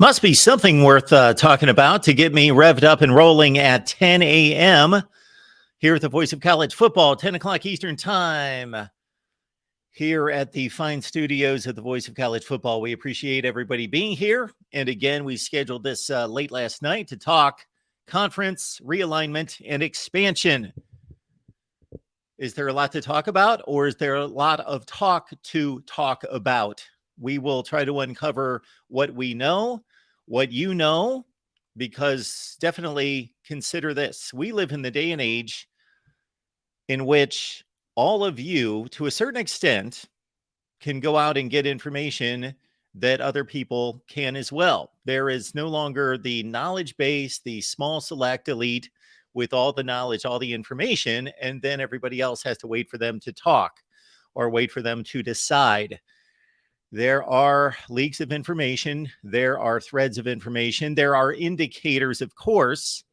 Must be something worth talking about to get me revved up and rolling at 10 a.m. here at the Voice of College Football, 10 o'clock Eastern Time, here at the fine studios of the Voice of College Football. We appreciate everybody being here. And again, we scheduled this late last night to talk conference realignment and expansion. Is there a lot to talk about, or is there a lot of talk to talk about? We will try to uncover what we know, what you know, because definitely consider this. We live in the day and age in which all of you, to a certain extent, can go out and get information that other people can as well. There is no longer the knowledge base, the small select elite with all the knowledge, all the information, and then everybody else has to wait for them to talk or wait for them to decide. There are leaks of information. There are threads of information. There are indicators, of course,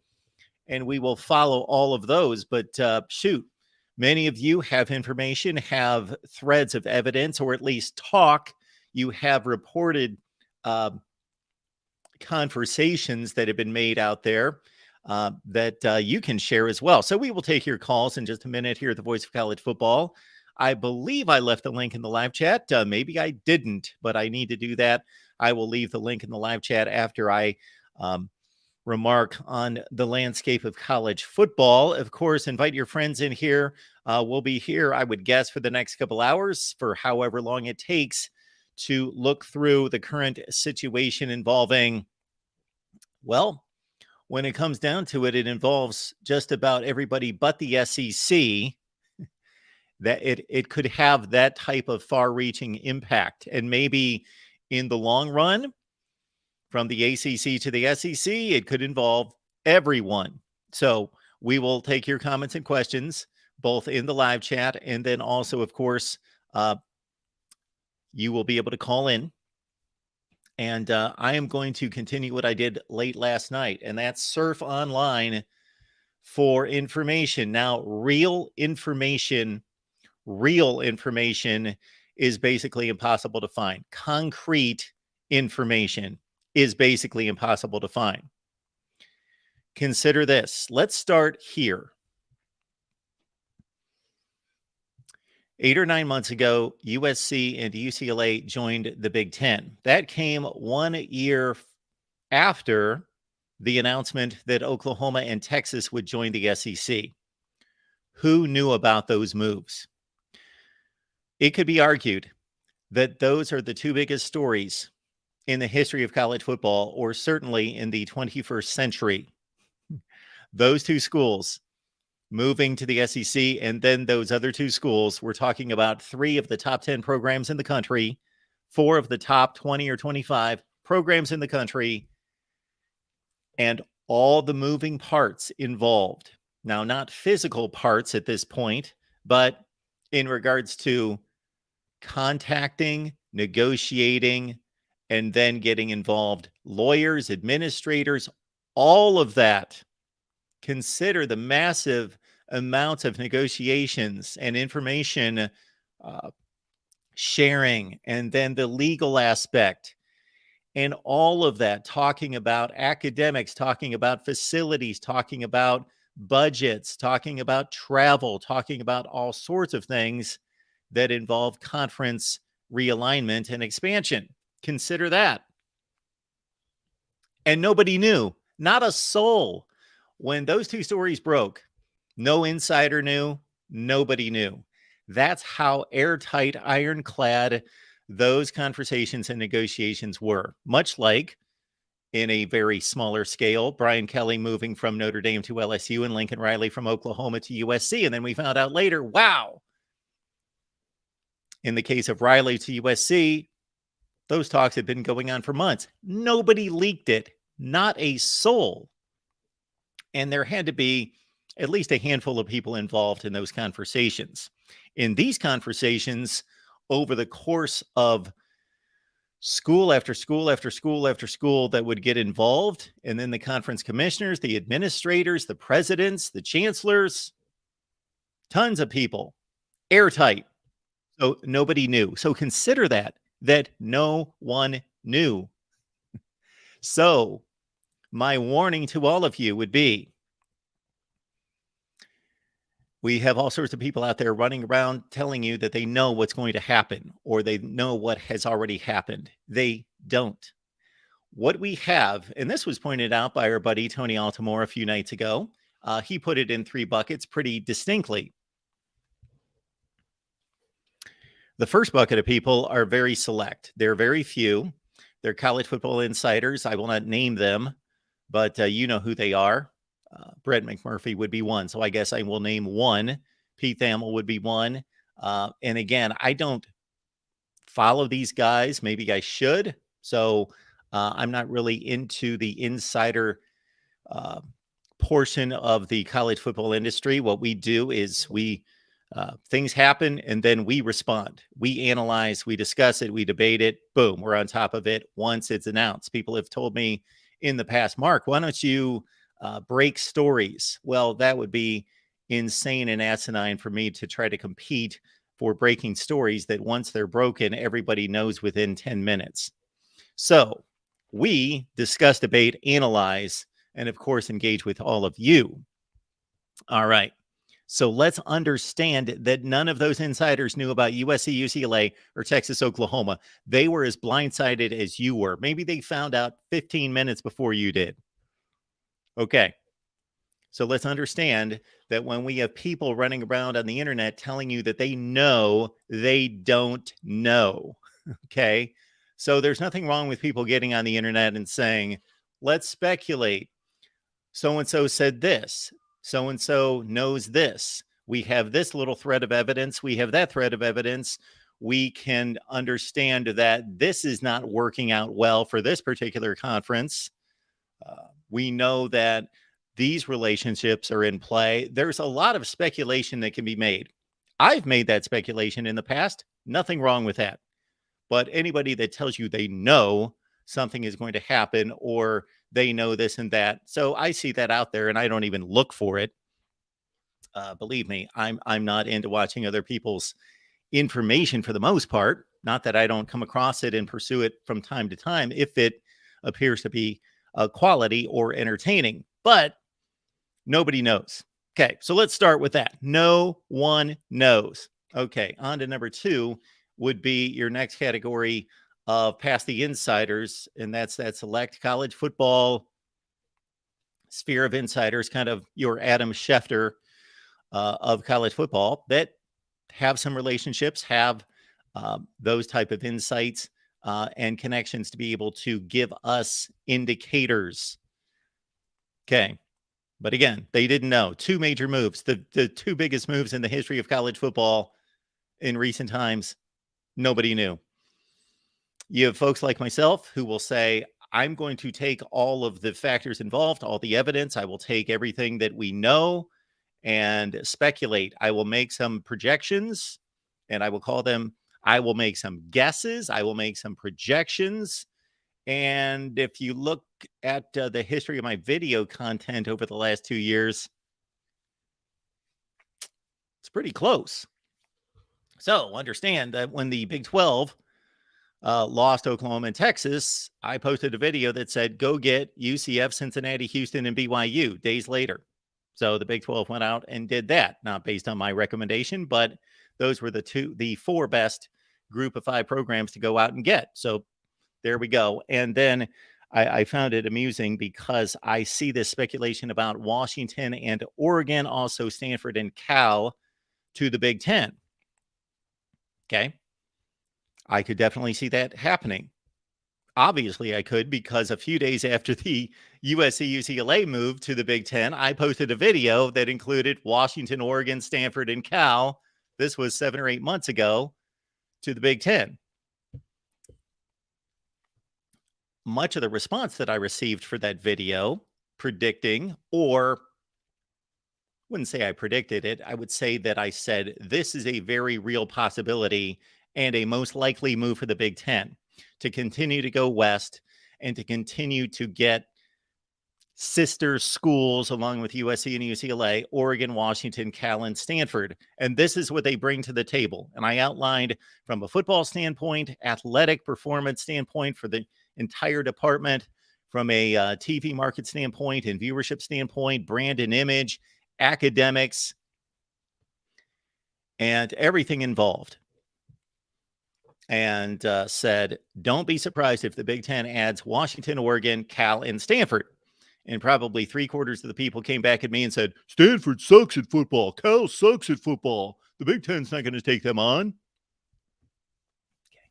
and we will follow all of those. But shoot, many of you have information, have threads of evidence, or at least talk. You have reported conversations that have been made out there that you can share as well. So we will take your calls in just a minute here at the Voice of College Football. I believe I left the link in the live chat. Maybe I didn't, but I need to do that. I will leave the link in the live chat after I remark on the landscape of college football. Of course, invite your friends in here. We'll be here, I would guess, for the next couple hours, for however long it takes to look through the current situation involving, well, when it comes down to it, it involves just about everybody but the SEC. That it could have that type of far-reaching impact. And maybe in the long run, from the ACC to the SEC, it could involve everyone. So we will take your comments and questions, both in the live chat, and then also, of course, you will be able to call in. And I am going to continue what I did late last night, and that's surf online for information. Now, real information is basically impossible to find. Concrete information is basically impossible to find. Consider this. Let's start here. 8 or 9 months ago, USC and UCLA joined the Big Ten. That came 1 year after the announcement that Oklahoma and Texas would join the SEC. Who knew about those moves? It could be argued that those are the two biggest stories in the history of college football, or certainly in the 21st century. Those two schools moving to the SEC, and then those other two schools, we're talking about 3 of the top 10 programs in the country, 4 of the top 20 or 25 programs in the country, and all the moving parts involved. Now, not physical parts at this point, but in regards to contacting, negotiating, and then getting involved, lawyers, administrators, all of that. Consider the massive amounts of negotiations and information sharing, and then the legal aspect, and all of that, talking about academics, talking about facilities, talking about budgets, talking about travel, talking about all sorts of things that involve conference realignment and expansion. Consider that. And nobody knew, not a soul. When those two stories broke, no insider knew, nobody knew. That's how airtight, ironclad those conversations and negotiations were. Much like, in a very smaller scale, Brian Kelly moving from Notre Dame to LSU and Lincoln Riley from Oklahoma to USC. And then we found out later, wow, in the case of Riley to USC, those talks had been going on for months. Nobody leaked it, not a soul. And there had to be at least a handful of people involved in those conversations. In these conversations, over the course of school after school after school after school that would get involved, and then the conference commissioners, the administrators, the presidents, the chancellors, tons of people, airtight. So nobody knew. So consider that no one knew. So my warning to all of you would be, we have all sorts of people out there running around telling you that they know what's going to happen or they know what has already happened. They don't. What we have, and this was pointed out by our buddy Tony Altamore a few nights ago, he put it in 3 buckets pretty distinctly. The first bucket of people are very select. They're very few. They're college football insiders. I will not name them, but you know who they are. Brett McMurphy would be one. So I guess I will name one. Pete Thamel would be one. And again, I don't follow these guys. Maybe I should. So I'm not really into the insider portion of the college football industry. What we do is things happen and then we respond. We analyze, we discuss it, we debate it. Boom, we're on top of it once it's announced. People have told me in the past, Mark, why don't you break stories? Well, that would be insane and asinine for me to try to compete for breaking stories that once they're broken, everybody knows within 10 minutes. So we discuss, debate, analyze, and of course, engage with all of you. All right. So let's understand that none of those insiders knew about USC, UCLA, or Texas, Oklahoma. They were as blindsided as you were. Maybe they found out 15 minutes before you did. Okay. So let's understand that when we have people running around on the internet telling you that they know, they don't know. Okay. So there's nothing wrong with people getting on the internet and saying, let's speculate. So-and-so said this. So-and-so knows this. We have this little thread of evidence. We have that thread of evidence. We can understand that this is not working out well for this particular conference. We know that these relationships are in play. There's a lot of speculation that can be made. I've made that speculation in the past. Nothing wrong with that. But anybody that tells you they know something is going to happen or they know this and that. So I see that out there and I don't even look for it. Believe me, I'm not into watching other people's information for the most part. Not that I don't come across it and pursue it from time to time if it appears to be quality or entertaining. But nobody knows. Okay, so let's start with that. No one knows. Okay, on to number 2 would be your next category of past the insiders, and that's that select college football sphere of insiders, kind of your Adam Schefter of college football that have some relationships, have those type of insights and connections to be able to give us indicators. Okay. But again, they didn't know. 2 major moves, the 2 biggest moves in the history of college football in recent times, nobody knew. You have folks like myself who will say, I'm going to take all of the factors involved, all the evidence. I will take everything that we know and speculate. I will make some projections and I will make some guesses. I will make some projections. And if you look at the history of my video content over the last 2 years, it's pretty close. So understand that when the Big 12 lost Oklahoma and Texas, I posted a video that said, go get UCF, Cincinnati, Houston, and BYU days later. So the Big 12 went out and did that, not based on my recommendation, but those were the 4 best group of 5 programs to go out and get. So there we go. And then I found it amusing because I see this speculation about Washington and Oregon, also Stanford and Cal to the Big 10. Okay. I could definitely see that happening. Obviously, I could, because a few days after the USC UCLA moved to the Big 10, I posted a video that included Washington, Oregon, Stanford, and Cal. This was 7 or 8 months ago to the Big 10. Much of the response that I received for that video predicting, or wouldn't say I predicted it, I would say that I said this is a very real possibility and a most likely move for the Big 10 to continue to go west and to continue to get sister schools along with USC and UCLA, Oregon, Washington, Cal, and Stanford. And this is what they bring to the table. And I outlined from a football standpoint, athletic performance standpoint for the entire department, from a TV market standpoint and viewership standpoint, brand and image, academics, and everything involved. And said, don't be surprised if the Big Ten adds Washington, Oregon, Cal, and Stanford. And probably 3/4 of the people came back at me and said, Stanford sucks at football. Cal sucks at football. The Big Ten's not going to take them on. Okay.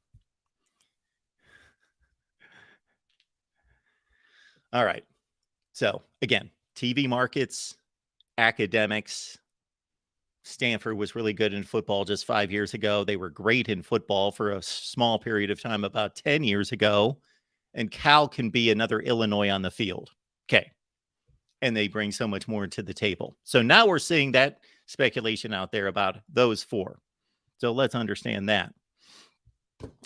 All right. So again, TV markets, academics. Stanford was really good in football just 5 years ago. They were great in football for a small period of time about 10 years ago. And Cal can be another Illinois on the field. Okay. And they bring so much more to the table. So now we're seeing that speculation out there about those four. So let's understand that.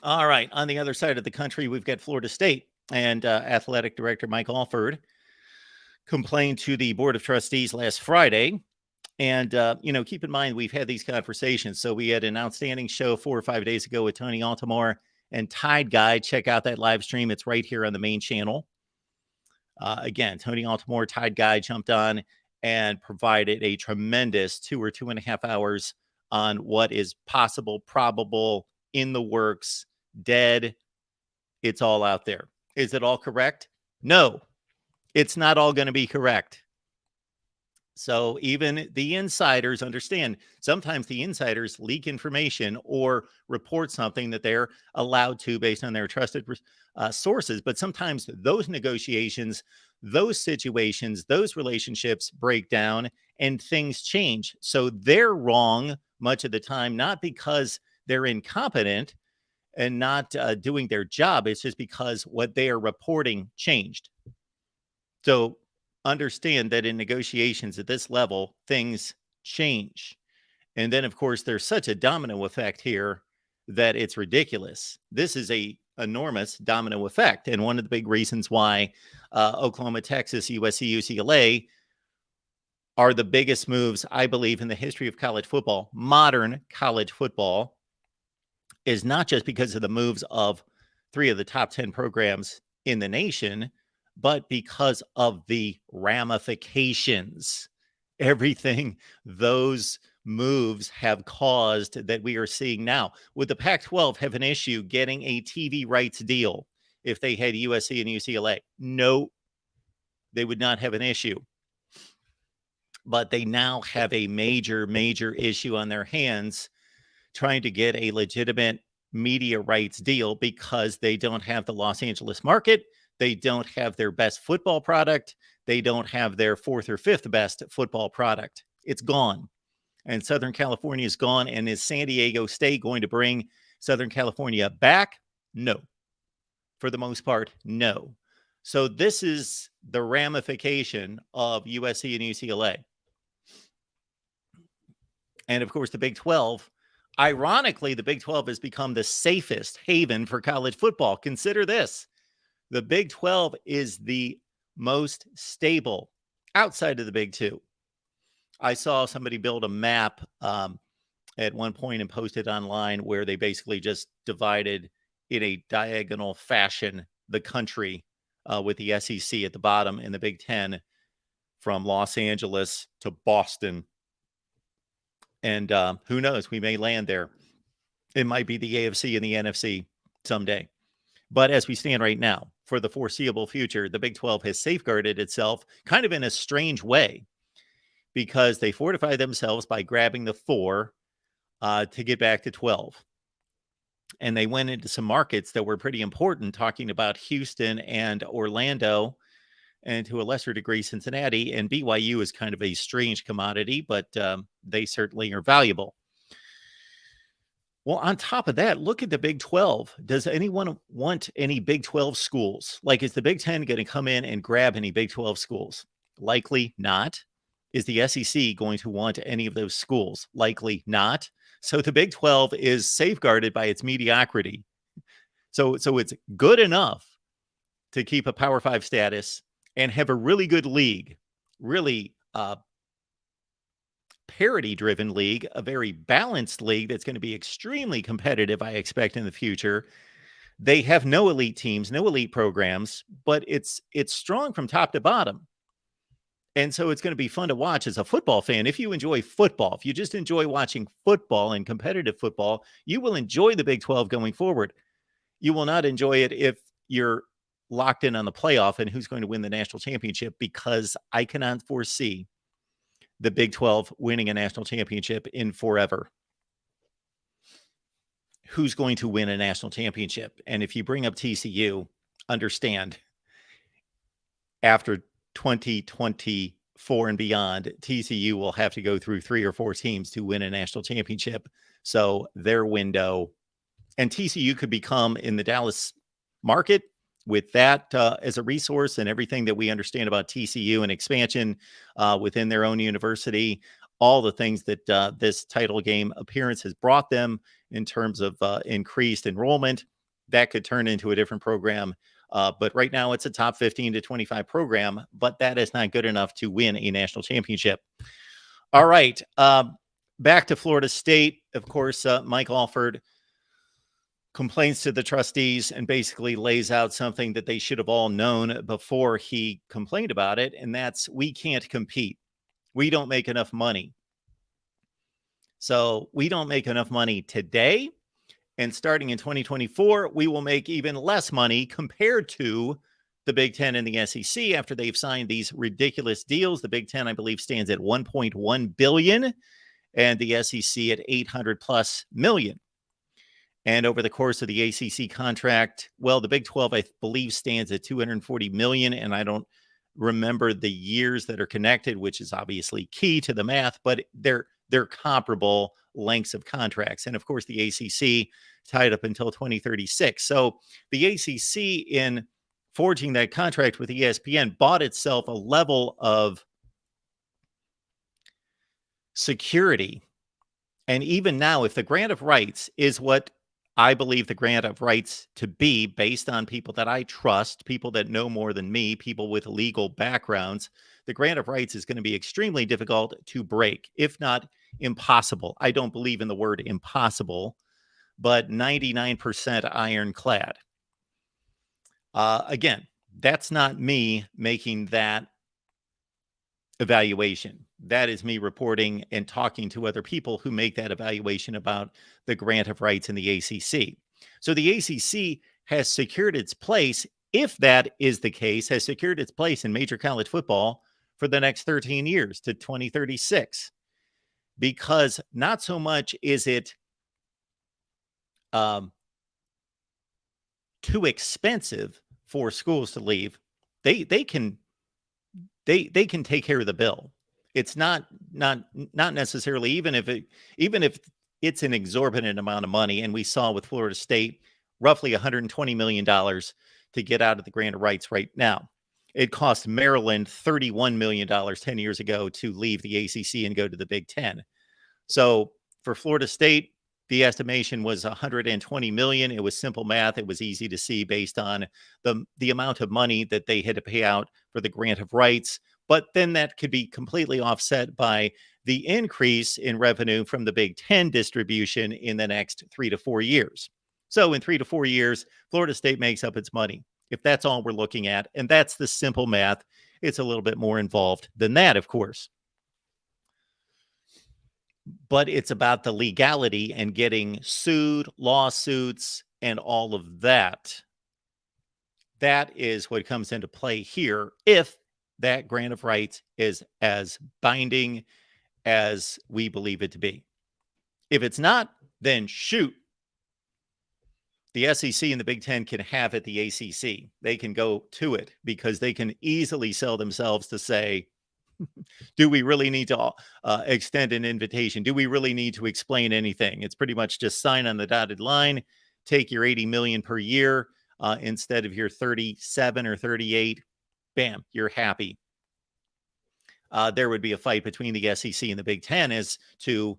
All right. On the other side of the country, we've got Florida State, and athletic director Mike Alford complained to the Board of Trustees last Friday. And, keep in mind, we've had these conversations. So we had an outstanding show 4 or 5 days ago with Tony Altimore and Tide Guy. Check out that live stream. It's right here on the main channel. Again, Tony Altimore, Tide Guy, jumped on and provided a tremendous 2 or 2.5 hours on what is possible, probable, in the works, dead. It's all out there. Is it all correct? No, it's not all going to be correct. So even the insiders understand sometimes the insiders leak information or report something that they're allowed to based on their trusted sources. But sometimes those negotiations, those situations, those relationships break down and things change. So they're wrong much of the time, not because they're incompetent and not doing their job. It's just because what they are reporting changed. So understand that in negotiations at this level, things change. And then, of course, there's such a domino effect here that it's ridiculous. This is a enormous domino effect. And one of the big reasons why Oklahoma, Texas, USC, UCLA are the biggest moves, I believe, in the history of college football, modern college football, is not just because of the moves of 3 of the top 10 programs in the nation, but because of the ramifications, everything those moves have caused that we are seeing now. Would the Pac-12 have an issue getting a TV rights deal if they had USC and UCLA? No, they would not have an issue. But they now have a major, major issue on their hands trying to get a legitimate media rights deal because they don't have the Los Angeles market. They don't have their best football product. They don't have their 4th or 5th best football product. It's gone. And Southern California is gone. And is San Diego State going to bring Southern California back? No. For the most part, no. So this is the ramification of USC and UCLA. And of course, the Big 12. Ironically, the Big 12 has become the safest haven for college football. Consider this. The Big 12 is the most stable outside of the Big 2. I saw somebody build a map at one point and posted online where they basically just divided in a diagonal fashion the country with the SEC at the bottom and the Big 10 from Los Angeles to Boston. And who knows, we may land there. It might be the AFC and the NFC someday. But as we stand right now, for the foreseeable future, the Big 12 has safeguarded itself kind of in a strange way because they fortified themselves by grabbing the 4 to get back to 12. And they went into some markets that were pretty important, talking about Houston and Orlando, and to a lesser degree, Cincinnati. And BYU is kind of a strange commodity, but they certainly are valuable. Well, on top of that, look at the Big 12. Does anyone want any Big 12 schools? Like, is the Big 10 going to come in and grab any Big 12 schools? Likely not. Is the SEC going to want any of those schools? Likely not. So the Big 12 is safeguarded by its mediocrity. So it's good enough to keep a Power 5 status and have a really good league, really parity-driven league, a very balanced league that's going to be extremely competitive, I expect, in the future, They have no elite teams, no elite programs, but it's strong from top to bottom. And so it's going to be fun to watch as a football fan. If you enjoy football, if you just enjoy watching football and competitive football, you will enjoy the Big 12 going forward. You will not enjoy it if you're locked in on the playoff and who's going to win the national championship, because I cannot foresee the Big 12 winning a national championship in forever. Who's going to win a national championship? And if you bring up TCU, understand, after 2024 and beyond, TCU will have to go through 3 or 4 teams to win a national championship. So their window, and TCU could become, in the Dallas market, with that as a resource and everything that we understand about TCU and expansion within their own university, all the things that this title game appearance has brought them in terms of increased enrollment, that could turn into a different program. But right now it's a top 15 to 25 program, but that is not good enough to win a national championship. All right. Back to Florida State. Of course, Mike Alford complains to the trustees and basically lays out something that they should have all known before he complained about it. And that's, we can't compete. We don't make enough money. So we don't make enough money today. And starting in 2024, we will make even less money compared to the Big Ten and the SEC after they've signed these ridiculous deals. The Big Ten, I believe, stands at $1.1 billion and the SEC at $800+ million. And over the course of the ACC contract, well, the Big 12, I believe, stands at $240 million. And I don't remember the years that are connected, which is obviously key to the math, but they're comparable lengths of contracts. And of course, the ACC tied up until 2036. So the ACC, in forging that contract with ESPN, bought itself a level of security. And even now, if the grant of rights is what I believe the grant of rights to be, based on people that I trust, people that know more than me, people with legal backgrounds, the grant of rights is going to be extremely difficult to break, if not impossible. I don't believe in the word impossible, but 99% ironclad. Again, that's not me making that evaluation. That is me reporting and talking to other people who make that evaluation about the grant of rights in the ACC. So the ACC has secured its place, if that is the case, has secured its place in major college football for the next 13 years to 2036. Because not so much is it too expensive for schools to leave. They can take care of the bill. It's not necessarily, even if it's an exorbitant amount of money. And we saw with Florida State, roughly $120 million to get out of the grant of rights right now. It cost Maryland $31 million 10 years ago to leave the ACC and go to the Big Ten. So for Florida State, the estimation was $120 million. It was simple math. It was easy to see based on the amount of money that they had to pay out for the grant of rights. But then that could be completely offset by the increase in revenue from the Big Ten distribution in the next 3 to 4 years. So in 3 to 4 years, Florida State makes up its money. If that's all we're looking at, and that's the simple math, it's a little bit more involved than that, of course. But it's about the legality and getting sued, lawsuits, and all of that. That is what comes into play here, if that grant of rights is as binding as we believe it to be. If it's not, then shoot. The SEC and the Big Ten can have it, the ACC. They can go to it because they can easily sell themselves to say, do we really need to extend an invitation? Do we really need to explain anything? It's pretty much just sign on the dotted line, take your $80 million per year instead of your 37 or 38. Bam, you're happy. There would be a fight between the SEC and the Big Ten as to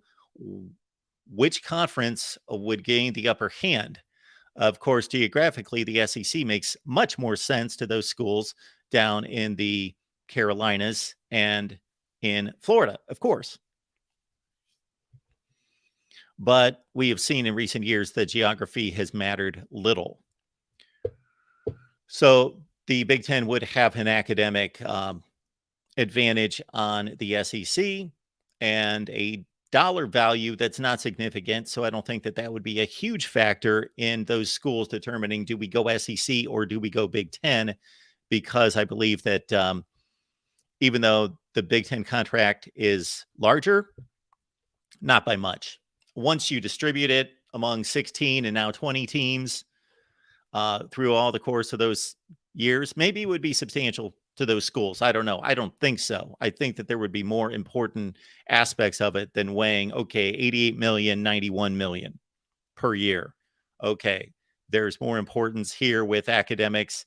which conference would gain the upper hand. Of course, geographically, the SEC makes much more sense to those schools down in the Carolinas and in Florida, of course. But we have seen in recent years that geography has mattered little. So the Big Ten would have an academic advantage on the SEC and a dollar value that's not significant. So I don't think that that would be a huge factor in those schools determining, do we go SEC or do we go Big Ten? Because I believe that even though the Big Ten contract is larger, not by much. Once you distribute it among 16 and now 20 teams through all the course of those years, maybe it would be substantial to those schools. I don't know. I don't think so. I think that there would be more important aspects of it than weighing, okay, 88 million, 91 million per year. Okay, there's more importance here with academics,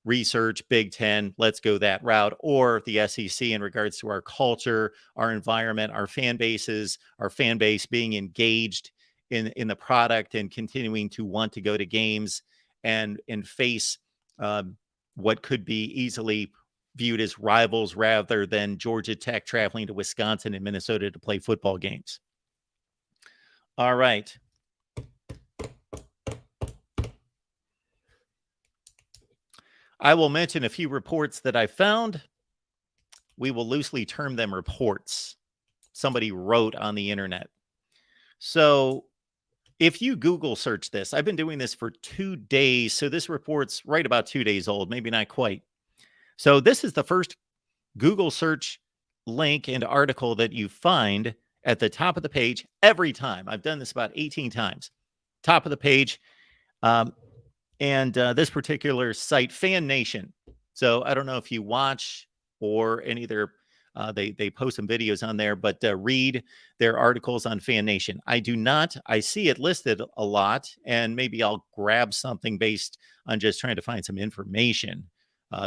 research, Big Ten, let's go that route, or the SEC in regards to our culture, our environment, our fan bases, our fan base being engaged in the product and continuing to want to go to games and face what could be easily viewed as rivals rather than Georgia Tech traveling to Wisconsin and Minnesota to play football games. All right. I will mention a few reports that I found. We will loosely term them reports. Somebody wrote on the internet. So if you Google search this, I've been doing this for 2 days. So this report's right about 2 days old, maybe not quite. So this is the first Google search link and article that you find at the top of the page every time. I've done this about 18 times. Top of the page. And this particular site, Fan Nation. So I don't know if you watch or any of their, they post some videos on there, but read their articles on Fan Nation. I do not. I see it listed a lot, and maybe I'll grab something based on just trying to find some information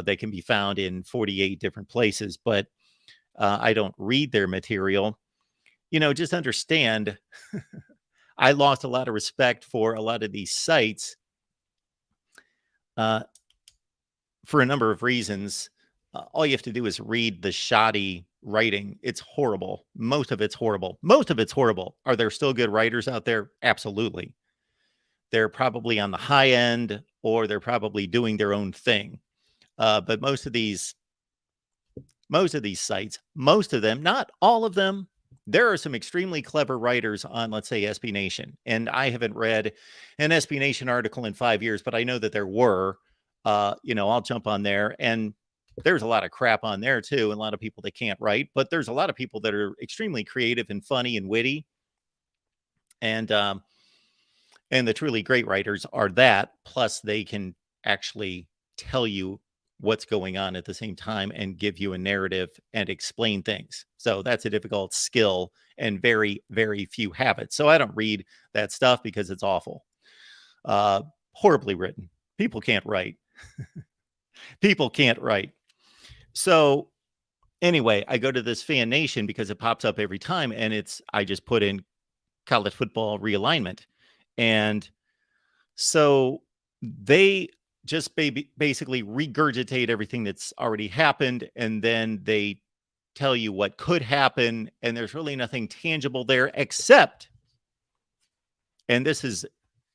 that can be found in 48 different places, but I don't read their material. You know, just understand, I lost a lot of respect for a lot of these sites for a number of reasons. All you have to do is read the shoddy writing. It's horrible. Most of it's horrible. Most of it's horrible. Are there still good writers out there? Absolutely. They're probably on the high end, or they're probably doing their own thing. But most of these sites, most of them, not all of them, there are some extremely clever writers on, let's say, SB Nation. And I haven't read an SB Nation article in 5 years, but I know that there were. I'll jump on there, and there's a lot of crap on there too, and a lot of people that can't write, but there's a lot of people that are extremely creative and funny and witty. And the truly great writers are that, plus they can actually tell you what's going on at the same time and give you a narrative and explain things. So that's a difficult skill, and very, very few have it. So I don't read that stuff because it's awful. Horribly written. People can't write. People can't write. So anyway, I go to this Fan Nation because it pops up every time, and I just put in college football realignment. And so they just basically regurgitate everything that's already happened, and then they tell you what could happen, and there's really nothing tangible there except, and this is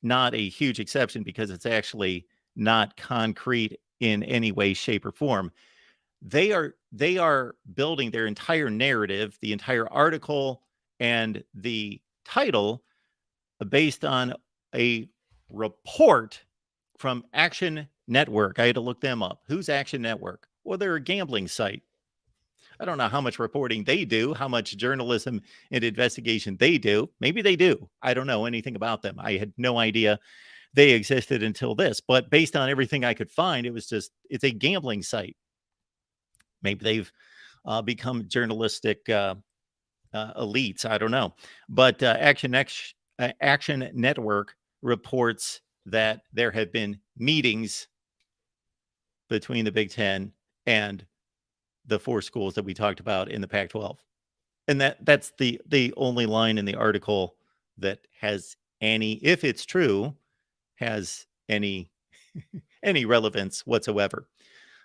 not a huge exception because it's actually not concrete in any way, shape, or form. They are building their entire narrative, the entire article, and the title based on a report from Action Network. I had to look them up. Who's Action Network? Well, they're a gambling site. I don't know how much reporting they do, how much journalism and investigation they do. Maybe they do. I don't know anything about them. I had no idea they existed until this. But based on everything I could find, it's a gambling site. Maybe they've become journalistic elites. I don't know. But Action Network reports that there have been meetings between the Big Ten and the 4 schools that we talked about in the Pac-12. And that's the only line in the article that has any, if it's true, has any any relevance whatsoever.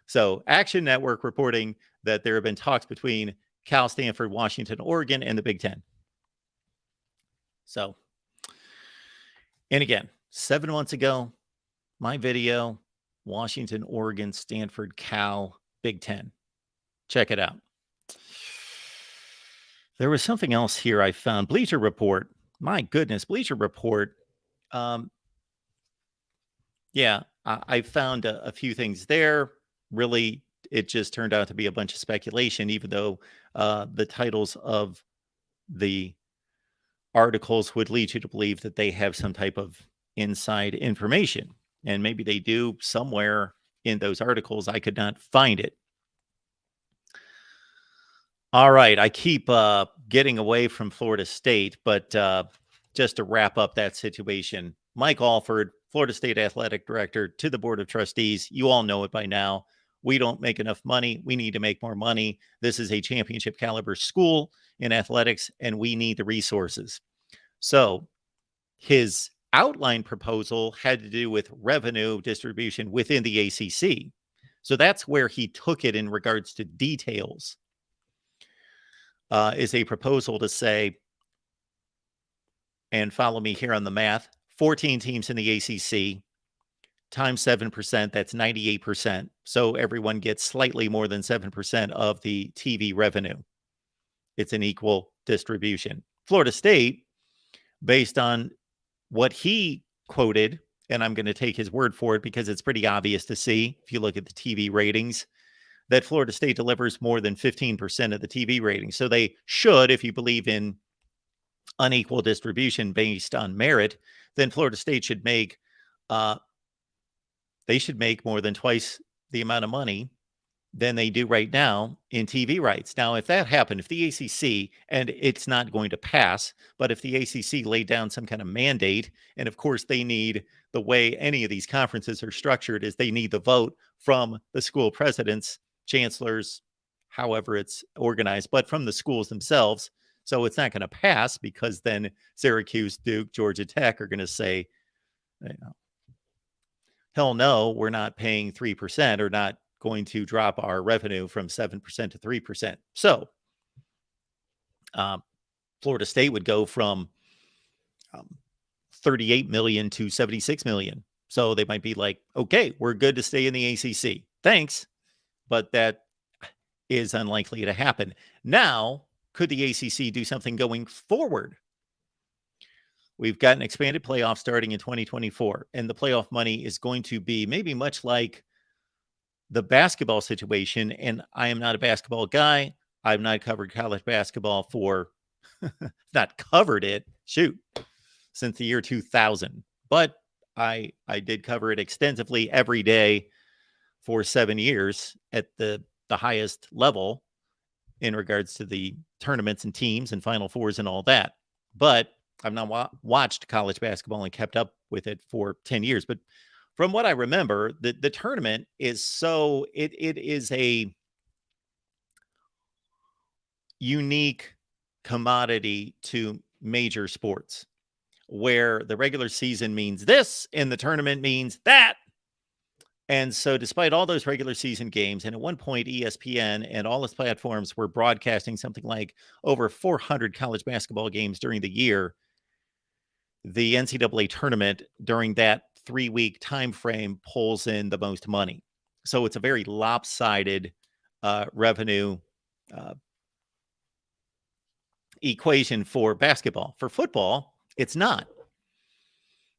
So Action Network reporting that there have been talks between Cal, Stanford, Washington, Oregon, and the Big Ten. So, and again, 7 months ago, my video Washington, Oregon, Stanford, Cal, Big Ten. Check it out. There was something else here I found. Bleacher Report. My goodness, Bleacher Report. Yeah, I found a few things there. Really, it just turned out to be a bunch of speculation, even though the titles of the articles would lead you to believe that they have some type of inside information. And maybe they do somewhere in those articles. I could not find it. All right. I keep getting away from Florida State, but just to wrap up that situation, Mike Alford, Florida State Athletic Director, to the Board of Trustees. You all know it by now. We don't make enough money. We need to make more money. This is a championship caliber school in athletics, and we need the resources. So his outline proposal had to do with revenue distribution within the ACC. So that's where he took it in regards to details. Is a proposal to say, and follow me here on the math, 14 teams in the ACC times 7%, that's 98%. So everyone gets slightly more than 7% of the TV revenue. It's an equal distribution. Florida State, based on what he quoted, and I'm going to take his word for it because it's pretty obvious to see if you look at the TV ratings, that Florida State delivers more than 15% of the TV ratings. So they should, if you believe in unequal distribution based on merit, then Florida State should make more than twice the amount of money than they do right now in TV rights. Now, if that happened, if the ACC, and it's not going to pass, but if the ACC laid down some kind of mandate, and of course they need, the way any of these conferences are structured is they need the vote from the school presidents, chancellors, however it's organized, but from the schools themselves. So it's not going to pass because then Syracuse, Duke, Georgia Tech are going to say, hell no, we're not paying 3% or not going to drop our revenue from 7% to 3%. So Florida State would go from 38 million to 76 million. So they might be like, okay, we're good to stay in the ACC. Thanks. But that is unlikely to happen. Now, could the ACC do something going forward? We've got an expanded playoff starting in 2024, and the playoff money is going to be maybe much like the basketball situation. And I am not a basketball guy. I've not covered college basketball for, not covered it, since the year 2000. But I did cover it extensively every day for 7 years at the highest level in regards to the tournaments and teams and Final Fours and all that. But I've not watched college basketball and kept up with it for 10 years. But from what I remember, the tournament is it is a unique commodity to major sports, where the regular season means this and the tournament means that. And so despite all those regular season games, and at one point ESPN and all its platforms were broadcasting something like over 400 college basketball games during the year, the NCAA tournament during that 3-week time frame pulls in the most money. So it's a very lopsided revenue equation for basketball. For football, it's not,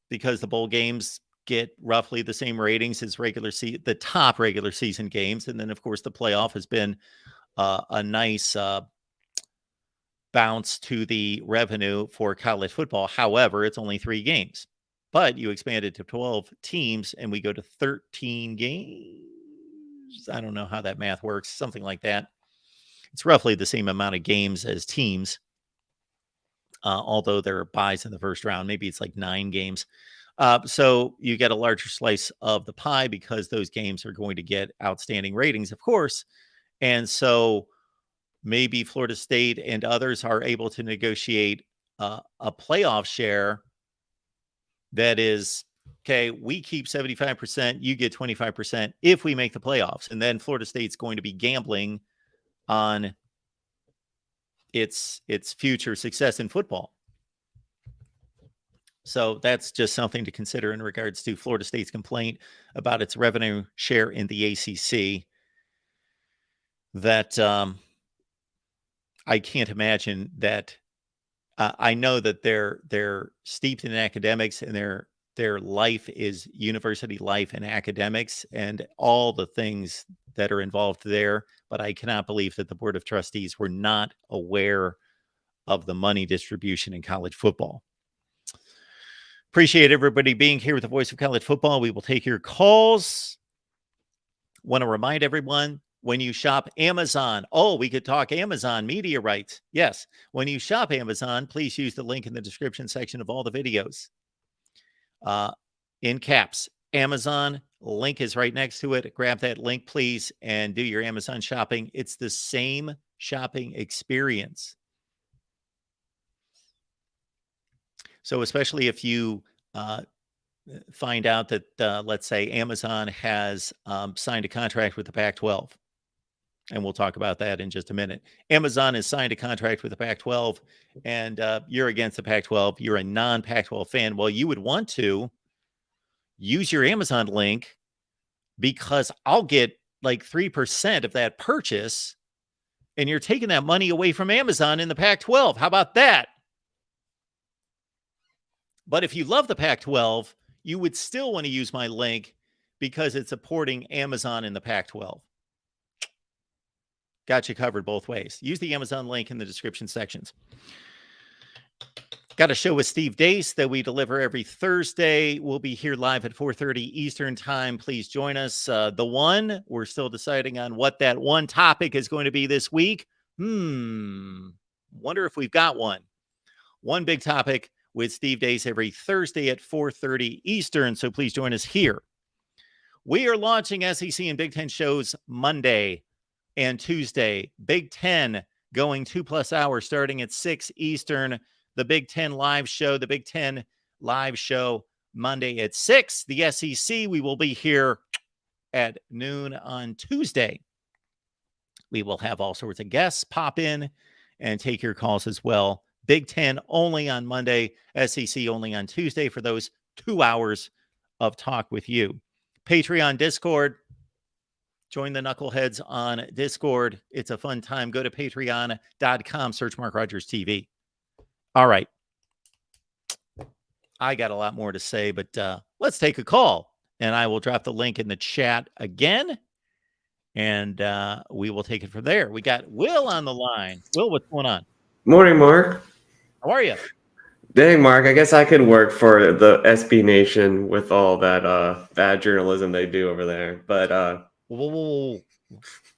because the bowl games get roughly the same ratings as the top regular season games. And then, of course, the playoff has been a nice bounce to the revenue for college football. However, it's only 3 games, but you expand it to 12 teams and we go to 13 games. I don't know how that math works, something like that. It's roughly the same amount of games as teams, although there are buys in the first round. Maybe it's like 9 games. So you get a larger slice of the pie because those games are going to get outstanding ratings, of course. And so maybe Florida State and others are able to negotiate a playoff share that is, okay, we keep 75%, you get 25% if we make the playoffs. And then Florida State's going to be gambling on its future success in football. So that's just something to consider in regards to Florida State's complaint about its revenue share in the ACC. That I can't imagine that. I know that they're steeped in academics, and their life is university life and academics and all the things that are involved there. But I cannot believe that the Board of Trustees were not aware of the money distribution in college football. Appreciate everybody being here with the Voice of College Football. We will take your calls. Want to remind everyone, when you shop Amazon, we could talk Amazon media rights. Yes, when you shop Amazon, please use the link in the description section of all the videos. In caps, Amazon, link is right next to it. Grab that link, please, and do your Amazon shopping. It's the same shopping experience. So especially if you find out that, let's say, Amazon has signed a contract with the Pac-12, and we'll talk about that in just a minute. Amazon has signed a contract with the Pac-12, and you're against the Pac-12. You're a non-Pac-12 fan. Well, you would want to use your Amazon link because I'll get like 3% of that purchase, and you're taking that money away from Amazon in the Pac-12. How about that? But if you love the Pac-12, you would still want to use my link because it's supporting Amazon in the Pac-12. Got you covered both ways. Use the Amazon link in the description sections. Got a show with Steve Deace that we deliver every Thursday. We'll be here live at 4:30 Eastern time. Please join us. We're still deciding on what that one topic is going to be this week. Wonder if we've got one. One big topic with Steve Deace every Thursday at 4:30 Eastern. So please join us here. We are launching SEC and Big Ten shows Monday and Tuesday. Big Ten going 2+ hours starting at 6 Eastern. The Big Ten live show, Monday at 6. The SEC, we will be here at noon on Tuesday. We will have all sorts of guests pop in and take your calls as well. Big Ten only on Monday, SEC only on Tuesday for those 2 hours of talk with you. Patreon, Discord. Join the knuckleheads on Discord. It's a fun time. Go to patreon.com, search MarkRogersTV. All right. I got a lot more to say, but let's take a call. And I will drop the link in the chat again. And we will take it from there. We got Will on the line. Will, what's going on? Morning, Mark. How are you? Dang, Mark, I guess I could work for the SB Nation with all that bad journalism they do over there. But Whoa.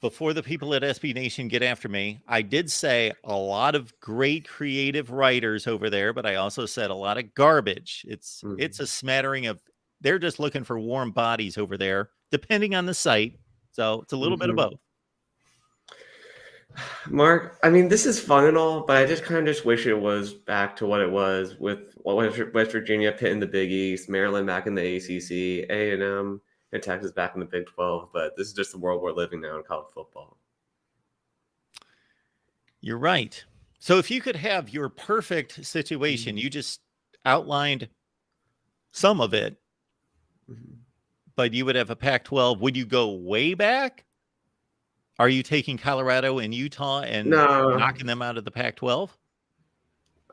Before the people at SB Nation get after me, I did say a lot of great creative writers over there, but I also said a lot of garbage. It's a smattering of, they're just looking for warm bodies over there, depending on the site. So it's a little bit of both. Mark, I mean, this is fun and all, but I just kind of just wish it was back to what it was with West Virginia, Pitt in the Big East, Maryland back in the ACC, A&M and Texas back in the Big 12. But this is just the world we're living now in college football. You're right. So if you could have your perfect situation, you just outlined some of it, but you would have a Pac-12. Would you go way back? Are you taking Colorado and Utah and knocking them out of the Pac-12?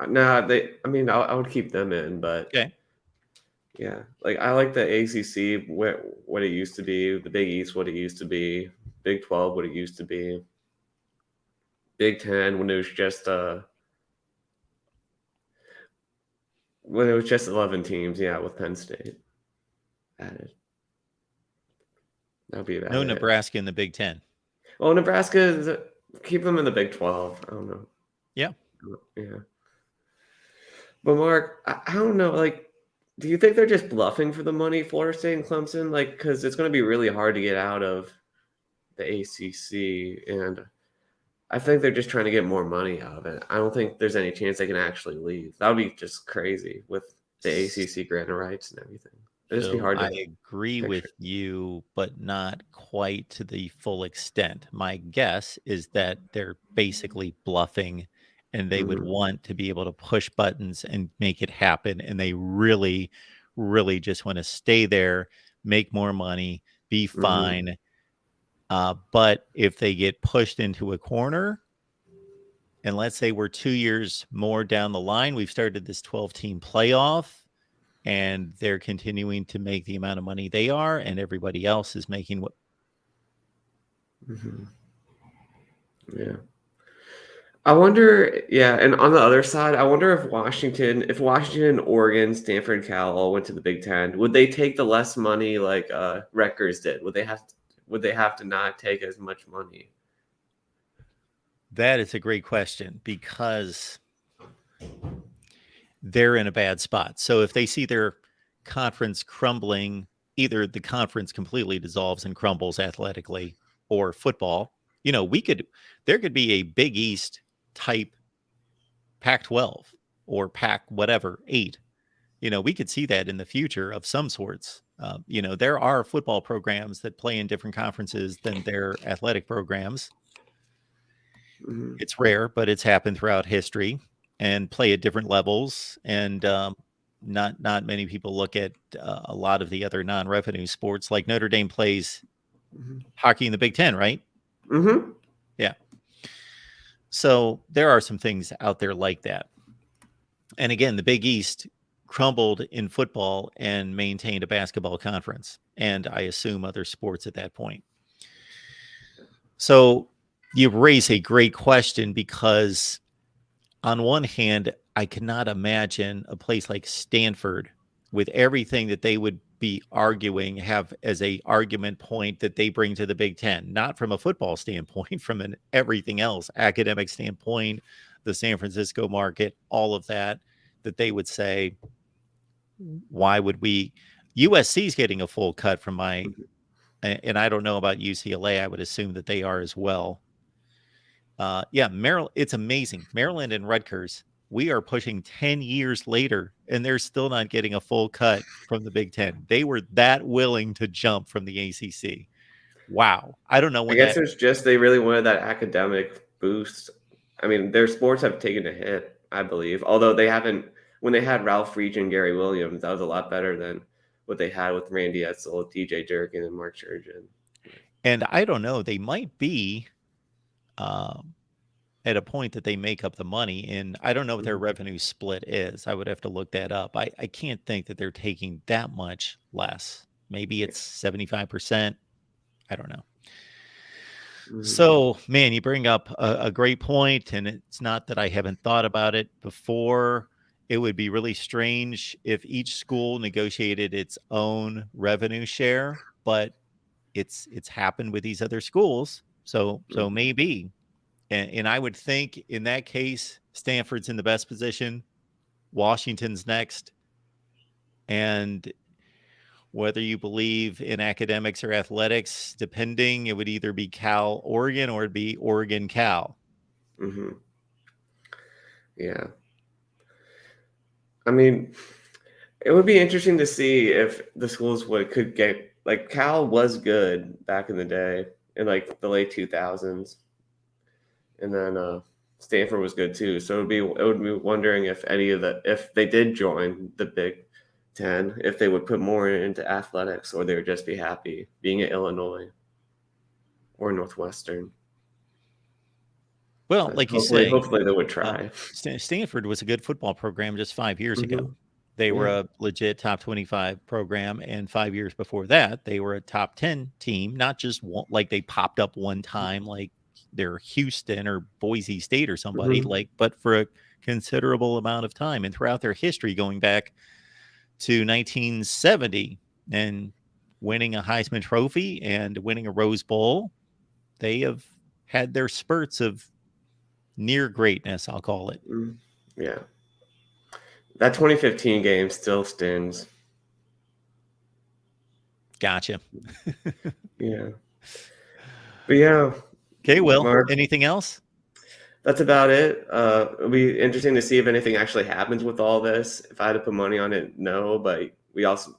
No, I would keep them in, but okay. Yeah, like I like the ACC, what it used to be, the Big East, what it used to be, Big 12, what it used to be, Big 10 when it was just 11 teams, with Penn State added. That'd be about no it. Nebraska in the Big 10. Well, Nebraska, keep them in the Big 12. I don't know. Yeah. But Mark, I don't know, like, do you think they're just bluffing for the money, Florida State and Clemson? Like, because it's going to be really hard to get out of the ACC, and I think they're just trying to get more money out of it. I don't think there's any chance they can actually leave. That would be just crazy with the ACC granting rights and everything. It'd just be hard to I agree with you, but not quite to the full extent. My guess is that they're basically bluffing and they would want to be able to push buttons and make it happen. And they really, really just want to stay there, make more money, be fine. But if they get pushed into a corner, and let's say we're 2 years more down the line, we've started this 12-team playoff, and they're continuing to make the amount of money they are, and everybody else is making what. Yeah. I wonder, yeah, and on the other side, I wonder if Washington, Oregon, Stanford, Cal all went to the Big Ten, would they take the less money like Rutgers did? Would they have to not take as much money? That is a great question, because they're in a bad spot. So if they see their conference crumbling, either the conference completely dissolves and crumbles athletically, or football, there could be a Big East type Pac-12 or Pac whatever 8. We could see that in the future of some sorts. There are football programs that play in different conferences than their athletic programs. It's rare, but it's happened throughout history, and play at different levels. And not many people look at a lot of the other non-revenue sports, like Notre Dame plays hockey in the Big Ten, right? Yeah. So there are some things out there like that. And again, the Big East crumbled in football and maintained a basketball conference, and I assume other sports at that point. So you raise a great question, because on one hand, I cannot imagine a place like Stanford, with everything that they would be arguing, have as a argument point that they bring to the Big Ten, not from a football standpoint, from an everything else, academic standpoint, the San Francisco market, all of that they would say, why would we? USC is getting a full cut from and I don't know about UCLA. I would assume that they are as well. Maryland, it's amazing. Maryland and Rutgers, we are pushing 10 years later, and they're still not getting a full cut from the Big Ten. They were that willing to jump from the ACC. Wow. I don't know when I guess it's just they really wanted that academic boost. I mean, their sports have taken a hit, I believe. Although they haven't, when they had Ralph Reach and Gary Williams, that was a lot better than what they had with Randy Edsel, DJ Durkin, and Mark Sturgeon. And I don't know, they might be at a point that they make up the money. And I don't know what their revenue split is. I would have to look that up. I can't think that they're taking that much less. Maybe it's 75%. I don't know. So, man, you bring up a great point, and it's not that I haven't thought about it before. It would be really strange if each school negotiated its own revenue share, but it's happened with these other schools. So maybe, and I would think in that case, Stanford's in the best position, Washington's next, and whether you believe in academics or athletics, depending, it would either be Cal, Oregon, or it'd be Oregon, Cal. Yeah. I mean, it would be interesting to see if the schools could get, like, Cal was good back in the day, in like the late 2000s, and then Stanford was good too. So it would be wondering if if they did join the Big Ten, if they would put more into athletics, or they would just be happy being at Illinois or Northwestern. Well, like you say, hopefully they would try. Stanford was a good football program just 5 years ago. They were a legit top 25 program, and 5 years before that, they were a top 10 team. Not just one, like they popped up one time, like they're Houston or Boise State or somebody, but for a considerable amount of time, and throughout their history, going back to 1970 and winning a Heisman Trophy and winning a Rose Bowl, they have had their spurts of near greatness, I'll call it. Yeah. That 2015 game still stings. Gotcha. Yeah. But yeah. Okay, well, Mark, anything else? That's about it. It'll be interesting to see if anything actually happens with all this. If I had to put money on it, no. But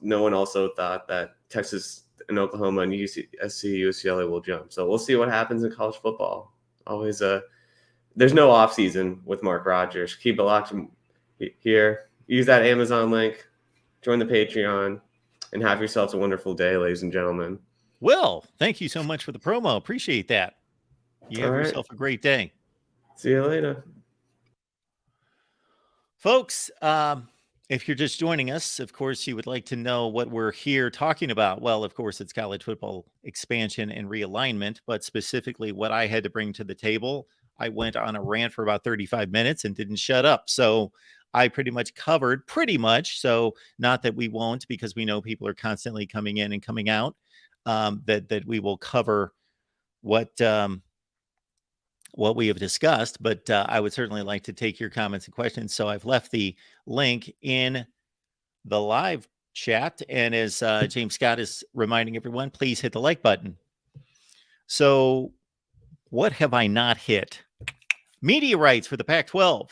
no one also thought that Texas and Oklahoma and USC, UCLA will jump. So we'll see what happens in college football. Always a there's no off season with Mark Rogers. Keep it locked here. Use that Amazon link, join the Patreon, and have yourselves a wonderful day, ladies and gentlemen. Will, thank you so much for the promo. Appreciate that. You have yourself a great day. See you later. Folks, if you're just joining us, of course, you would like to know what we're here talking about. Well, of course, it's college football expansion and realignment, but specifically what I had to bring to the table. I went on a rant for about 35 minutes and didn't shut up. So I pretty much covered So not that we won't, because we know people are constantly coming in and coming out, that we will cover what we have discussed, but I would certainly like to take your comments and questions. So I've left the link in the live chat. And as James Scott is reminding everyone, please hit the like button. So what have I not hit? Media rights for the Pac-12.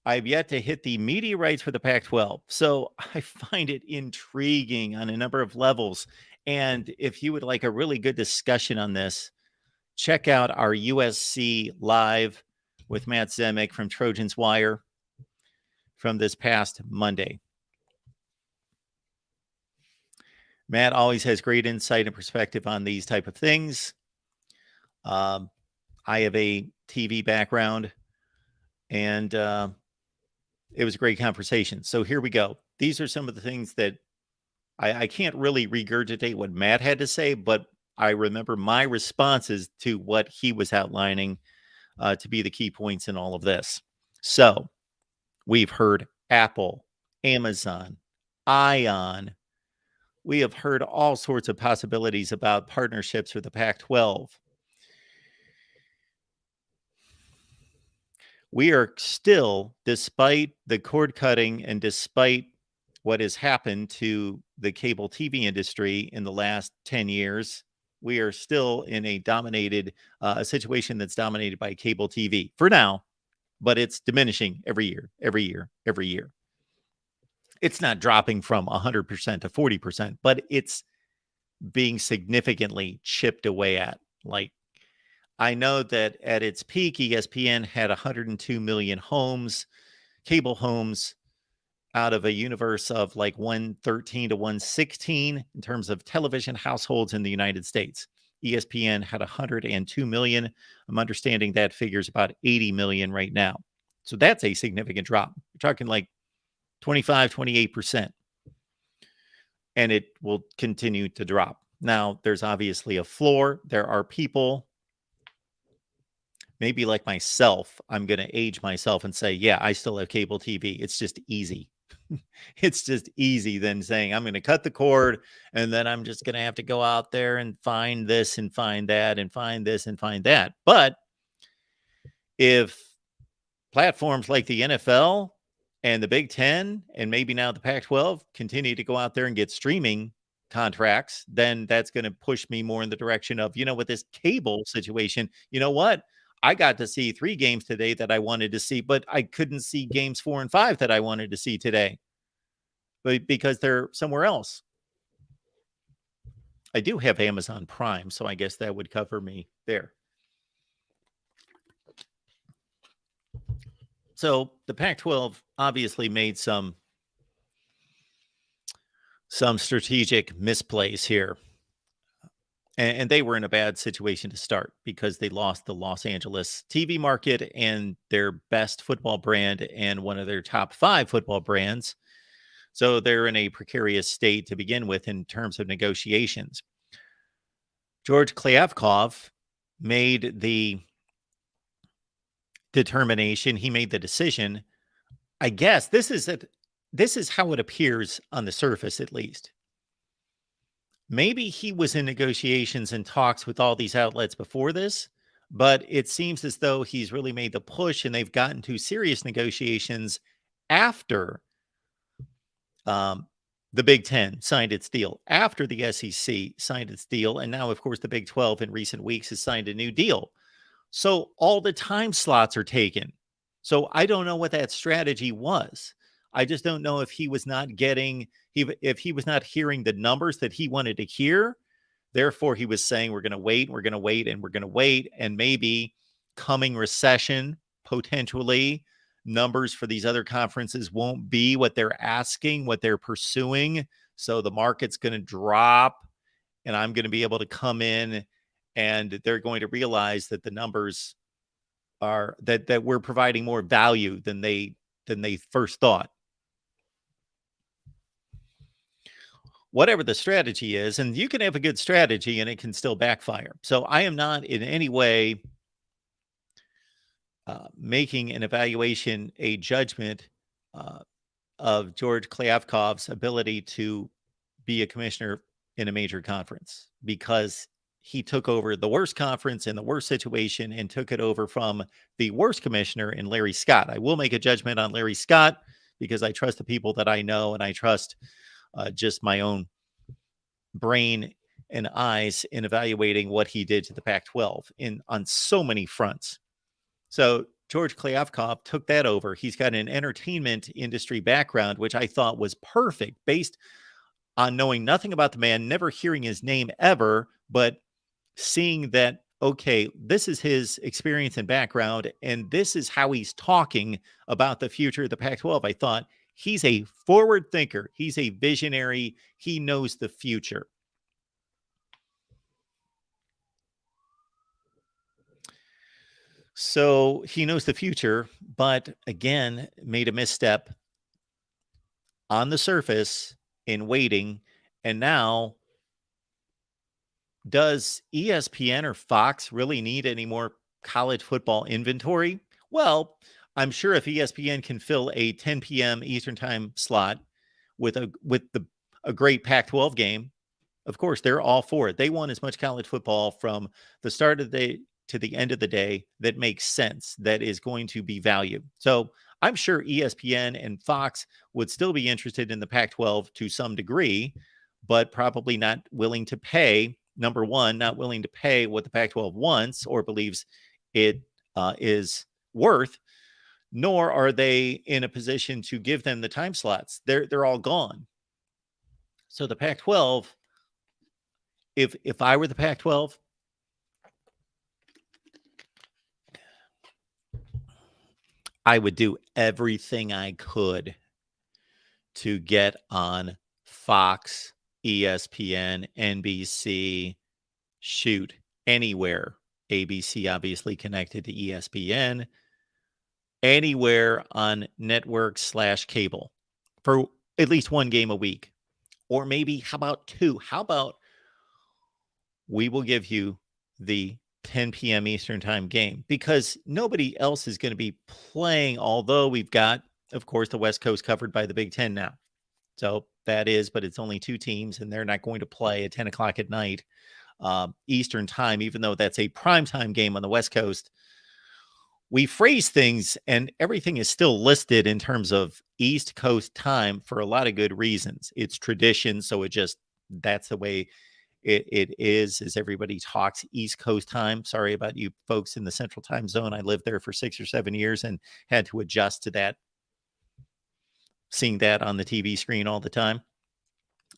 I've yet to hit the media rights for the Pac-12. So I find it intriguing on a number of levels. And if you would like a really good discussion on this, check out our USC Live with Matt Zemek from Trojans Wire from this past Monday. Matt always has great insight and perspective on these type of things. I have a TV background, and it was a great conversation. So here we go. These are some of the things that I can't really regurgitate what Matt had to say, but I remember my responses to what he was outlining to be the key points in all of this. So we've heard Apple, Amazon, Ion. We have heard all sorts of possibilities about partnerships with the Pac-12. We are still, despite the cord cutting and despite what has happened to the cable TV industry in the last 10 years, we are still in a situation that's dominated by cable TV for now, but it's diminishing every year. It's not dropping from 100% to 40%, but it's being significantly chipped away at. Like, I know that at its peak, ESPN had 102 million cable homes, out of a universe of like 113 to 116 in terms of television households in the United States. ESPN had 102 million. I'm understanding that figure's about 80 million right now. So that's a significant drop. We're talking like 25, 28%. And it will continue to drop. Now, there's obviously a floor. There are people, maybe like myself, I'm going to age myself and say, yeah, I still have cable TV. It's just easy. It's just easy than saying I'm going to cut the cord and then I'm just going to have to go out there and find this and find that and find this and find that. But if platforms like the NFL and the Big Ten and maybe now the Pac-12 continue to go out there and get streaming contracts, then that's going to push me more in the direction of, with this cable situation, you know what? I got to see 3 games today that I wanted to see, but I couldn't see games 4 and 5 that I wanted to see today, but because they're somewhere else. I do have Amazon Prime, so I guess that would cover me there. So the Pac-12 obviously made some strategic misplays here. And they were in a bad situation to start because they lost the Los Angeles TV market and their best football brand and one of their top 5 football brands. So they're in a precarious state to begin with in terms of negotiations. George Kliavkoff made the determination. He made the decision. I guess this is how it appears on the surface, at least. Maybe he was in negotiations and talks with all these outlets before this, but it seems as though he's really made the push and they've gotten to serious negotiations after the Big Ten signed its deal, after the SEC signed its deal, and now, of course, the Big 12 in recent weeks has signed a new deal. So all the time slots are taken. So I don't know what that strategy was. I just don't know if he was not hearing the numbers that he wanted to hear. Therefore, he was saying, we're going to wait, and we're going to wait. And maybe coming recession, potentially, numbers for these other conferences won't be what they're asking, what they're pursuing. So the market's going to drop, and I'm going to be able to come in, and they're going to realize that the numbers are that we're providing more value than they first thought. Whatever the strategy is, and you can have a good strategy and it can still backfire. So I am not in any way making an evaluation, a judgment of George Kliavkoff's ability to be a commissioner in a major conference, because he took over the worst conference in the worst situation and took it over from the worst commissioner in Larry Scott. I will make a judgment on Larry Scott because I trust the people that I know, and I trust just my own brain and eyes in evaluating what he did to the Pac-12 on so many fronts. So George Kliavkoff took that over. He's got an entertainment industry background, which I thought was perfect, based on knowing nothing about the man, never hearing his name ever, but seeing that, okay, this is his experience and background, and this is how he's talking about the future of the Pac-12. I thought, he's a forward thinker. He's a visionary. He knows the future. So he knows the future, but again, made a misstep on the surface in waiting. And now, does ESPN or Fox really need any more college football inventory? Well, I'm sure if ESPN can fill a 10 p.m. Eastern time slot with a great Pac-12 game, of course, they're all for it. They want as much college football from the start of the day to the end of the day that makes sense, that is going to be value. So I'm sure ESPN and Fox would still be interested in the Pac-12 to some degree, but probably not willing to pay. Number one, not willing to pay what the Pac-12 wants or believes it is worth, nor are they in a position to give them the time slots. They're all gone. So the Pac-12, if I were the Pac-12, I would do everything I could to get on Fox, ESPN, NBC, shoot, anywhere. ABC obviously connected to ESPN, anywhere on network/cable for at least one game a week. Or maybe, how about two? How about we will give you the 10 p.m. Eastern time game, because nobody else is going to be playing, although we've got, of course, the West Coast covered by the Big Ten now. So that is, but it's only two teams, and they're not going to play at 10 o'clock at night Eastern time, even though that's a primetime game on the West Coast. We phrase things, and everything is still listed in terms of East Coast time for a lot of good reasons. It's tradition, so that's the way it is, as everybody talks East Coast time. Sorry about you folks in the Central Time Zone. I lived there for 6 or 7 years and had to adjust to that, seeing that on the TV screen all the time,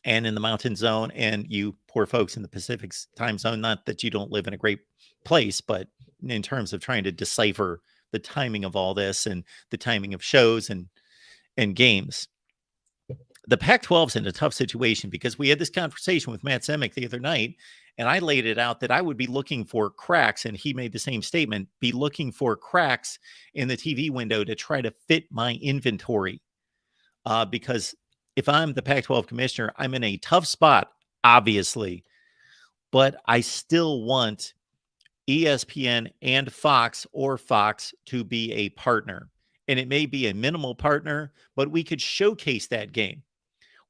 and in the Mountain Zone, and you poor folks in the Pacific Time Zone. Not that you don't live in a great place, but in terms of trying to decipher the timing of all this and the timing of shows and games. The Pac-12 is in a tough situation, because we had this conversation with Matt Zemek the other night, and I laid it out that I would be looking for cracks, and he made the same statement, be looking for cracks in the TV window to try to fit my inventory. Because if I'm the Pac-12 commissioner, I'm in a tough spot, obviously, but I still want ESPN and Fox, or Fox, to be a partner. And it may be a minimal partner, but we could showcase that game.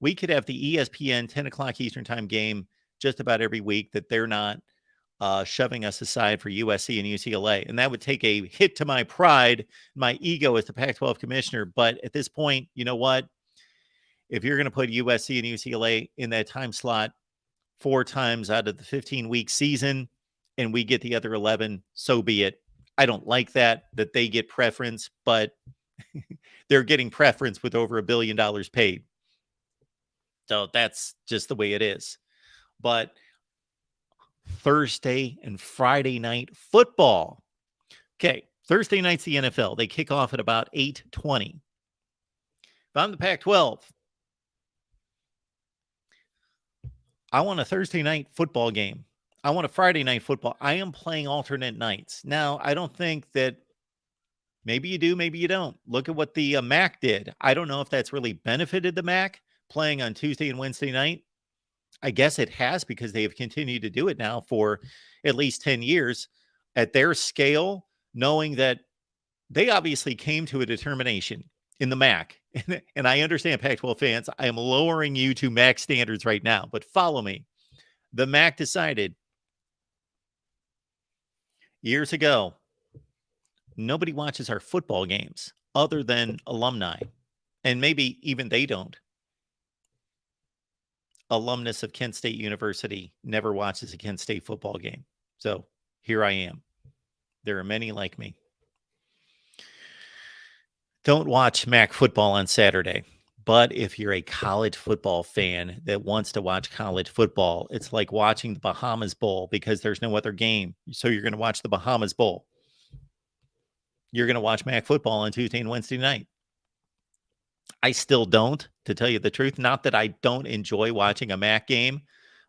We could have the ESPN 10 o'clock Eastern time game just about every week, that they're not shoving us aside for USC and UCLA. And that would take a hit to my pride, my ego as the Pac-12 commissioner. But at this point, you know what? If you're going to put USC and UCLA in that time slot 4 times out of the 15-week season, and we get the other 11, so be it. I don't like that they get preference, but they're getting preference with over $1 billion paid. So that's just the way it is. But Thursday and Friday night football, Okay, Thursday night's the NFL. They kick off at about 8:20. If I'm the Pac-12, I want a Thursday night football game. I want a Friday night football. I am playing alternate nights. Now, I don't think that maybe you do, maybe you don't. Look at what the MAC did. I don't know if that's really benefited the MAC playing on Tuesday and Wednesday night. I guess it has because they have continued to do it now for at least 10 years at their scale, knowing that they obviously came to a determination in the MAC. And I understand Pac-12 fans, I am lowering you to MAC standards right now, but follow me. The MAC decided years ago, nobody watches our football games other than alumni. And maybe even they don't. Alumnus of Kent State University never watches a Kent State football game. So here I am. There are many like me. Don't watch MAC football on Saturday. But if you're a college football fan that wants to watch college football, it's like watching the Bahamas Bowl because there's no other game. So you're going to watch the Bahamas Bowl. You're going to watch MAC football on Tuesday and Wednesday night. I still don't, to tell you the truth. Not that I don't enjoy watching a MAC game,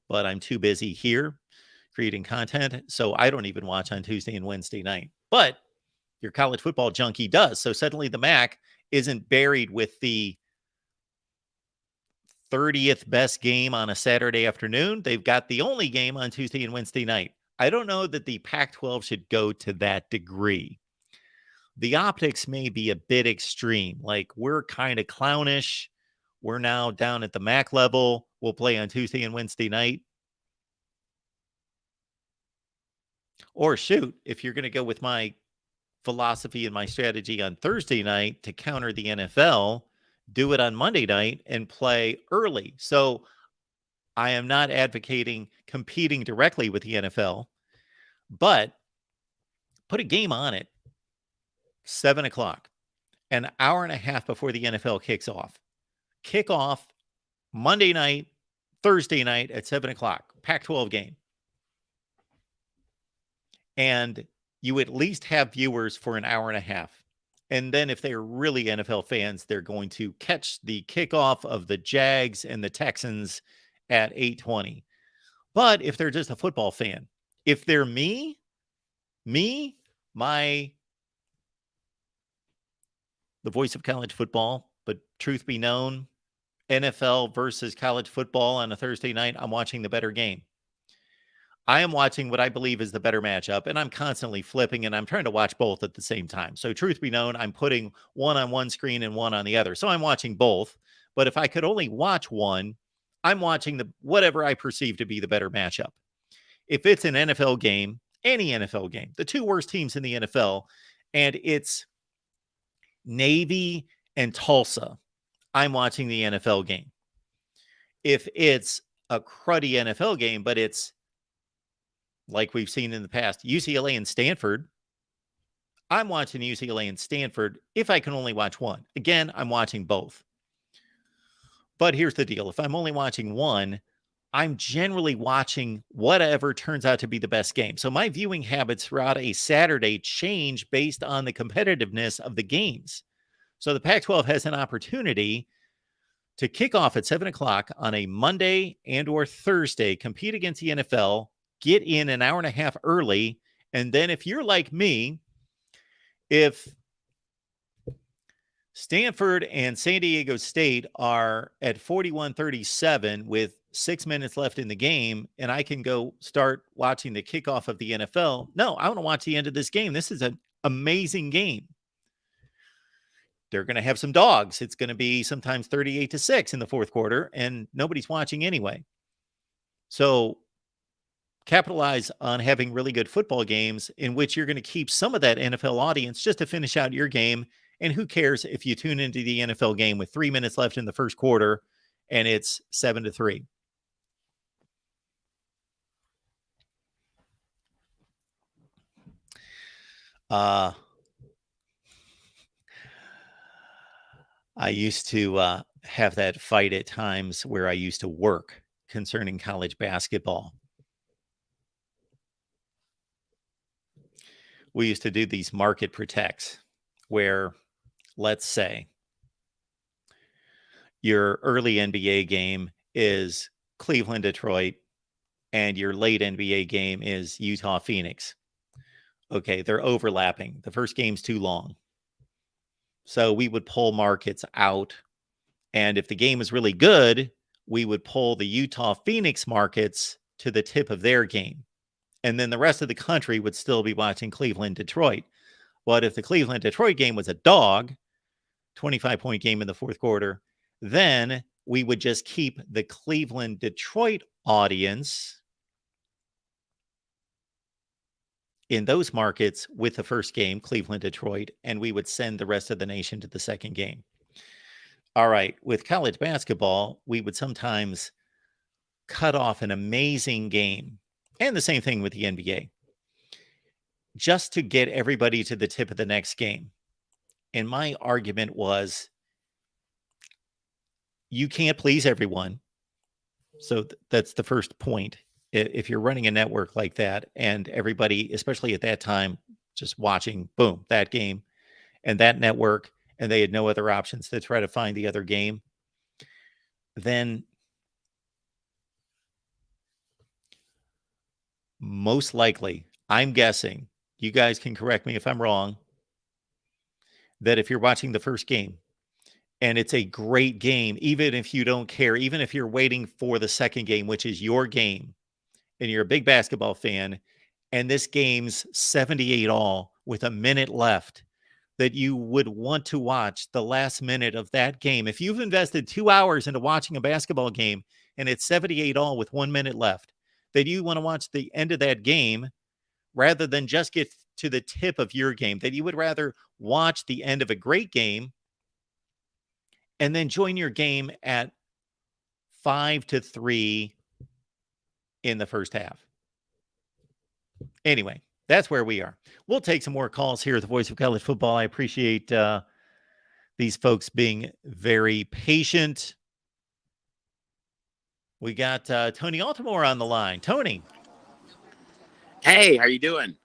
but I'm too busy here creating content. So I don't even watch on Tuesday and Wednesday night. But your college football junkie does. So suddenly the MAC isn't buried with the 30th best game on a Saturday afternoon. They've got the only game on Tuesday and Wednesday night. I don't know that the Pac-12 should go to that degree. The optics may be a bit extreme. Like, we're kind of clownish. We're now down at the MAC level. We'll play on Tuesday and Wednesday night. Or shoot, if you're going to go with my philosophy and my strategy on Thursday night to counter the NFL, do it on Monday night and play early. So I am not advocating competing directly with the NFL, but put a game on it, 7 o'clock, an hour and a half before the NFL kicks off. Kick off Monday night, Thursday night at 7 o'clock, Pac-12 game. And you at least have viewers for an hour and a half. And then if they're really NFL fans, they're going to catch the kickoff of the Jags and the Texans at 8:20. But if they're just a football fan, if they're the voice of college football, but truth be known, NFL versus college football on a Thursday night, I'm watching the better game. I am watching what I believe is the better matchup, and I'm constantly flipping, and I'm trying to watch both at the same time. So truth be known, I'm putting one on one screen and one on the other. So I'm watching both. But if I could only watch one, I'm watching whatever I perceive to be the better matchup. If it's an NFL game, any NFL game, the two worst teams in the NFL, and it's Navy and Tulsa, I'm watching the NFL game. If it's a cruddy NFL game, but it's like we've seen in the past, UCLA and Stanford, I'm watching UCLA and Stanford if I can only watch one. Again, I'm watching both. But here's the deal. If I'm only watching one, I'm generally watching whatever turns out to be the best game. So my viewing habits throughout a Saturday change based on the competitiveness of the games. So the Pac-12 has an opportunity to kick off at 7 o'clock on a Monday and or Thursday, compete against the NFL, get in an hour and a half early. And then if you're like me, if Stanford and San Diego State are at 41-37 with 6 minutes left in the game, and I can go start watching the kickoff of the NFL, no, I want to watch the end of this game. This is an amazing game. They're going to have some dogs. It's going to be sometimes 38-6 in the fourth quarter, and nobody's watching anyway. So capitalize on having really good football games in which you're going to keep some of that NFL audience just to finish out your game. And who cares if you tune into the NFL game with 3 minutes left in the first quarter and it's 7-3. I used to have that fight at times where I used to work concerning college basketball. we used to do these market protects where, let's say, your early NBA game is Cleveland, Detroit, and your late NBA game is Utah, Phoenix. Okay, they're overlapping. The first game's too long. So we would pull markets out. And if the game was really good, we would pull the Utah, Phoenix markets to the tip of their game. And then the rest of the country would still be watching Cleveland, Detroit. But if the Cleveland, Detroit game was a dog, 25-point game in the fourth quarter, then we would just keep the Cleveland, Detroit audience in those markets with the first game, Cleveland, Detroit, and we would send the rest of the nation to the second game. All right, with college basketball, we would sometimes cut off an amazing game, and the same thing with the NBA, just to get everybody to the tip of the next game. And my argument was, you can't please everyone. So that's the first point. If you're running a network like that and everybody, especially at that time, just watching, boom, that game and that network, and they had no other options to try to find the other game, then most likely, I'm guessing, you guys can correct me if I'm wrong, that if you're watching the first game and it's a great game, even if you don't care, even if you're waiting for the second game, which is your game, and you're a big basketball fan, and this game's 78 all with a minute left, that you would want to watch the last minute of that game. If you've invested 2 hours into watching a basketball game and it's 78 all with 1 minute left, that you want to watch the end of that game rather than just get to the tip of your game, that you would rather watch the end of a great game and then join your game at 5-3 in the first half. Anyway, that's where we are. We'll take some more calls here at the Voice of College Football. I appreciate these folks being very patient. We got Tony Altamore on the line. Tony. Hey, how you doing?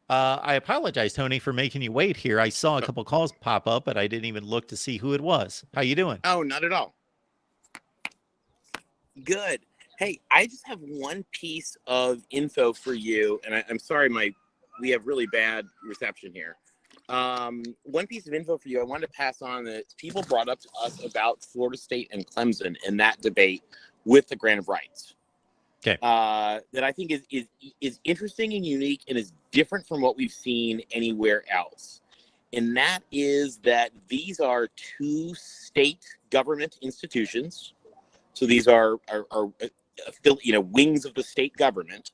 I apologize, Tony, for making you wait here. I saw a couple calls pop up, but I didn't even look to see who it was. How you doing? Oh, not at all. Good. Hey, I just have one piece of info for you, and I'm sorry, we have really bad reception here. One piece of info for you I wanted to pass on that people brought up to us about Florida State and Clemson in that debate with the grant of rights. Okay. That I think is interesting and unique and is different from what we've seen anywhere else. And that is that these are two state government institutions. So these are wings of the state government.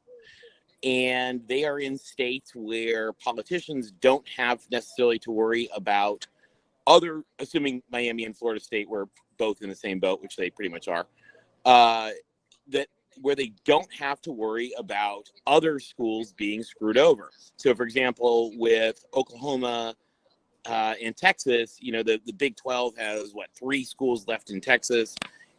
And they are in states where politicians don't have necessarily to worry about assuming Miami and Florida State were both in the same boat, which they pretty much are, where they don't have to worry about other schools being screwed over. So, for example, with Oklahoma and Texas, the Big 12 has, 3 schools left in Texas.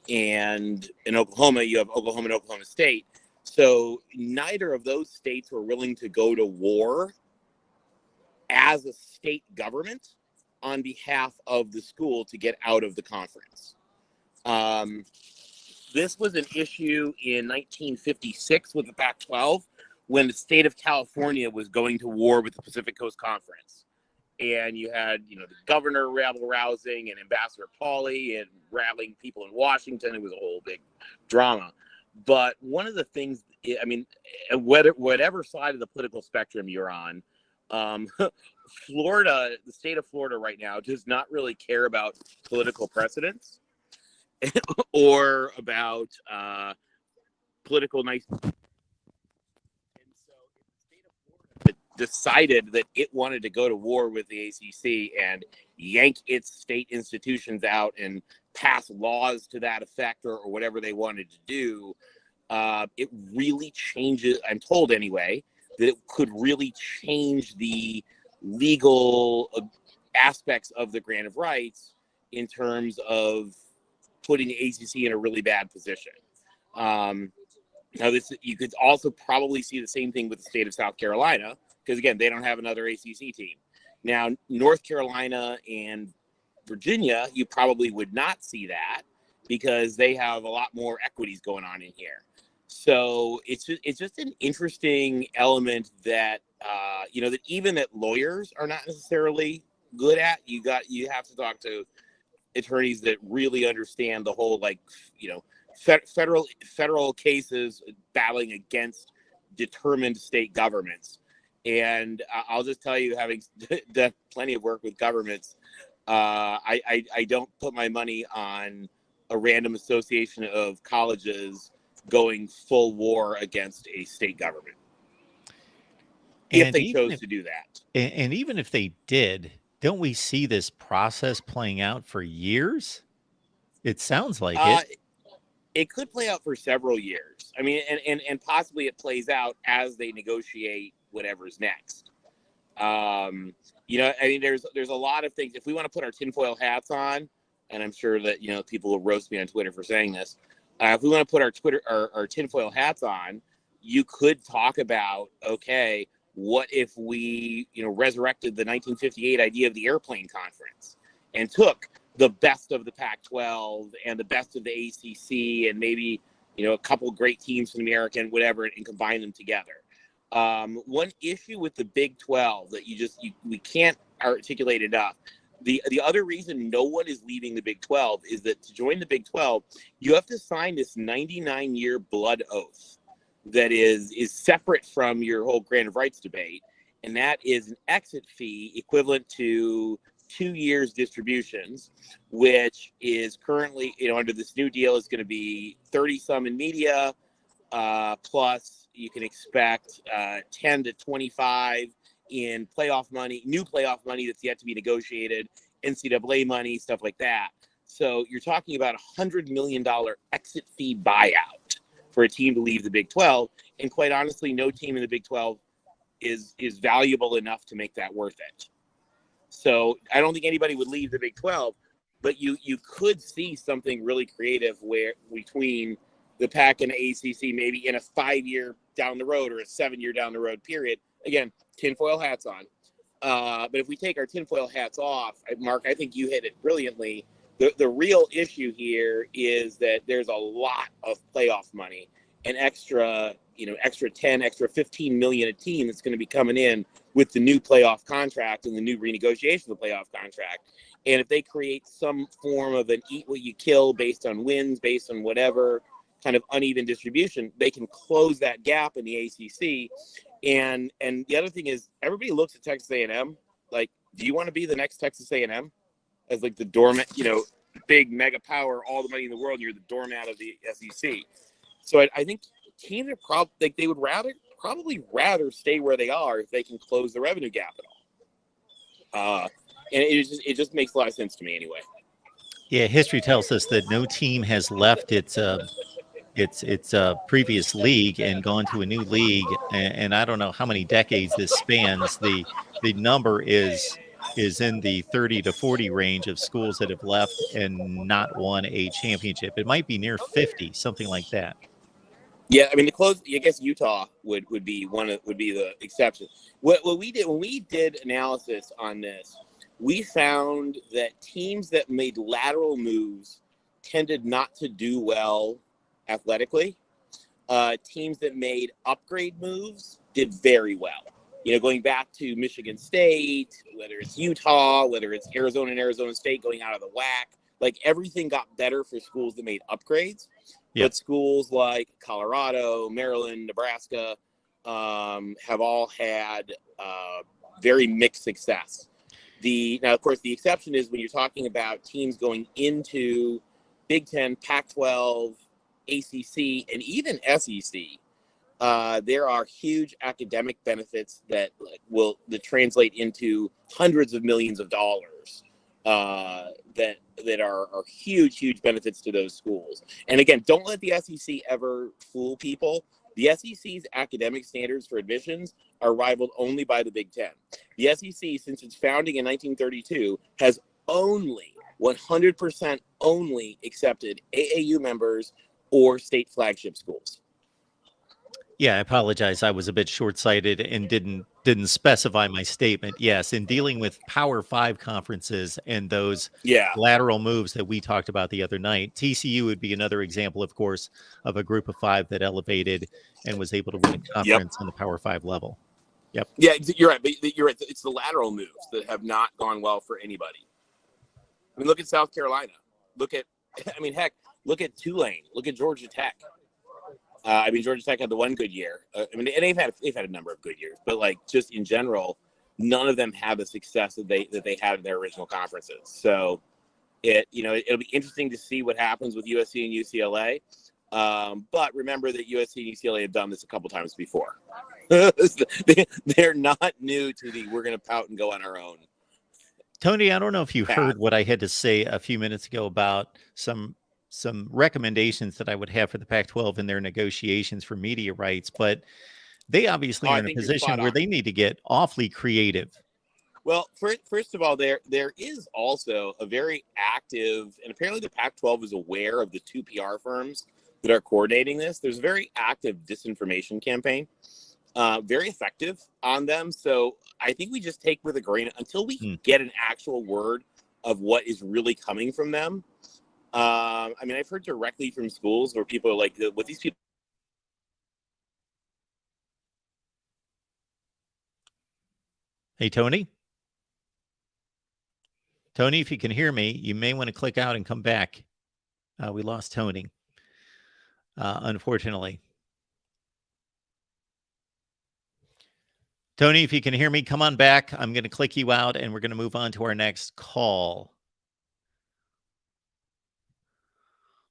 And in Oklahoma, you have Oklahoma and Oklahoma State. So neither of those states were willing to go to war as a state government on behalf of the school to get out of the conference. This was an issue in 1956 with the Pac-12 when the state of California was going to war with the Pacific Coast Conference. And you had, the governor rabble-rousing and Ambassador Pauley and rallying people in Washington. It was a whole big drama. But one of the things, whatever side of the political spectrum you're on, Florida, the state of Florida right now does not really care about political precedents or about political nice. And so the state of Florida decided that it wanted to go to war with the ACC and yank its state institutions out and pass laws to that effect or whatever they wanted to do. It really changes, I'm told anyway, that it could really change the legal aspects of the grant of rights in terms of putting the ACC in a really bad position. Now, you could also probably see the same thing with the state of South Carolina, because again, they don't have another ACC team. Now, North Carolina and Virginia, you probably would not see that because they have a lot more equities going on in here. So it's just an interesting element that that even that lawyers are not necessarily good at. You have to talk to attorneys that really understand the whole federal cases battling against determined state governments. And I'll just tell you, having done plenty of work with governments, I don't put my money on a random association of colleges going full war against a state government. If they chose to do that. And even if they did, don't we see this process playing out for years? It sounds like it. It could play out for several years. I mean, and possibly it plays out as they negotiate whatever's next. I mean, there's a lot of things. If we want to put our tinfoil hats on, and I'm sure that people will roast me on Twitter for saying this. If we want to put our tinfoil hats on, you could talk about, okay, what if we resurrected the 1958 idea of the airplane conference and took the best of the Pac-12 and the best of the ACC and maybe a couple great teams from the American whatever and combine them together. One issue with the Big 12 that we can't articulate enough. The other reason no one is leaving the Big 12 is that to join the Big 12, you have to sign this 99-year blood oath that is separate from your whole grant of rights debate, and that is an exit fee equivalent to 2 years distributions, which is currently, under this new deal is going to be 30-some in media, plus you can expect 10 to 25 in playoff money, new playoff money that's yet to be negotiated, NCAA money, stuff like that. So you're talking about $100 million exit fee buyout for a team to leave the Big 12. And quite honestly, no team in the Big 12 is valuable enough to make that worth it. So I don't think anybody would leave the Big 12, but you could see something really creative where between the Pac and the ACC, maybe in a 5-year down the road or a 7-year down the road period. Again, tinfoil hats on. But if we take our tinfoil hats off, Mark, I think you hit it brilliantly. The real issue here is that there's a lot of playoff money, an extra 10, extra 15 million a team that's going to be coming in with the new playoff contract and the new renegotiation of the playoff contract. And if they create some form of an eat what you kill based on wins, based on whatever kind of uneven distribution, they can close that gap in the ACC. And the other thing is everybody looks at Texas A&M like, do you want to be the next Texas A&M as like the doormat, big mega power, all the money in the world, and you're the doormat of the SEC. So I think teams are they would probably rather stay where they are if they can close the revenue gap at all. And it just makes a lot of sense to me anyway. Yeah, history tells us that no team has left its previous league and gone to a new league, and I don't know how many decades this spans. The number is in the 30 to 40 range of schools that have left and not won a championship. It might be near 50, something like that. Yeah, I mean, to close, I guess Utah would be the exception. What we did when we did analysis on this, we found that teams that made lateral moves tended not to do well athletically. Teams that made upgrade moves did very well. Going back to Michigan State, whether it's Utah, whether it's Arizona and Arizona State going out of the WAC, like everything got better for schools that made upgrades. Yep. But schools like Colorado, Maryland, Nebraska have all had very mixed success. Now, of course, the exception is when you're talking about teams going into Big Ten, Pac-12, ACC, and even SEC. There are huge academic benefits that will translate into hundreds of millions of dollars that are huge benefits to those schools. And again, don't let the SEC ever fool people. The SEC's academic standards for admissions are rivaled only by the Big Ten. The SEC, since its founding in 1932, has only 100% only accepted AAU members or state flagship schools. Yeah, I apologize. I was a bit short-sighted and didn't didn't specify my statement. Yes, in dealing with Power 5 conferences and those Yeah. lateral moves that we talked about the other night, TCU would be another example, of course, of a group of 5 that elevated and was able to win a conference on the Power 5 level. Yep. Yeah, you're right. But you're right. It's the lateral moves that have not gone well for anybody. I mean, look at South Carolina. Look at, look at Tulane. Look at Georgia Tech. Georgia Tech had the one good year. And they've had a number of good years, but like just in general, none of them have the success that they had in their original conferences. So it'll be interesting to see what happens with USC and UCLA. But remember that USC and UCLA have done this a couple times before. They're not new to the we're going to pout and go on our own. Tony, I don't know if you heard what I had to say a few minutes ago about some recommendations that I would have for the Pac-12 in their negotiations for media rights, but they obviously are in a position where they need to get awfully creative. Well, first of all, there is also a very active, and apparently the Pac-12 is aware of the 2 PR firms that are coordinating this. There's a very active disinformation campaign, very effective on them. So I think we just take with a grain until we get an actual word of what is really coming from them. I've heard directly from schools where people are like, what these people. Hey, Tony. Tony, if you can hear me, you may want to click out and come back. We lost Tony, unfortunately. Tony, if you can hear me, come on back. I'm going to click you out, and we're going to move on to our next call.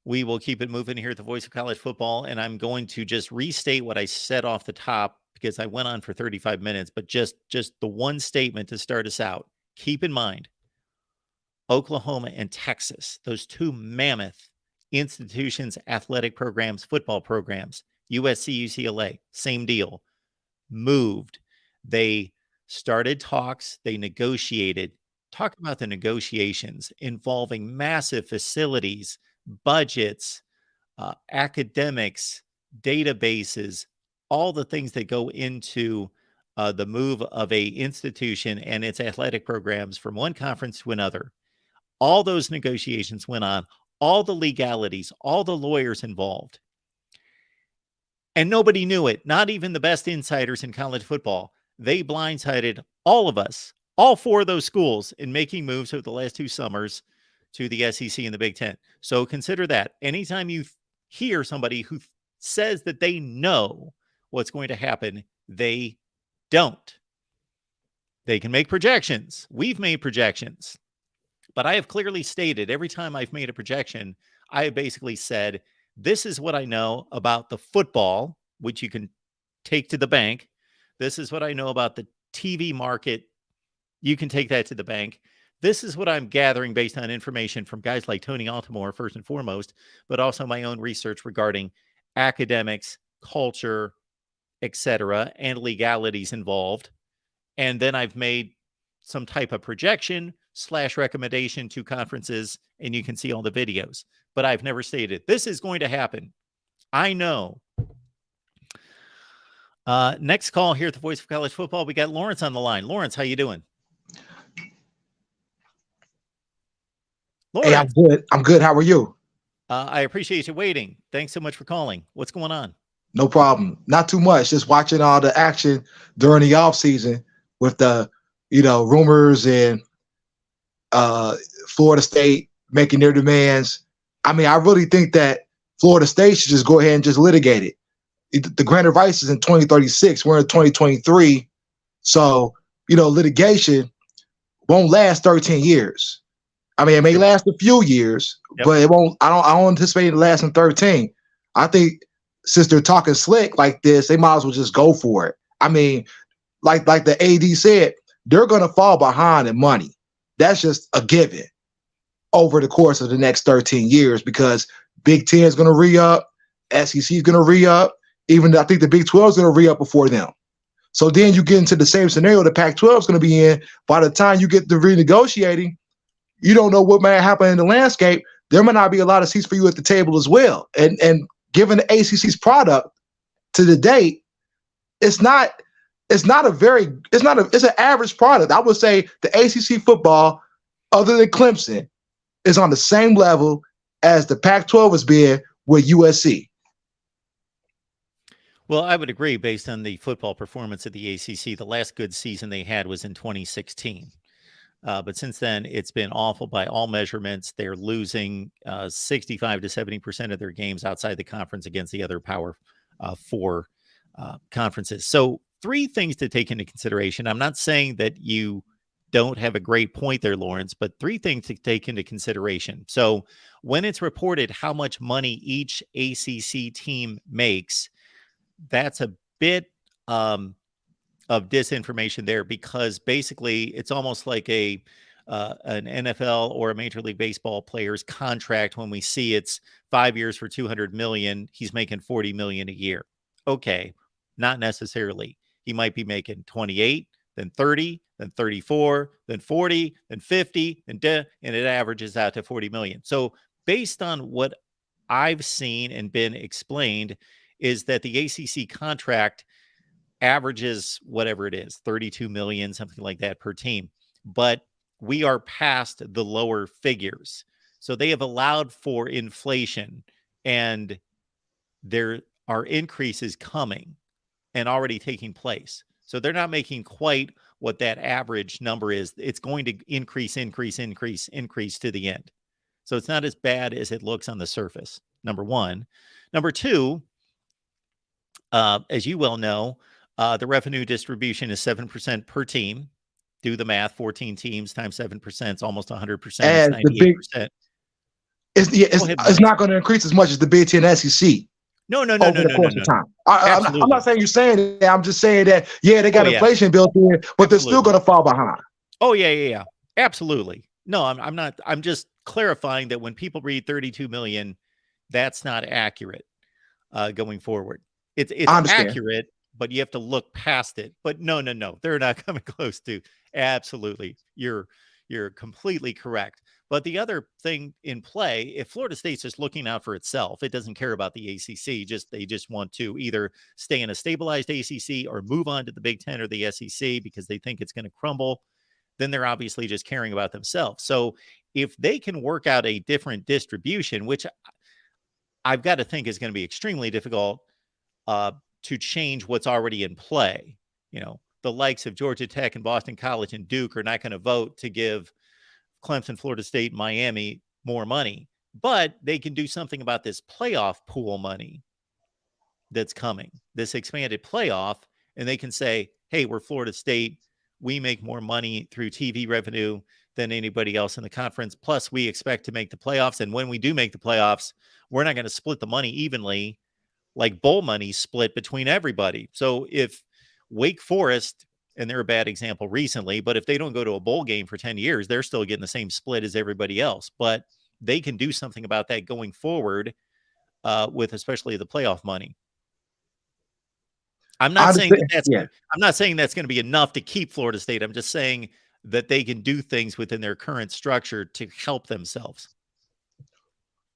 We will keep it moving here at the Voice of College Football, and I'm going to just restate what I said off the top because I went on for 35 minutes, but just the one statement to start us out. Keep in mind, Oklahoma and Texas, those 2 mammoth institutions, athletic programs, football programs, USC, UCLA, same deal, moved. They started talks, they negotiated. Talk about the negotiations involving massive facilities, budgets, academics, databases, all the things that go into the move of a institution and its athletic programs from one conference to another. All those negotiations went on, all the legalities, all the lawyers involved. And nobody knew it, not even the best insiders in college football. They blindsided all of us, all 4 of those schools, in making moves over the last 2 summers to the SEC and the Big Ten. So consider that. Anytime you hear somebody who says that they know what's going to happen, they don't. They can make projections. We've made projections. But I have clearly stated every time I've made a projection, I have basically said, this is what I know about the football, which you can take to the bank. This is what I know about the TV market. You can take that to the bank. This is what I'm gathering based on information from guys like Tony Altimore, first and foremost, but also my own research regarding academics, culture, etc., and legalities involved. And then I've made some type of projection / recommendation to conferences, and you can see all the videos. But I've never stated this is going to happen. I know. Next call here at the Voice of College Football. We got Lawrence on the line. Lawrence, how you doing? Lawrence. Hey, I'm good. I'm good. How are you? I appreciate you waiting. Thanks so much for calling. What's going on? No problem. Not too much. Just watching all the action during the off season with the, rumors and Florida State making their demands. I really think that Florida State should just go ahead and just litigate it. The grant of rights is in 2036. We're in 2023. So, litigation won't last 13 years. It may last a few years, but it won't. I don't anticipate it lasting 13. I think since they're talking slick like this, they might as well just go for it. Like the AD said, they're going to fall behind in money. That's just a given over the course of the next 13 years because Big Ten is going to re-up, SEC is going to re-up, even I think the Big 12 is going to re-up before them. So then you get into the same scenario the Pac-12 is going to be in. By the time you get to renegotiating, you don't know what might happen in the landscape. There might not be a lot of seats for you at the table as well. And given the ACC's product to the date, it's not it's an average product. I would say the ACC football, other than Clemson, is on the same level as the Pac-12 has been with USC. Well, I would agree based on the football performance of the ACC. The last good season they had was in 2016. But since then, it's been awful by all measurements. They're losing 65 to 70% of their games outside the conference against the other Power Four conferences. So 3 things to take into consideration. I'm not saying that you don't have a great point there, Lawrence, but 3 things to take into consideration. So when it's reported how much money each ACC team makes, that's a bit of disinformation there, because basically it's almost like an NFL or a Major League Baseball player's contract. When we see it's 5 years for $200 million, he's making $40 million a year. Okay, not necessarily. He might be making 28, then 30, then 34, then 40, then 50, and it averages out to 40 million. So based on what I've seen and been explained, is that the ACC contract averages whatever it is, 32 million, something like that per team. But we are past the lower figures. So they have allowed for inflation, and there are increases coming and already taking place. So they're not making quite what that average number is. It's going to increase to the end. So it's not as bad as it looks on the surface, number one. Number two, as you well know, the revenue distribution is 7% per team. Do the math, 14 teams times 7% is almost 100%. And it's 98%. It's not going to increase as much as the Big Ten SEC. No. I'm not saying you're saying that. I'm just saying that, they got inflation built in, but they're still going to fall behind. Oh, yeah. Absolutely. No, I'm not. I'm just clarifying that when people read 32 million, that's not accurate going forward. It's accurate, but you have to look past it. But no. They're not coming close to. Absolutely. You're completely correct. But the other thing in play, if Florida State's just looking out for itself, it doesn't care about the ACC. They just want to either stay in a stabilized ACC or move on to the Big Ten or the SEC because they think it's going to crumble. Then they're obviously just caring about themselves. So if they can work out a different distribution, which I've got to think is going to be extremely difficult to change what's already in play. The likes of Georgia Tech and Boston College and Duke are not going to vote to give Clemson, Florida State, Miami more money, but they can do something about this playoff pool money that's coming, this expanded playoff, and they can say, hey, we're Florida State. We make more money through TV revenue than anybody else in the conference. Plus, we expect to make the playoffs. And when we do make the playoffs, we're not going to split the money evenly like bowl money split between everybody. So if Wake Forest, and they're a bad example recently, but if they don't go to a bowl game for 10 years, they're still getting the same split as everybody else. But they can do something about that going forward with especially the playoff money. I'm not saying that's going to be enough to keep Florida State. I'm just saying that they can do things within their current structure to help themselves.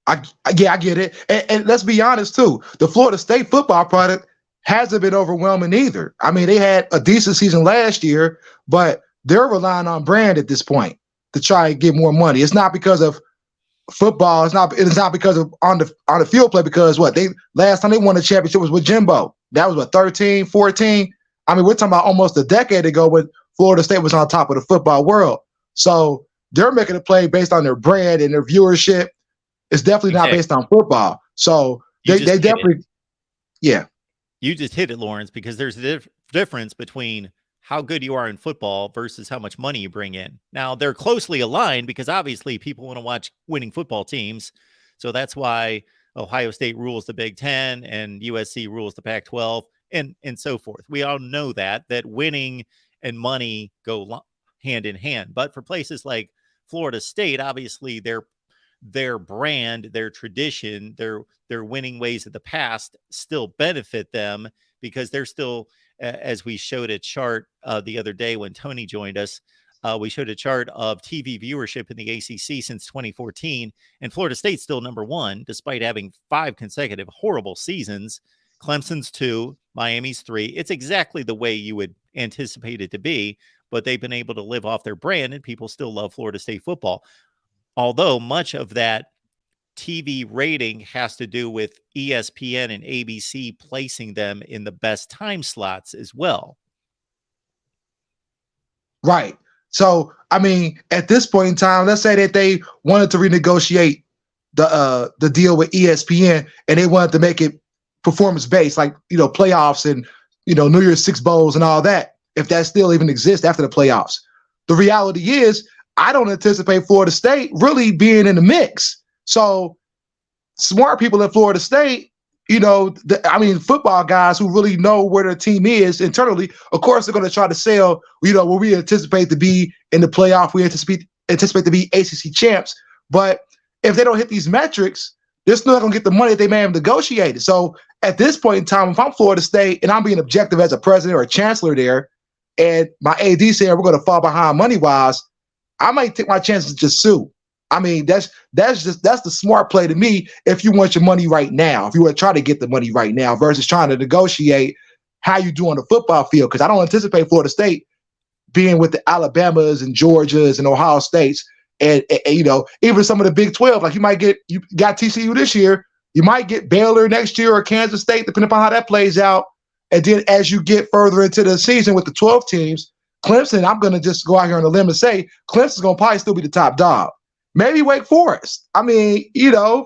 I get it. And let's be honest, too. The Florida State football product hasn't been overwhelming either. I mean, they had a decent season last year, but they're relying on brand at this point to try and get more money. It's not because of football. It's not because of on the field play, because last time they won the championship was with Jimbo. That was 13, 14. I mean, we're talking about almost a decade ago when Florida State was on top of the football world. So they're making a play based on their brand and their viewership. It's definitely not based on football. So they definitely, yeah. You just hit it, Lawrence, because there's a difference between how good you are in football versus how much money you bring in. Now, they're closely aligned because obviously people want to watch winning football teams. So that's why Ohio State rules the Big Ten and USC rules the Pac-12 and so forth. We all know that winning and money go hand in hand. But for places like Florida State, obviously their brand, their tradition, their winning ways of the past still benefit them because they're still, as we showed a chart the other day when Tony joined us, we showed a chart of TV viewership in the ACC since 2014, and Florida State's still number one, despite having 5 consecutive horrible seasons. Clemson's 2, Miami's 3. It's exactly the way you would anticipate it to be, but they've been able to live off their brand and people still love Florida State football. Although much of that TV rating has to do with ESPN and ABC placing them in the best time slots as well. Right. So, I mean, at this point in time, let's say that they wanted to renegotiate the deal with ESPN and they wanted to make it performance based, like, playoffs and, New Year's Six bowls and all that, if that still even exists after the playoffs. The reality is, I don't anticipate Florida State really being in the mix. So smart people at Florida State, football guys who really know where their team is internally, of course, they're going to try to sell, what we anticipate to be in the playoff. We anticipate to be ACC champs. But if they don't hit these metrics, they're still not going to get the money that they may have negotiated. So at this point in time, if I'm Florida State and I'm being objective as a president or a chancellor there, and my AD saying we're going to fall behind money-wise, I might take my chances to just sue. I mean, that's the smart play to me if you want your money right now, if you want to try to get the money right now versus trying to negotiate how you do on the football field. Because I don't anticipate Florida State being with the Alabamas and Georgias and Ohio States and even some of the Big 12. Like you got TCU this year, you might get Baylor next year or Kansas State, depending upon how that plays out. And then as you get further into the season with the 12 teams, Clemson, I'm going to just go out here on a limb and say Clemson's going to probably still be the top dog. Maybe Wake Forest. I mean,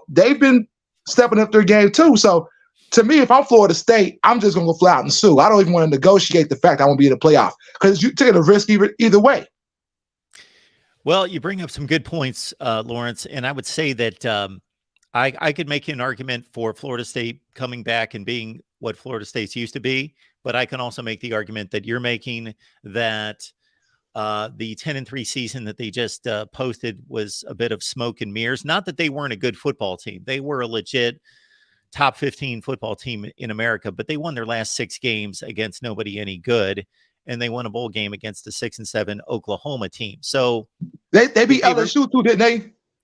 they've been stepping up their game too. So to me, if I'm Florida State, I'm just going to go flat out and sue. I don't even want to negotiate the fact I won't be in the playoff because you're taking a risk either way. Well, you bring up some good points, Lawrence, and I would say that I could make an argument for Florida State coming back and being what Florida State's used to be, but I can also make the argument that you're making that the 10-3 season that they just posted was a bit of smoke and mirrors. Not that they weren't a good football team. They were a legit top 15 football team in America, but they won their last 6 games against nobody any good. And they won a bowl game against a 6-7 Oklahoma team. So they beat LSU too, didn't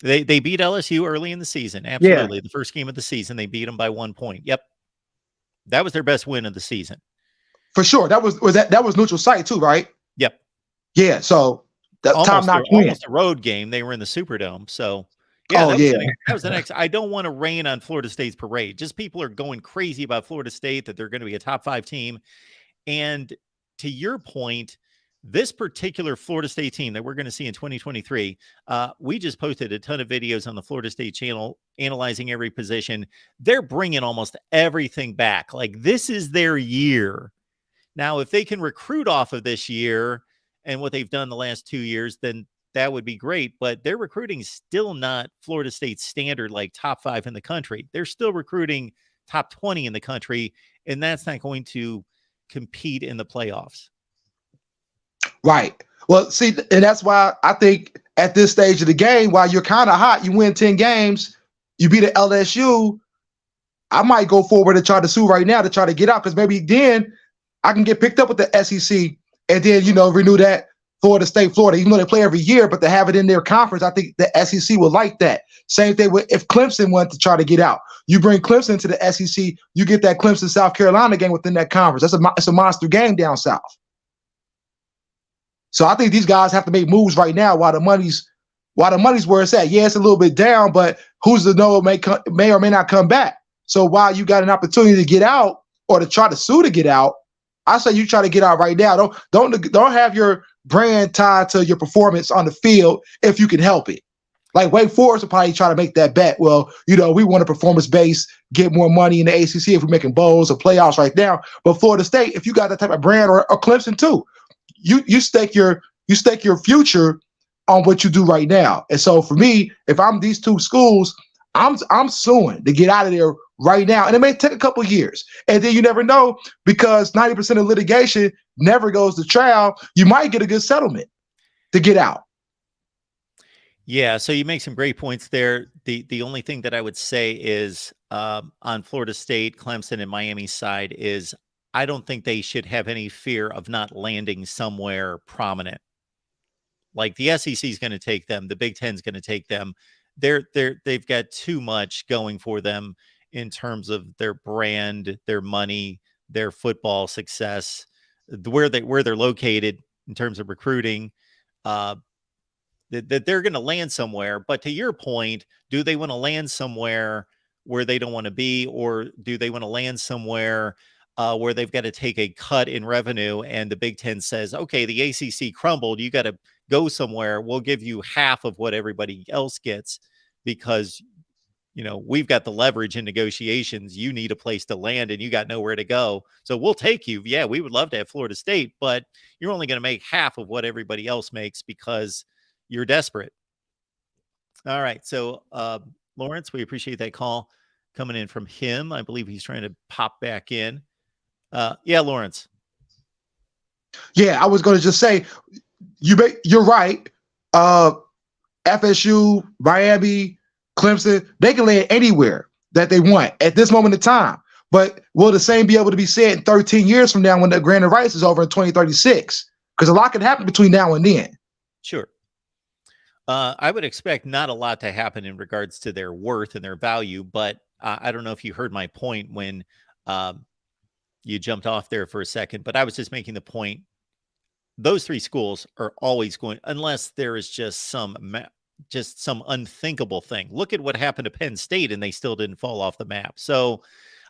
they? They beat LSU early in the season. Absolutely. Yeah. The first game of the season, they beat them by 1 point. Yep. That was their best win of the season. For sure. That was neutral site too, right? Yep. Yeah. So that almost a road game. They were in the Superdome. So yeah, that was the next. I don't want to rain on Florida State's parade. Just people are going crazy about Florida State, that they're going to be a top 5 team. And to your point, this particular Florida State team that we're going to see in 2023, we just posted a ton of videos on the Florida State channel analyzing every position. They're bringing almost everything back. Like, this is their year. Now, if they can recruit off of this year and what they've done the last 2 years, then that would be great. But their recruiting is still not Florida State standard, like top 5 in the country. They're still recruiting top 20 in the country, and that's not going to compete in the playoffs. Right. Well, see, and that's why I think at this stage of the game, while you're kind of hot, you win 10 games, you beat the LSU, I might go forward and try to sue right now to try to get out, because maybe then I can get picked up with the SEC and then, renew that Florida State, Florida, even though they play every year, but to have it in their conference, I think the SEC would like that. Same thing with if Clemson wanted to try to get out. You bring Clemson to the SEC, you get that Clemson South Carolina game within that conference. It's a monster game down south. So I think these guys have to make moves right now while the money's where it's at. Yeah, it's a little bit down, but who's to know it may or may not come back. So while you got an opportunity to get out or to try to sue to get out, I say you try to get out right now. Don't have your brand tied to your performance on the field if you can help it. Like Wake Forest will probably try to make that bet. Well, we want a performance base, get more money in the ACC if we're making bowls or playoffs right now. But Florida State, if you got that type of brand, or Clemson too, you stake your future on what you do right now. And so for me, if I'm these two schools, I'm suing to get out of there right now. And it may take a couple of years. And then you never know, because 90% of litigation never goes to trial. You might get a good settlement to get out. Yeah, so you make some great points there. The only thing that I would say is on Florida State, Clemson, and Miami's side is I don't think they should have any fear of not landing somewhere prominent. Like the SEC is going to take them, the Big Ten is going to take them. They've got too much going for them in terms of their brand, their money, their football success. where they're located in terms of recruiting, that they're going to land somewhere. But to your point, do they want to land somewhere where they don't want to be, or do they want to land somewhere where they've got to take a cut in revenue? And the Big Ten says, okay, the ACC crumbled. You got to go somewhere. We'll give you half of what everybody else gets because, we've got the leverage in negotiations. You need a place to land and you got nowhere to go. So we'll take you. Yeah, we would love to have Florida State, but you're only going to make half of what everybody else makes because you're desperate. All right. So, Lawrence, we appreciate that call coming in from him. I believe he's trying to pop back in. Yeah, Lawrence. Yeah, I was going to just say, you're right. FSU, Miami, Clemson, they can land anywhere that they want at this moment in time. But will the same be able to be said in 13 years from now when the grant of rights is over in 2036? Because a lot can happen between now and then. Sure. I would expect not a lot to happen in regards to their worth and their value, but I don't know if you heard my point when you jumped off there for a second, but I was just making the point. Those three schools are always going, unless there is just some unthinkable thing. Look at what happened to Penn State, and they still didn't fall off the map. So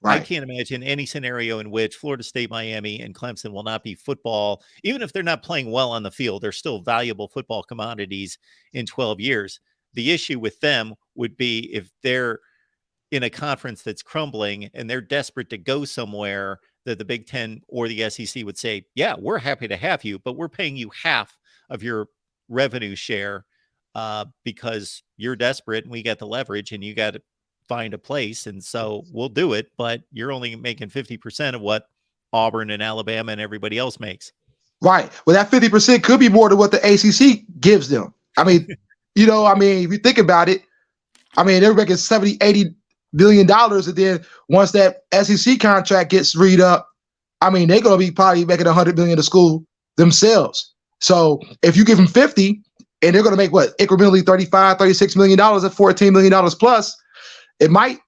right. I can't imagine any scenario in which Florida State, Miami, and Clemson will not be football. Even if they're not playing well on the field, they're still valuable football commodities in 12 years. The issue with them would be if they're in a conference that's crumbling and they're desperate to go somewhere, that the Big Ten or the SEC would say, yeah, we're happy to have you, but we're paying you half of your revenue share because you're desperate and we got the leverage and you got to find a place. And so we'll do it, but you're only making 50% of what Auburn and Alabama and everybody else makes. Right. Well, that 50% could be more than what the ACC gives them. I mean, if you think about it, they're making 70, 80 billion dollars, and then once that SEC contract gets read up, they're going to be probably making 100 billion to school themselves. So if you give them 50 and they're going to make incrementally 35, 36 million dollars at 14 million dollars plus, it might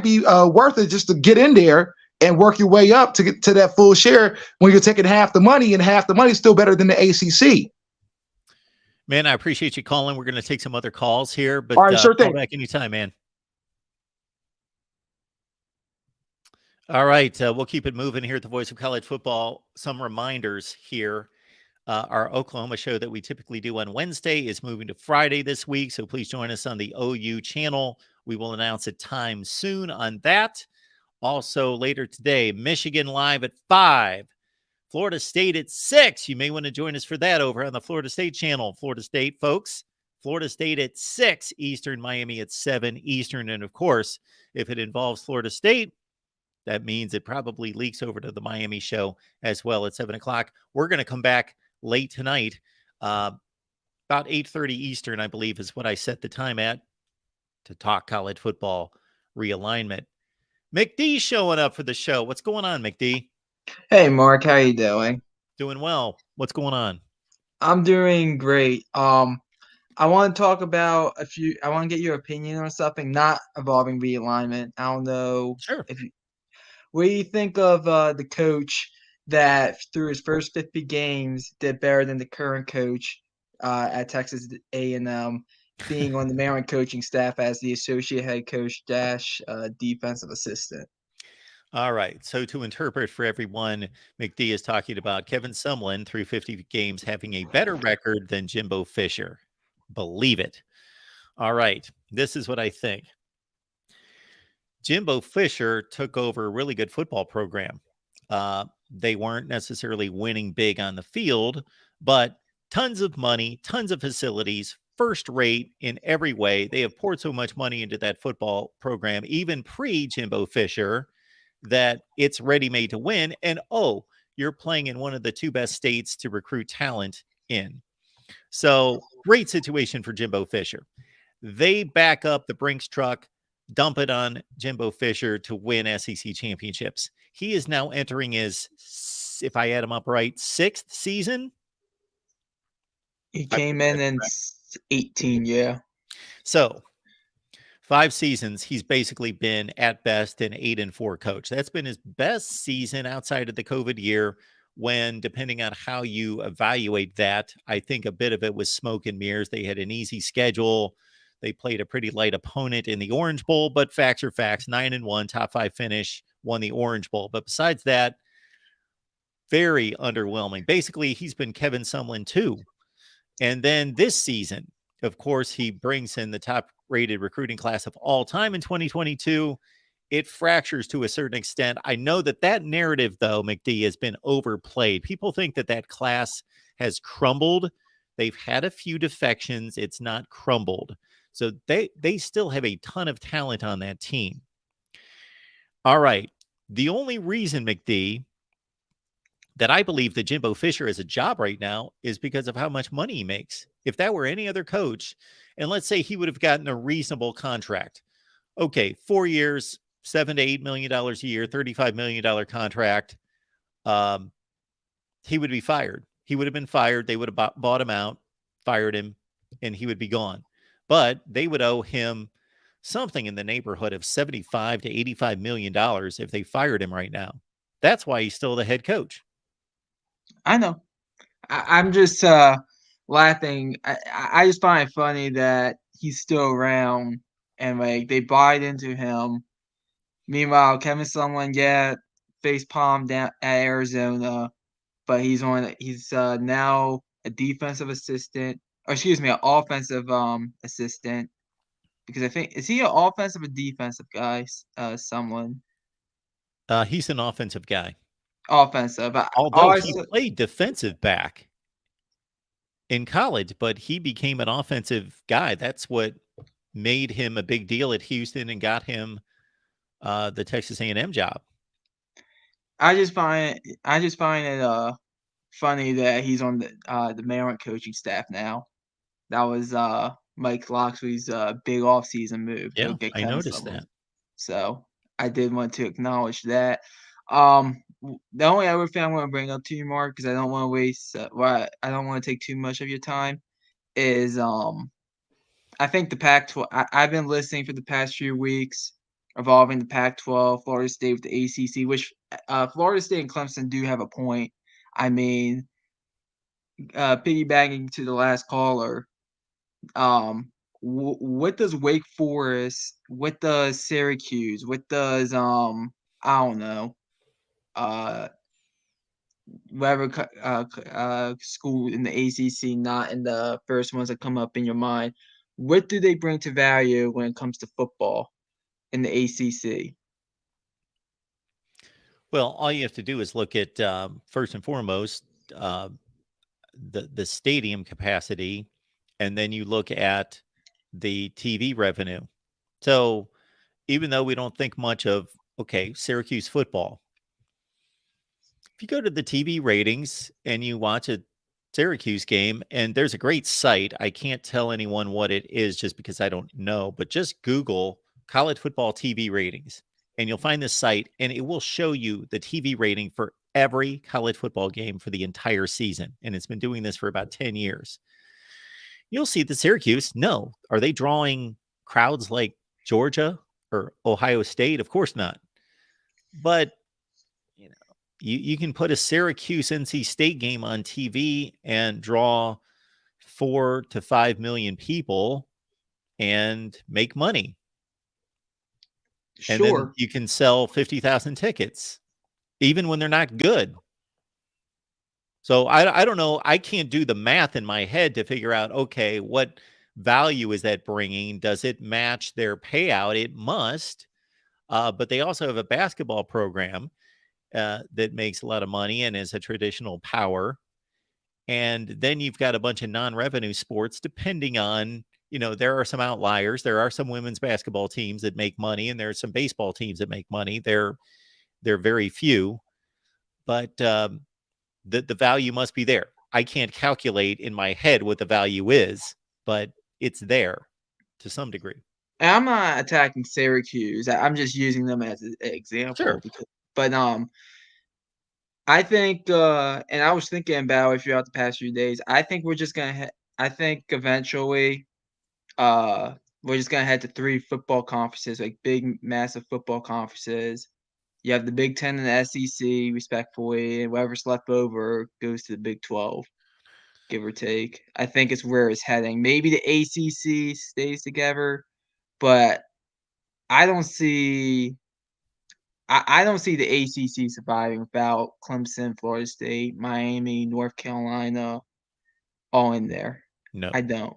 be worth it just to get in there and work your way up to get to that full share when you're taking half the money, and half the money is still better than the ACC. Man, I appreciate you calling. We're going to take some other calls here, but all right, sure thing. Call back anytime, man. All right, we'll keep it moving here at the Voice of College Football. Some reminders here. Our Oklahoma show that we typically do on Wednesday is moving to Friday this week, so please join us on the OU channel. We will announce a time soon on that. Also, later today, Michigan Live at 5, Florida State at 6. You may want to join us for that over on the Florida State channel. Florida State, folks. Florida State at 6 Eastern, Miami at 7 Eastern. And, of course, if it involves Florida State, that means it probably leaks over to the Miami show as well at 7 o'clock. We're going to come back late tonight, about 8:30 Eastern, I believe, is what I set the time at, to talk college football realignment. McD showing up for the show. What's going on, McD? Hey, Mark. How you doing? Doing well. What's going on? I'm doing great. I want to talk about I want to get your opinion on something not involving realignment. I don't know. Sure. What do you think of the coach that through his first 50 games did better than the current coach at Texas A&M, being on the Maryland coaching staff as the associate head coach / defensive assistant? All right. So to interpret for everyone, McD is talking about Kevin Sumlin through 50 games having a better record than Jimbo Fisher. Believe it. All right. This is what I think. Jimbo Fisher took over a really good football program. They weren't necessarily winning big on the field, but tons of money, tons of facilities, first rate in every way. They have poured so much money into that football program, even pre-Jimbo Fisher, that it's ready-made to win. And, you're playing in one of the two best states to recruit talent in. So great situation for Jimbo Fisher. They back up the Brinks truck, dump it on Jimbo Fisher to win SEC championships. He is now entering his, if I add him up right, 6th season. He came in 18, yeah. So 5 seasons, he's basically been at best an 8-4 coach. That's been his best season outside of the COVID year when, depending on how you evaluate that, I think a bit of it was smoke and mirrors. They had an easy schedule. They played a pretty light opponent in the Orange Bowl, but facts are facts. 9-1, top 5 finish, won the Orange Bowl. But besides that, very underwhelming. Basically, he's been Kevin Sumlin too. And then this season, of course, he brings in the top-rated recruiting class of all time in 2022. It fractures to a certain extent. I know that narrative, though, McD, has been overplayed. People think that class has crumbled. They've had a few defections. It's not crumbled. So they still have a ton of talent on that team. All right. The only reason, McD, that I believe that Jimbo Fisher has a job right now is because of how much money he makes. If that were any other coach, and let's say he would have gotten a reasonable contract. Okay, 4 years, $7 to $8 million a year, $35 million contract. He would be fired. He would have been fired. They would have bought him out, fired him, and he would be gone. But they would owe him something in the neighborhood of $75 to $85 million if they fired him right now. That's why he's still the head coach. I know. I'm just laughing. I just find it funny that he's still around and like they bought into him. Meanwhile, Kevin Sumlin, face palm down at Arizona, but he's now a defensive assistant, or excuse me, an offensive assistant. Because I think, is he an offensive or defensive guy? Sumlin. He's an offensive guy. Offensive. Although he played defensive back in college, but he became an offensive guy. That's what made him a big deal at Houston and got him the Texas A&M job. I just find it funny that he's on the Maryland coaching staff now. That was Mike Locksley's big offseason move. Yeah, I noticed that. So I did want to acknowledge that. The only other thing I want to bring up to you, Mark, because I don't want to waste, I don't want to take too much of your time, is I think the Pac-12. I've been listening for the past few weeks involving the Pac-12, Florida State with the ACC, which Florida State and Clemson do have a point. I mean, piggybacking to the last caller, what does Wake Forest, what does Syracuse, what does I don't know, whatever school in the ACC, not in the first ones that come up in your mind, what do they bring to value when it comes to football in the ACC? Well, all you have to do is look at first and foremost the stadium capacity, and then you look at the TV revenue. So even though we don't think much of, Syracuse football, if you go to the TV ratings and you watch a Syracuse game, and there's a great site, I can't tell anyone what it is just because I don't know, but just Google college football TV ratings and you'll find this site and it will show you the TV rating for every college football game for the entire season. And it's been doing this for about 10 years. You'll see that Syracuse, no. Are they drawing crowds like Georgia or Ohio State? Of course not. But, you can put a Syracuse NC State game on TV and draw 4 to 5 million people and make money. Sure. And then you can sell 50,000 tickets, even when they're not good. So I don't know. I can't do the math in my head to figure out, what value is that bringing? Does it match their payout? It must. But they also have a basketball program that makes a lot of money and is a traditional power. And then you've got a bunch of non-revenue sports, depending on, there are some outliers. There are some women's basketball teams that make money, and there are some baseball teams that make money. They're very few, but the value must be there. I can't calculate in my head what the value is, but it's there to some degree. And I'm not attacking Syracuse. I'm just using them as an example. Sure. But I think, and I was thinking about it throughout the past few days. I think we're just gonna. I think eventually, we're just gonna head to 3 football conferences, like big, massive football conferences, You have the Big Ten and the SEC, respectfully, and whatever's left over goes to the Big 12, give or take. I think it's where it's heading. Maybe the ACC stays together, but I don't see. I don't see the ACC surviving without Clemson, Florida State, Miami, North Carolina, all in there. No. I don't.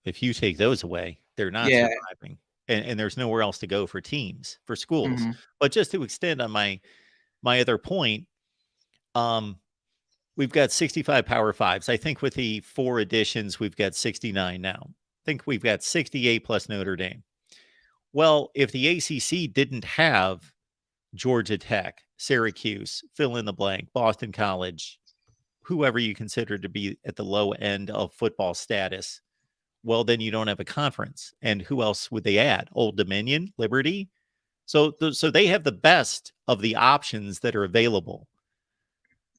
If you take those away, they're not Yeah. surviving. And there's nowhere else to go for teams, for schools. Mhm. But just to extend on my other point, we've got 65 Power Fives. I think with the 4 additions, we've got 69 now. I think we've got 68 plus Notre Dame. Well, if the ACC didn't have Georgia Tech, Syracuse, fill in the blank, Boston College, whoever you consider to be at the low end of football status, well, then you don't have a conference. And who else would they add? Old Dominion, Liberty. So they have the best of the options that are available.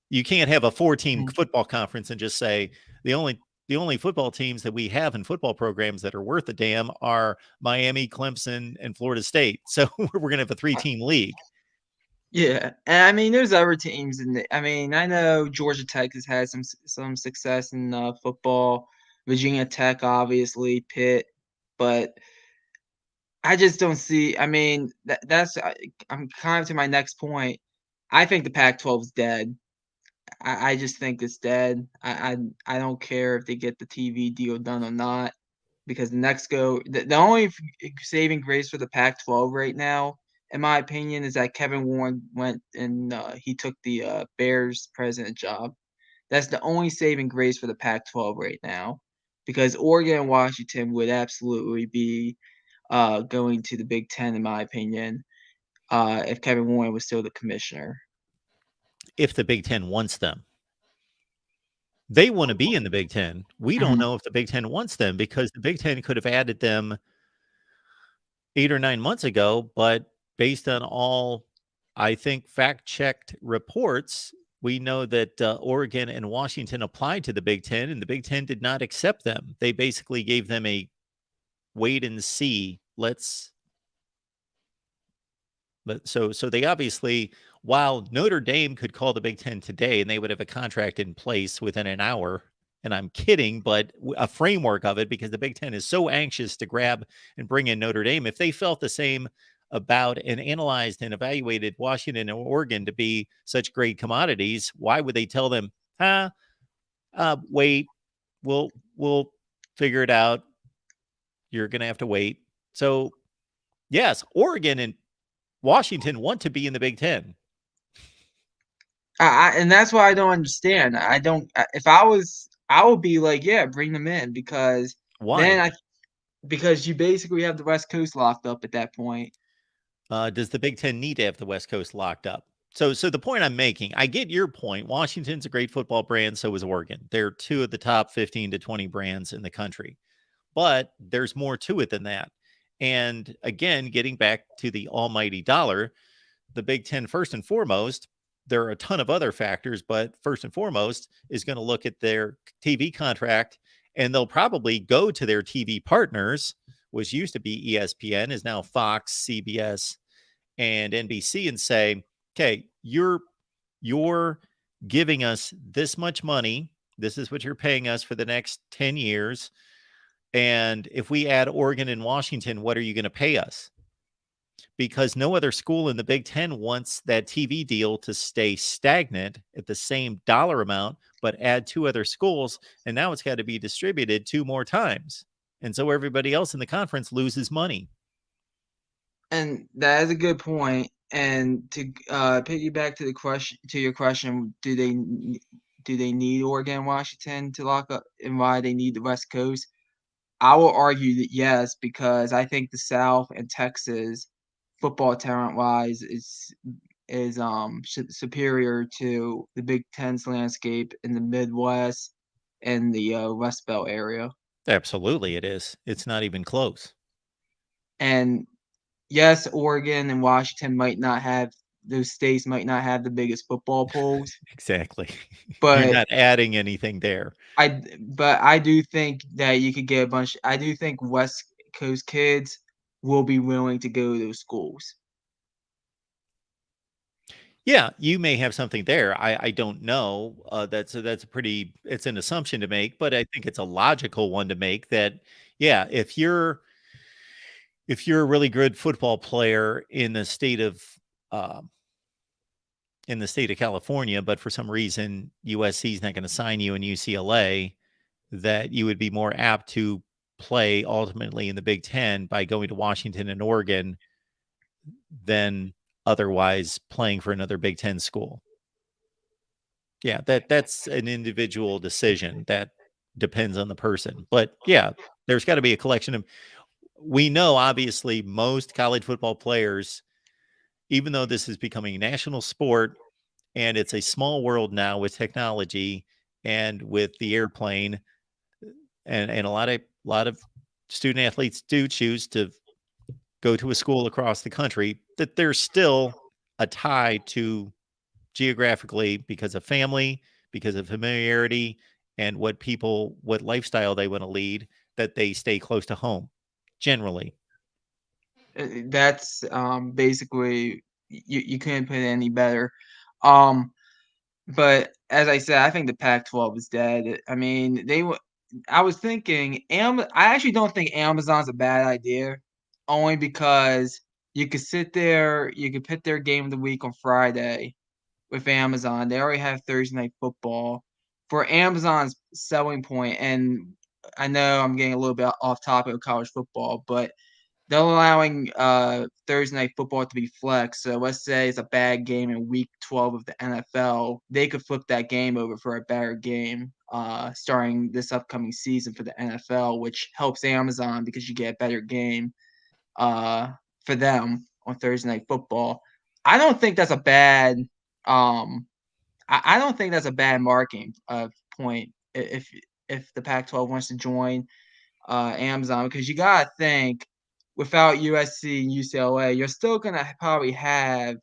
You can't have a 4-team football conference and just say the only football teams that we have in football programs that are worth a damn are Miami, Clemson, and Florida State. So we're going to have a 3-team league. Yeah, and I mean, there's other teams in the. I mean, I know Georgia Tech has had some success in football. Virginia Tech, obviously, Pitt, but I just don't see. I mean, that's. I'm kind of to my next point. I think the Pac-12 is dead. I just think it's dead. I don't care if they get the TV deal done or not, because the only saving grace for the Pac-12 right now, in my opinion, is that Kevin Warren went and he took the Bears president job. That's the only saving grace for the Pac-12 right now, because Oregon and Washington would absolutely be going to the Big Ten, in my opinion, if Kevin Warren was still the commissioner. If the Big Ten wants them. They want to be in the Big Ten. We don't know if the Big Ten wants them, because the Big Ten could have added them 8 or 9 months ago. But based on all, I think, fact-checked reports, we know that Oregon and Washington applied to the Big Ten, and the Big Ten did not accept them. They basically gave them a wait and see. So they obviously, while Notre Dame could call the Big Ten today and they would have a contract in place within an hour, and I'm kidding, but a framework of it, because the Big Ten is so anxious to grab and bring in Notre Dame. If they felt the same about and analyzed and evaluated Washington and Oregon to be such great commodities, why would they tell them, wait, we'll figure it out. You're going to have to wait. So yes, Oregon and Washington want to be in the Big Ten. And that's why I don't understand. If I would be like, yeah, bring them in, because why? Because you basically have the West Coast locked up at that point. Does the Big Ten need to have the West Coast locked up? So the point I'm making, I get your point. Washington's a great football brand. So is Oregon. They're 2 of the top 15 to 20 brands in the country, but there's more to it than that. And again, getting back to the almighty dollar, the Big Ten, first and foremost, there are a ton of other factors, but first and foremost is going to look at their TV contract, and they'll probably go to their TV partners, which used to be ESPN, is now Fox, CBS, and NBC, and say, okay, you're giving us this much money. This is what you're paying us for the next 10 years. And if we add Oregon and Washington, what are you going to pay us? Because no other school in the Big Ten wants that TV deal to stay stagnant at the same dollar amount, but add 2 other schools. And now it's got to be distributed 2 more times. And so everybody else in the conference loses money. And that is a good point. And to piggyback to your question, do they need Oregon and Washington to lock up, and why they need the West Coast? I will argue that yes, because I think the South and Texas, football talent wise, is superior to the Big Ten's landscape in the Midwest and the West Belt area. Absolutely, it is. It's not even close. And yes, Oregon and Washington those states might not have the biggest football pools. Exactly. But you're not adding anything there. I do think that you could get I do think West Coast kids will be willing to go to those schools. Yeah, you may have something there. I don't know. That's it's an assumption to make, but I think it's a logical one to make that, yeah, if you're a really good football player um, in the state of California, but for some reason USC is not going to sign you in UCLA, that you would be more apt to play ultimately in the Big Ten by going to Washington and Oregon than otherwise playing for another Big Ten school. Yeah, that's an individual decision that depends on the person. But yeah, there's got to be a collection of. We know obviously most college football players, even though this is becoming a national sport and it's a small world now with technology and with the airplane, and a lot of student athletes do choose to go to a school across the country, that there's still a tie to geographically because of family, because of familiarity, and what lifestyle they want to lead, that they stay close to home generally. That's basically you couldn't put it any better. Um, but as I said, I think the Pac-12 is dead. I mean, I was thinking, I actually don't think Amazon's a bad idea, only because you could sit there, you could put their game of the week on Friday with Amazon. They already have Thursday night football. For Amazon's selling point, and I know I'm getting a little bit off topic of college football, but they're allowing Thursday night football to be flex. So let's say it's a bad game in week 12 of the NFL. They could flip that game over for a better game starting this upcoming season for the NFL, which helps Amazon because you get a better game for them on Thursday night football. I don't think that's a bad I don't think that's a bad marking point if the Pac-12 wants to join Amazon, because you gotta think without USC and UCLA, you're still gonna probably have,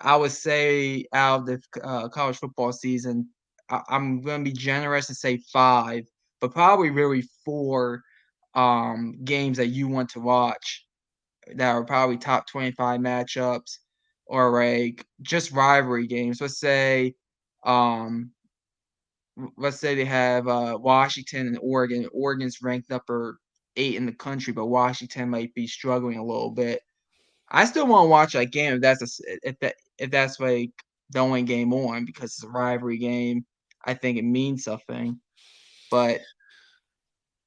I would say, out of the college football season, I'm gonna be generous and say 5, but probably really 4 games that you want to watch that are probably top 25 matchups or like just rivalry games. Um, let's say they have Washington and Oregon. Oregon's ranked number 8 in the country, but Washington might be struggling a little bit. I still want to watch that game if that's like the only game on, because it's a rivalry game. I think it means something. But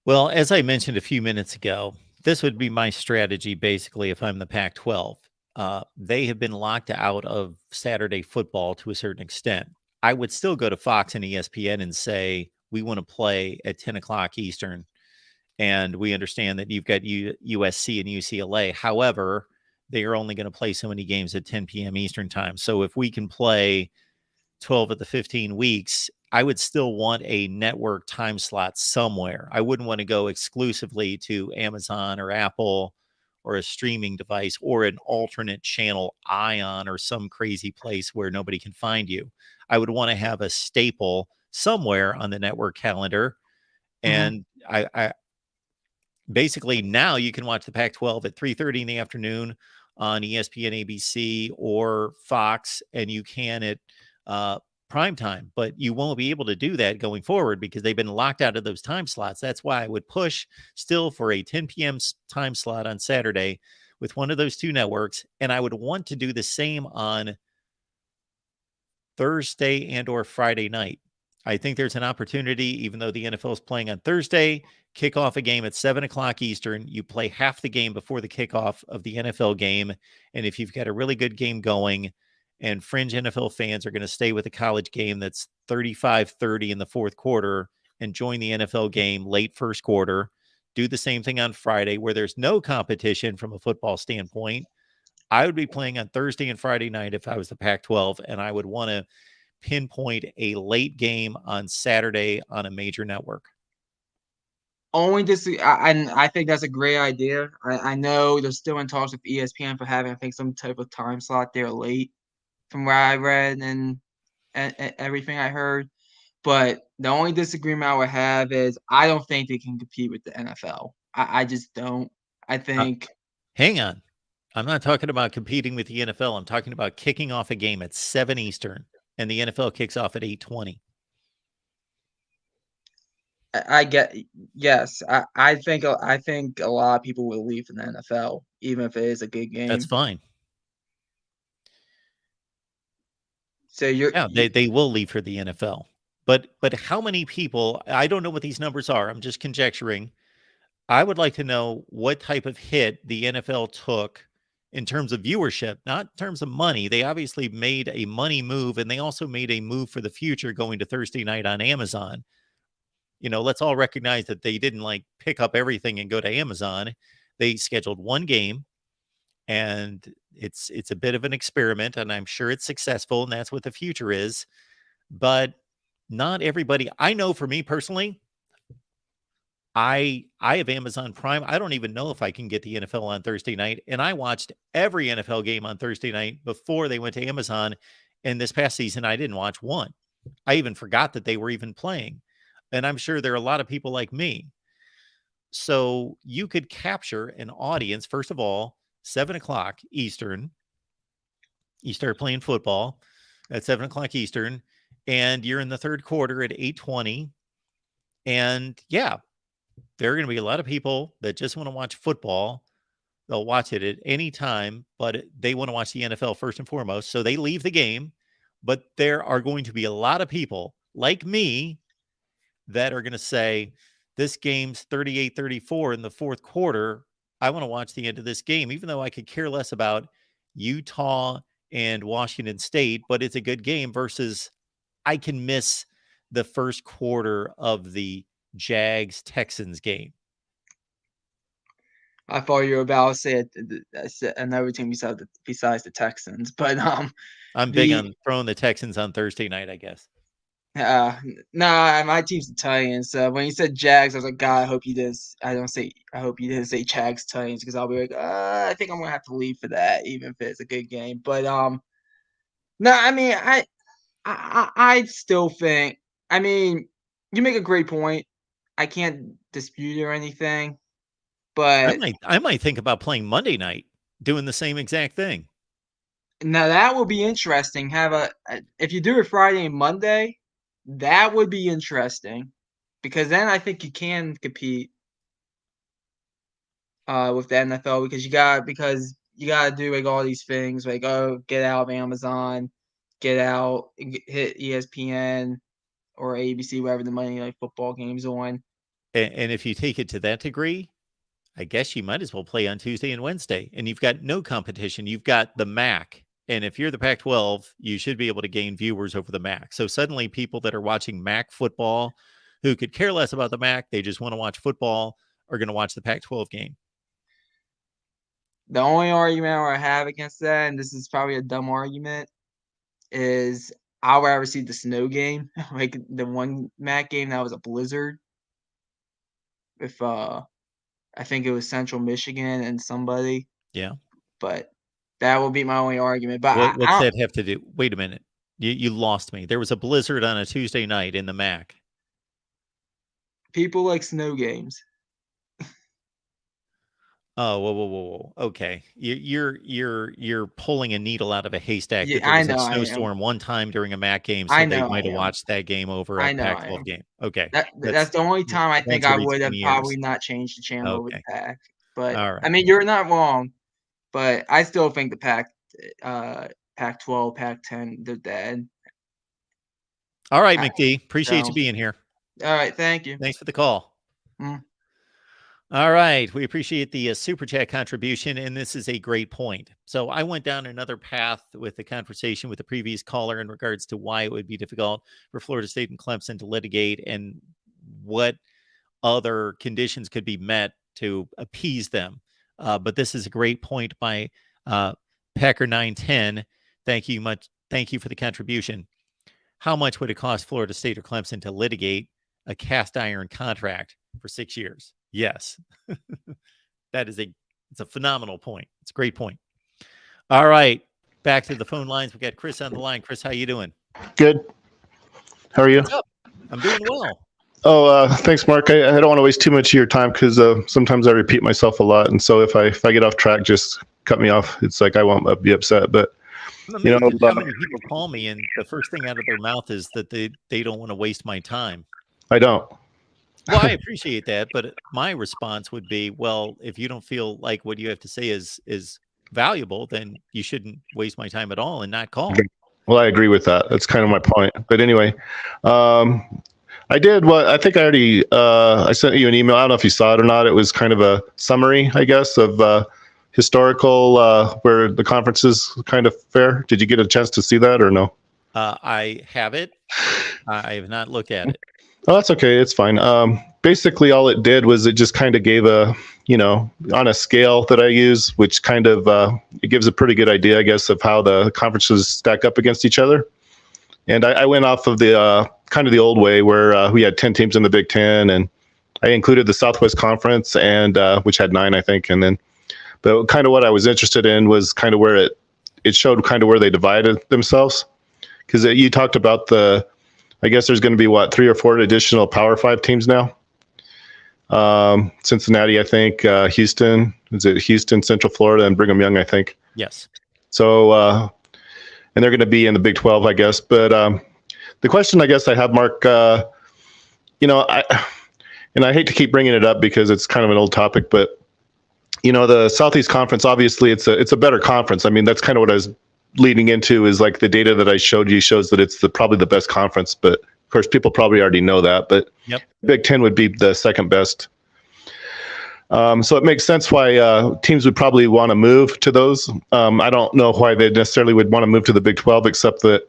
Well, as I mentioned a few minutes ago, this would be my strategy basically if I'm the Pac 12. They have been locked out of Saturday football to a certain extent. I would still go to Fox and ESPN and say, we want to play at 10 o'clock Eastern. And we understand that you've got USC and UCLA. However, they are only going to play so many games at 10 p.m. Eastern time. So if we can play 12 of the 15 weeks, I would still want a network time slot somewhere. I wouldn't want to go exclusively to Amazon or Apple or a streaming device or an alternate channel, Ion, or some crazy place where nobody can find you. I would want to have a staple somewhere on the network calendar. And I basically now you can watch the Pac-12 at 3:30 in the afternoon on ESPN, ABC, or Fox, and you can at prime time, but you won't be able to do that going forward because they've been locked out of those time slots. That's why I would push still for a 10 p.m. time slot on Saturday with one of those two networks, and I would want to do the same on Thursday and or Friday night. I think there's an opportunity, even though the NFL is playing on Thursday, kick off a game at 7 o'clock Eastern. You play half the game before the kickoff of the NFL game. And if you've got a really good game going and fringe NFL fans are going to stay with a college game that's 35-30 in the fourth quarter and join the NFL game late first quarter, do the same thing on Friday where there's no competition from a football standpoint. I would be playing on Thursday and Friday night if I was the Pac-12, and I would want to pinpoint a late game on Saturday on a major network. I think that's a great idea. I know they're still in talks with ESPN for having, I think, some type of time slot there late, from where I read and everything I heard. But the only disagreement I would have is I don't think they can compete with the NFL. I just don't. I think. Hang on. I'm not talking about competing with the NFL. I'm talking about kicking off a game at 7 Eastern, and the NFL kicks off at 8:20. I get yes. I think a lot of people will leave for the NFL, even if it is a good game. That's fine. So they will leave for the NFL. But how many people? I don't know what these numbers are. I'm just conjecturing. I would like to know what type of hit the NFL took in terms of viewership, not in terms of money. They obviously made a money move, and they also made a move for the future going to Thursday night on Amazon. Let's all recognize that they didn't like pick up everything and go to Amazon. They scheduled one game, and it's a bit of an experiment, and I'm sure it's successful, and that's what the future is. But not everybody. I know for me personally, I have Amazon Prime. I don't even know if I can get the NFL on Thursday night, and I watched every NFL game on Thursday night before they went to Amazon. And this past season, I didn't watch one. I even forgot that they were even playing. And I'm sure there are a lot of people like me. So you could capture an audience, first of all, 7 o'clock Eastern. You start playing football at 7 o'clock Eastern, and you're in the third quarter at 8:20. And yeah, there are going to be a lot of people that just want to watch football. They'll watch it at any time, but they want to watch the NFL first and foremost. So they leave the game. But there are going to be a lot of people like me that are going to say, this game's 38-34 in the fourth quarter. I want to watch the end of this game, even though I could care less about Utah and Washington State, but it's a good game versus I can miss the first quarter of the Jags-Texans game. I thought you were about to say another team besides the Texans, but I'm big on throwing the Texans on Thursday night, I guess. Nah, my team's the Titans. So when you said Jags, I was like, God, I hope you didn't. I hope you didn't say Jags Titans, because I'll be like, I think I'm gonna have to leave for that, even if it's a good game. But no, I mean, I still think. I mean, you make a great point. I can't dispute it or anything, but I might think about playing Monday night, doing the same exact thing. Now that will be interesting. If you do it Friday and Monday, that would be interesting, because then I think you can compete with the NFL, because you gotta do like all these things, like get out of Amazon, hit ESPN or ABC, wherever the Monday Night Football game's on. And if you take it to that degree, I guess you might as well play on Tuesday and Wednesday, and you've got no competition. You've got the MAC. And if you're the Pac-12, you should be able to gain viewers over the MAC. So suddenly people that are watching MAC football who could care less about the MAC, they just want to watch football, are going to watch the Pac-12 game. The only argument I have against that, and this is probably a dumb argument, is I would rather see the snow game, like the one MAC game that was a blizzard. If I think it was Central Michigan and somebody. Yeah. But that will be my only argument. But what's that have to do? Wait a minute. You lost me. There was a blizzard on a Tuesday night in the MAC. People like snow games. Oh, whoa. Okay. You're pulling a needle out of a haystack. Yeah, that there was a snowstorm one time during a MAC game, so they might have watched that game over a Pac-12 game. Okay. That's the only time I think I would have probably not changed the channel over the Pac. But all right. I mean, you're not wrong. But I still think the Pac-12, Pac-10, they're dead. All right, McD. Appreciate you being here. All right. Thank you. Thanks for the call. All right. We appreciate the Super Chat contribution, and this is a great point. So I went down another path with the conversation with the previous caller in regards to why it would be difficult for Florida State and Clemson to litigate and what other conditions could be met to appease them. But this is a great point by Packer 910. Thank you for the contribution. How much would it cost Florida State or Clemson to litigate a cast iron contract for 6 years? Yes. It's a phenomenal point. It's a great point. All right. Back to the phone lines. We got Chris on the line. Chris, how you doing? Good. How are you? What's up? I'm doing well. Oh, thanks, Mark. I don't want to waste too much of your time because sometimes I repeat myself a lot. And so if I get off track, just cut me off. It's like I won't be upset, but Amazing how many people call me and the first thing out of their mouth is that they don't want to waste my time. I don't. Well, I appreciate that, but my response would be, well, if you don't feel like what you have to say is valuable, then you shouldn't waste my time at all and not call. Well, I agree with that. That's kind of my point. But anyway, I did what I think I already I sent you an email. I don't know if you saw it or not. It was kind of a summary, I guess, of historical where the conferences kind of fare. Did you get a chance to see that or no? I have it. I have not looked at it. Oh, that's okay. It's fine. Basically, all it did was it just kind of gave a, on a scale that I use, which kind of it gives a pretty good idea, I guess, of how the conferences stack up against each other. And I went off of the kind of the old way where we had 10 teams in the Big Ten, and I included the Southwest Conference, and which had 9, I think. And then, but kind of what I was interested in was kind of where it showed kind of where they divided themselves, because you talked about I guess there's going to be 3 or 4 additional Power 5 teams now. Cincinnati, I think, Houston, Central Florida, and Brigham Young, I think. Yes. So, and they're going to be in the Big 12, I guess. But the question I guess I have, Mark, I hate to keep bringing it up because it's kind of an old topic, but the Southeast Conference, obviously it's a better conference. I mean, that's kind of what I was leading into, is like the data that I showed you shows that it's probably the best conference, but of course people probably already know that, but yep. Big Ten would be the second best. So it makes sense why teams would probably want to move to those. I don't know why they necessarily would want to move to the Big 12, except that,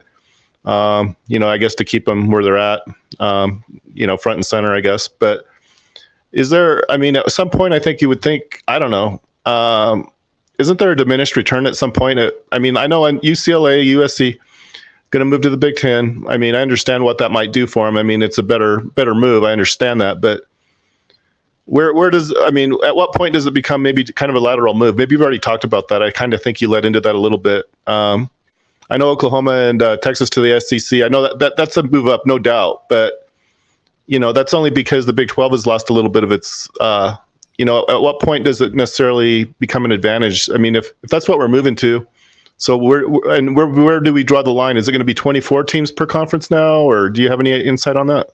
I guess to keep them where they're at, front and center, I guess. But at some point, I think you would think, I don't know, isn't there a diminished return at some point? I know in UCLA, USC, going to move to the Big Ten. I mean, I understand what that might do for them. I mean, it's a better move. I understand that, but at what point does it become maybe kind of a lateral move? Maybe you've already talked about that. I kind of think you led into that a little bit. I know Oklahoma and Texas to the SEC. I know that's a move up, no doubt, but that's only because the Big 12 has lost a little bit of its. At what point does it necessarily become an advantage? I mean, if that's what we're moving to, so where do we draw the line? Is it going to be 24 teams per conference now, or do you have any insight on that?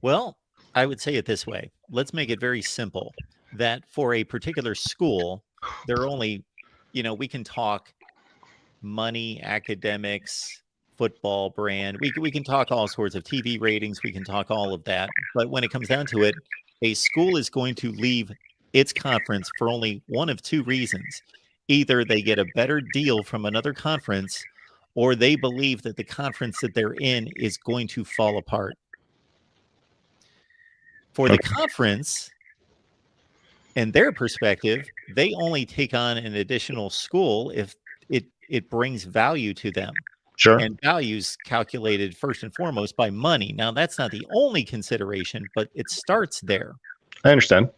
Well, I would say it this way. Let's make it very simple, that for a particular school, there are only, we can talk money, academics, football brand. We can talk all sorts of TV ratings. We can talk all of that. But when it comes down to it, a school is going to leave its conference for only one of 2 reasons. Either they get a better deal from another conference, or they believe that the conference that they're in is going to fall apart. For the conference, and their perspective, they only take on an additional school if it brings value to them. Sure. And values calculated first and foremost by money. Now, that's not the only consideration, but it starts there. I understand.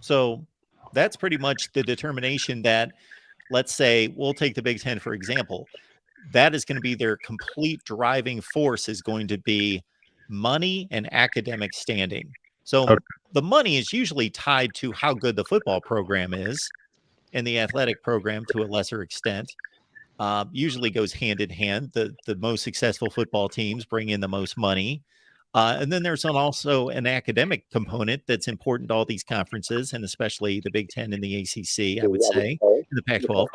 So that's pretty much the determination that, let's say, we'll take the Big Ten, for example. That is going to be their complete driving force, is going to be money and academic standing. So the money is usually tied to how good the football program is, and the athletic program to a lesser extent. Usually goes hand in hand. The most successful football teams bring in the most money. And then there's also an academic component that's important to all these conferences, and especially the Big Ten and the ACC, I would say, in the Pac-12.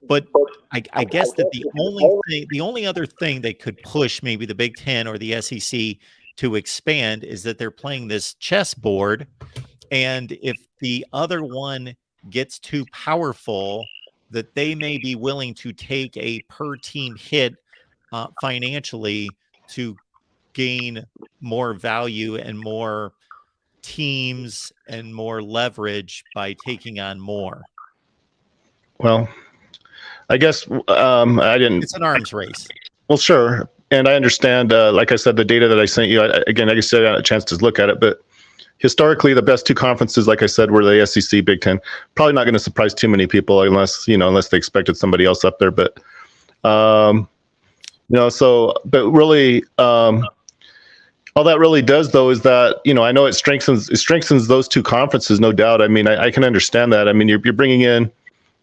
But I guess that the only other thing that could push maybe the Big Ten or the SEC to expand is that they're playing this chessboard, and if the other one gets too powerful, that they may be willing to take a per team hit financially to gain more value and more teams and more leverage by taking on more. Well, I guess It's an arms race. Well, sure. And I understand, like I said, the data that I sent you, I guess I got a chance to look at it, but historically, the best 2 conferences, like I said, were the SEC, Big Ten. Probably not going to surprise too many people unless they expected somebody else up there. But, but really, all that really does, though, is that, I know it strengthens those two conferences, no doubt. I mean, I can understand that. I mean, you're bringing in,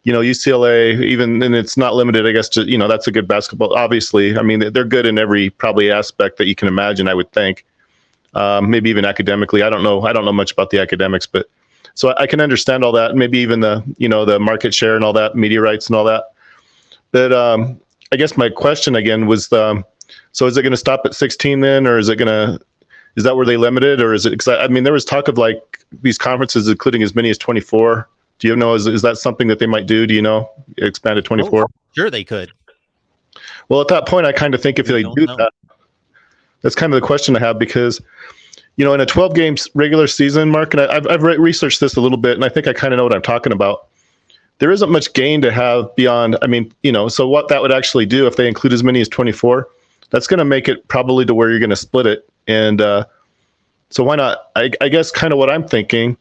UCLA, even, and it's not limited, I guess, to, that's a good basketball. Obviously, I mean, they're good in every probably aspect that you can imagine, I would think. Maybe even academically. I don't know much about the academics, but so I can understand all that. Maybe even the, the market share and all that, media rights and all that. But I guess my question again was, so is it going to stop at 16 then, or is that where they limited, or is it? Because I mean, there was talk of like these conferences including as many as 24. Do you know? Is that something that they might do? Do you know? Expand to 24? Oh, sure, they could. Well, at that point, I kind of think if they do that, that's kind of the question I have, because, in a 12 games regular season, Mark, and I've researched this a little bit, and I think I kind of know what I'm talking about. There isn't much gain to have beyond. I mean, so what that would actually do if they include as many as 24, that's going to make it probably to where you're going to split it. And so why not? I guess kind of what I'm thinking,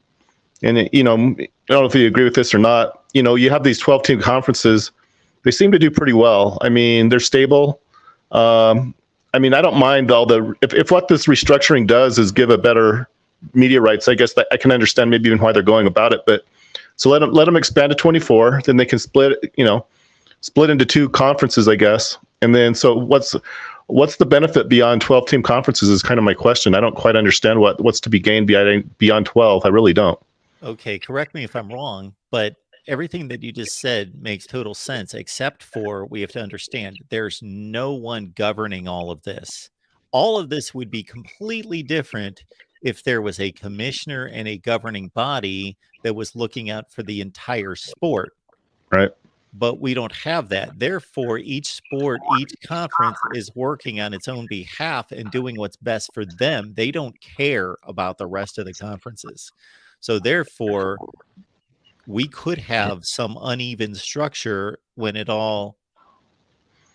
and I don't know if you agree with this or not. You have these 12-team conferences. They seem to do pretty well. I mean, they're stable. I mean, I don't mind if what this restructuring does is give a better media rights. I guess that I can understand maybe even why they're going about it. But so let them expand to 24. Then they can split into two conferences, I guess. And then so what's the benefit beyond 12-team conferences is kind of my question. I don't quite understand what's to be gained beyond 12. I really don't. Okay, correct me if I'm wrong, but everything that you just said makes total sense, except for we have to understand there's no one governing all of this. All of this would be completely different if there was a commissioner and a governing body that was looking out for the entire sport. Right. But we don't have that. Therefore, each sport, each conference is working on its own behalf and doing what's best for them. They don't care about the rest of the conferences. So therefore, we could have some uneven structure when it all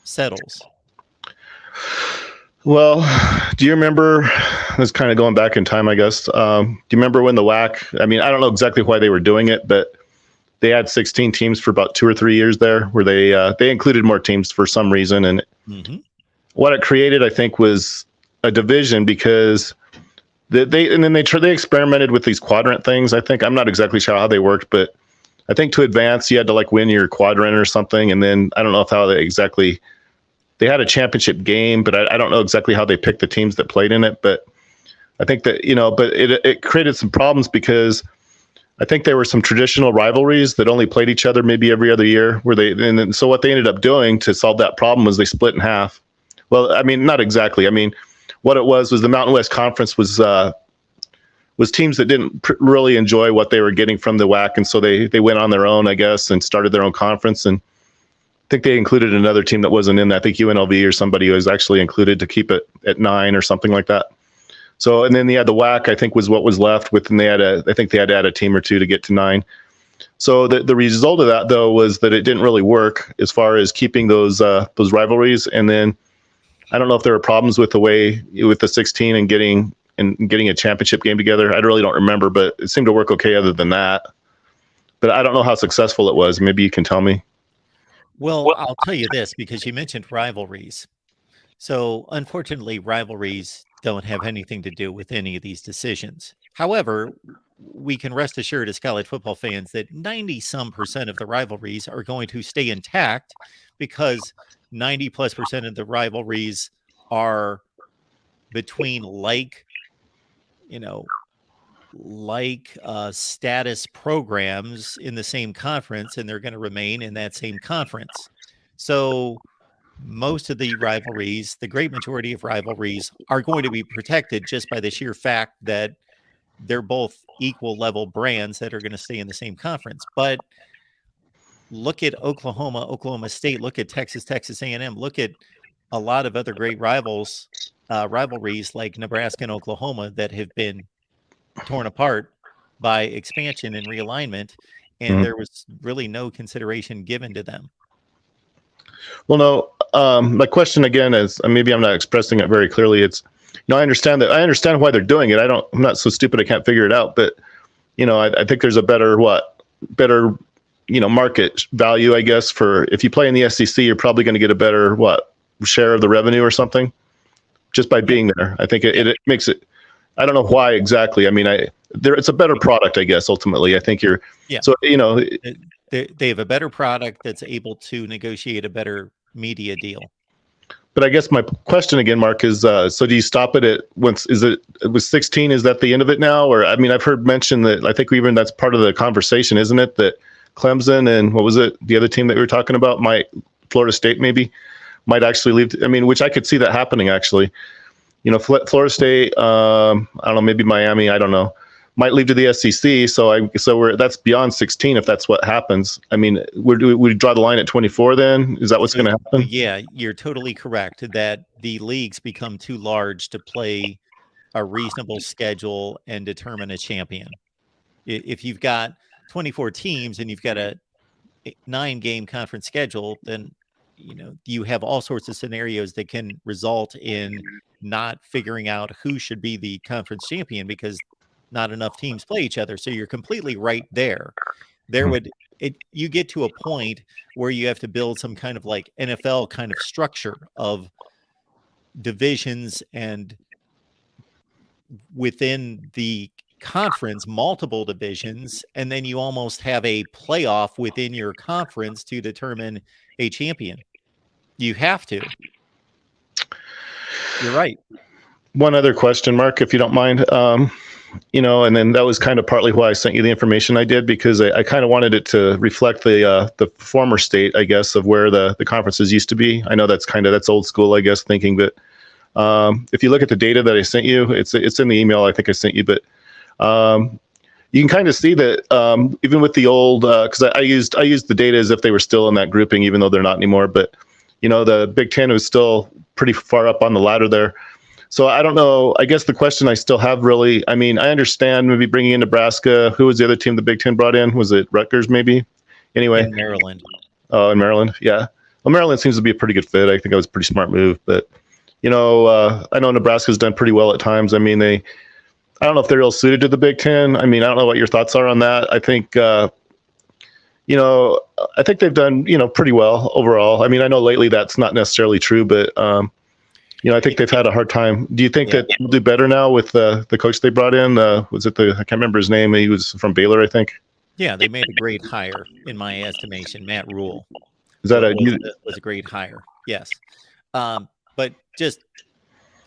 settles. Well, do you remember, this is kind of going back in time, I guess. Do you remember when the WAC, I mean, I don't know exactly why they were doing it, but they had 16 teams for about 2 or 3 years there, where they included more teams for some reason. And what it created, I think, was a division, because they experimented with these quadrant things. I think, I'm not exactly sure how they worked, but I think to advance, you had to like win your quadrant or something. And then I don't know how they had a championship game, but I don't know exactly how they picked the teams that played in it. But I think that, but it created some problems, because I think there were some traditional rivalries that only played each other maybe every other year, so what they ended up doing to solve that problem was they split in half. Well, I mean, not exactly. I mean, what it was the Mountain West Conference was teams that didn't really enjoy what they were getting from the WAC, and so they went on their own, I guess, and started their own conference. And I think they included another team that wasn't in that. I think UNLV or somebody was actually included to keep it at 9 or something like that. So, and then they had the WAC, I think, was what was left with, and I think they had to add a team or two to get to 9. So the result of that, though, was that it didn't really work as far as keeping those rivalries. And then I don't know if there were problems with the 16 and getting a championship game together. I really don't remember, but it seemed to work okay other than that. But I don't know how successful it was. Maybe you can tell me. Well, I'll tell you this, because you mentioned rivalries. So unfortunately, rivalries don't have anything to do with any of these decisions. However, we can rest assured as college football fans that 90% of the rivalries are going to stay intact, because 90+% of the rivalries are between status programs in the same conference, and they're going to remain in that same conference. So most of the rivalries, the great majority of rivalries, are going to be protected just by the sheer fact that they're both equal level brands that are going to stay in the same conference. But look at Oklahoma, Oklahoma State, look at Texas, Texas A&M, look at a lot of other great rivalries like Nebraska and Oklahoma that have been torn apart by expansion and realignment, and there was really no consideration given to them. Well, no, my question again is, maybe I'm not expressing it very clearly. It's, I understand why they're doing it. I'm not so stupid I can't figure it out, but I think there's a better market value, I guess, for if you play in the SEC, you're probably going to get a better share of the revenue or something. just by being there. I think it makes it. I don't know why exactly. I mean, it's a better product, I guess. Ultimately, I think you're. Yeah. So they have a better product that's able to negotiate a better media deal. But I guess my question again, Mark, is so do you stop it at once? It was 16? Is that the end of it now? Or I mean, I've heard mention that I think even that's part of the conversation, isn't it? That Clemson and what was it? The other team that we were talking about, Florida State maybe might actually leave. I mean, which I could see that happening actually. Florida State, I don't know, maybe Miami, I don't know, might leave to the SEC. So that's beyond 16 if that's what happens. I mean, we draw the line at 24 then? Is that what's going to happen? Yeah, you're totally correct that the leagues become too large to play a reasonable schedule and determine a champion. If you've got 24 teams and you've got a 9-game conference schedule, then you have all sorts of scenarios that can result in not figuring out who should be the conference champion because not enough teams play each other. So you're completely right there. You get to a point where you have to build some kind of like NFL kind of structure of divisions, and within the conference, multiple divisions, and then you almost have a playoff within your conference to determine a champion. You have to. You're right. One other question, Mark, if you don't mind. And then that was kind of partly why I sent you the information I did, because I kind of wanted it to reflect the former state, I guess, of where the conferences used to be. I know that's old school, I guess, thinking, but if you look at the data that I sent you, it's in the email I think I sent you, but you can kind of see that even with the old, because I used the data as if they were still in that grouping, even though they're not anymore. But the Big Ten was still pretty far up on the ladder there. So I don't know. I guess the question I still have really, I mean, I understand maybe bringing in Nebraska. Who was the other team the Big Ten brought in? Was it Rutgers maybe? Anyway. In Maryland. Oh, in Maryland. Yeah. Well, Maryland seems to be a pretty good fit. I think that was a pretty smart move. But, I know Nebraska's done pretty well at times. I mean, I don't know if they're real suited to the Big Ten. I mean, I don't know what your thoughts are on that. I think, I think they've done, pretty well overall. I mean, I know lately that's not necessarily true, but, I think they've had a hard time. Do you think that they'll do better now with the coach they brought in? I can't remember his name. He was from Baylor, I think. Yeah, they made a great hire, in my estimation. Matt Rule. Is that was a great hire? Yes. But just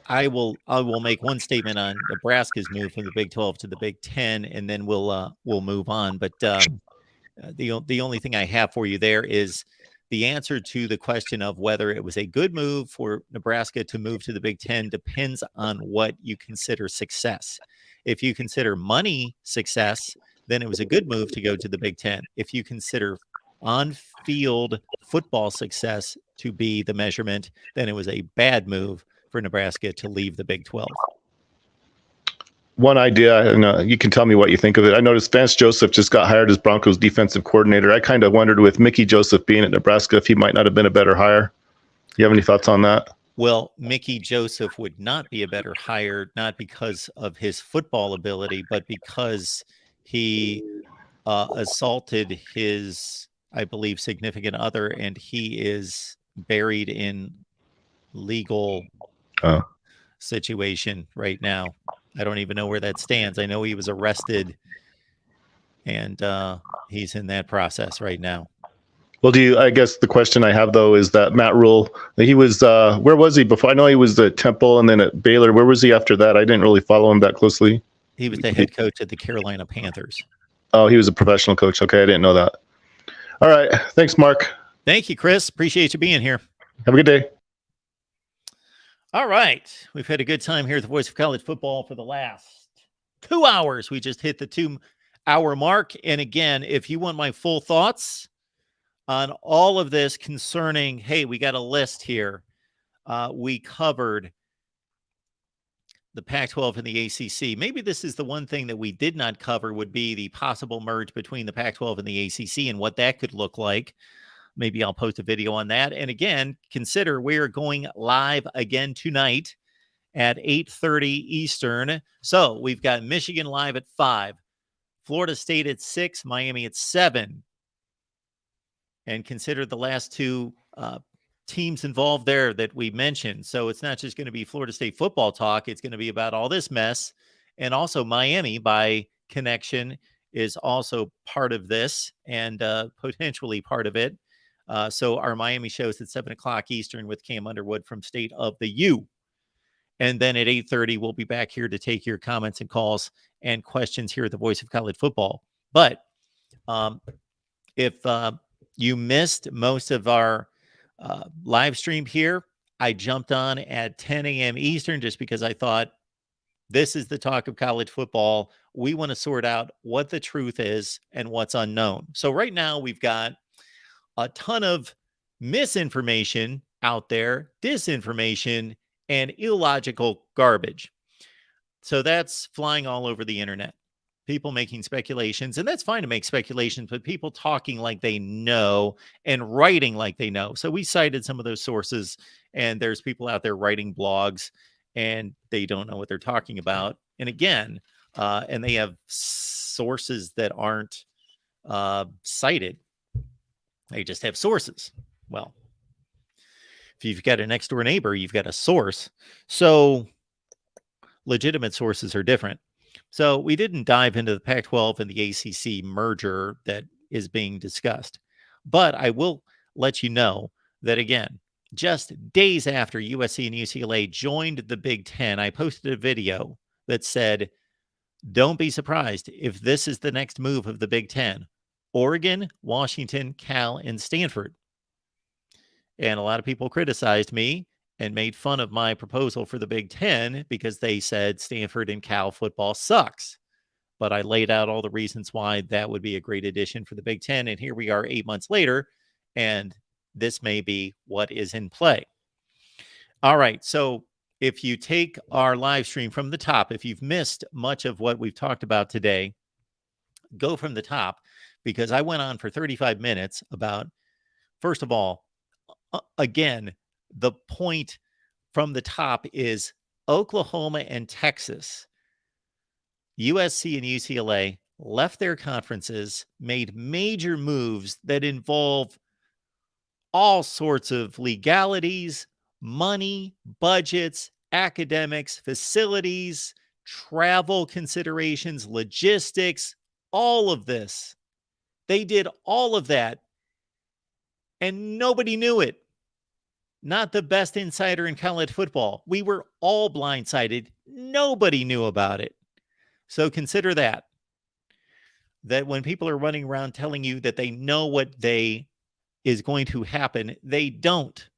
I will make one statement on Nebraska's move from the Big 12 to the Big 10, and then we'll move on. But the only thing I have for you there is the answer to the question of whether it was a good move for Nebraska to move to the Big 10 depends on what you consider success. If you consider money success, then it was a good move to go to the Big 10. If you consider on-field football success to be the measurement, then it was a bad move for Nebraska to leave the Big 12. One idea, and you can tell me what you think of it. I noticed Vance Joseph just got hired as Broncos defensive coordinator. I kind of wondered with Mickey Joseph being at Nebraska if he might not have been a better hire. Do you have any thoughts on that? Well, Mickey Joseph would not be a better hire, not because of his football ability, but because he assaulted his, I believe, significant other, and he is buried in legal situation right now. I don't even know where that stands. I know he was arrested, and he's in that process right now. Well, I guess the question I have, though, is that Matt Rule, he was, where was he before? I know he was at Temple and then at Baylor. Where was he after that? I didn't really follow him that closely. He was the head coach at the Carolina Panthers. Oh, he was a professional coach. Okay, I didn't know that. All right. Thanks, Mark. Thank you, Chris. Appreciate you being here. Have a good day. All right. We've had a good time here at the Voice of College Football for the last 2 hours. We just hit the 2-hour mark. And again, if you want my full thoughts on all of this concerning, hey, we got a list here. We covered the Pac-12 and the ACC. Maybe this is the one thing that we did not cover would be the possible merge between the Pac-12 and the ACC and what that could look like. Maybe I'll post a video on that. And again, consider we're going live again tonight at 8:30 Eastern. So we've got Michigan live at 5, Florida State at 6, Miami at 7. And consider the last two teams involved there that we mentioned. So it's not just going to be Florida State football talk. It's going to be about all this mess. And also Miami by connection is also part of this and potentially part of it. So our Miami show is at 7 o'clock Eastern with Cam Underwood from State of the U. And then at 8:30, we'll be back here to take your comments and calls and questions here at the Voice of College Football. But if you missed most of our live stream here, I jumped on at 10 a.m. Eastern just because I thought this is the talk of college football. We want to sort out what the truth is and what's unknown. So right now we've got a ton of misinformation out there, disinformation, and illogical garbage. So that's flying all over the internet. People making speculations, and that's fine to make speculations, but people talking like they know and writing like they know. So we cited some of those sources, and there's people out there writing blogs, and they don't know what they're talking about. And again, and they have sources that aren't cited. They just have sources. Well, if you've got a next door neighbor, you've got a source. So legitimate sources are different. So we didn't dive into the Pac-12 and the ACC merger that is being discussed. But I will let you know that, again, just days after USC and UCLA joined the Big Ten, I posted a video that said, don't be surprised if this is the next move of the Big Ten. Oregon, Washington, Cal, and Stanford. And a lot of people criticized me and made fun of my proposal for the Big Ten because they said Stanford and Cal football sucks. But I laid out all the reasons why that would be a great addition for the Big Ten. And here we are 8 months later, and this may be what is in play. All right. So if you take our live stream from the top, if you've missed much of what we've talked about today, go from the top, because I went on for 35 minutes about, first of all, again, the point from the top is Oklahoma and Texas, USC and UCLA left their conferences, made major moves that involve all sorts of legalities, money, budgets, academics, facilities, travel considerations, logistics, all of this. They did all of that, and nobody knew it. Not the best insider in college football. We were all blindsided. Nobody knew about it. So consider that when people are running around telling you that they know what is going to happen, they don't.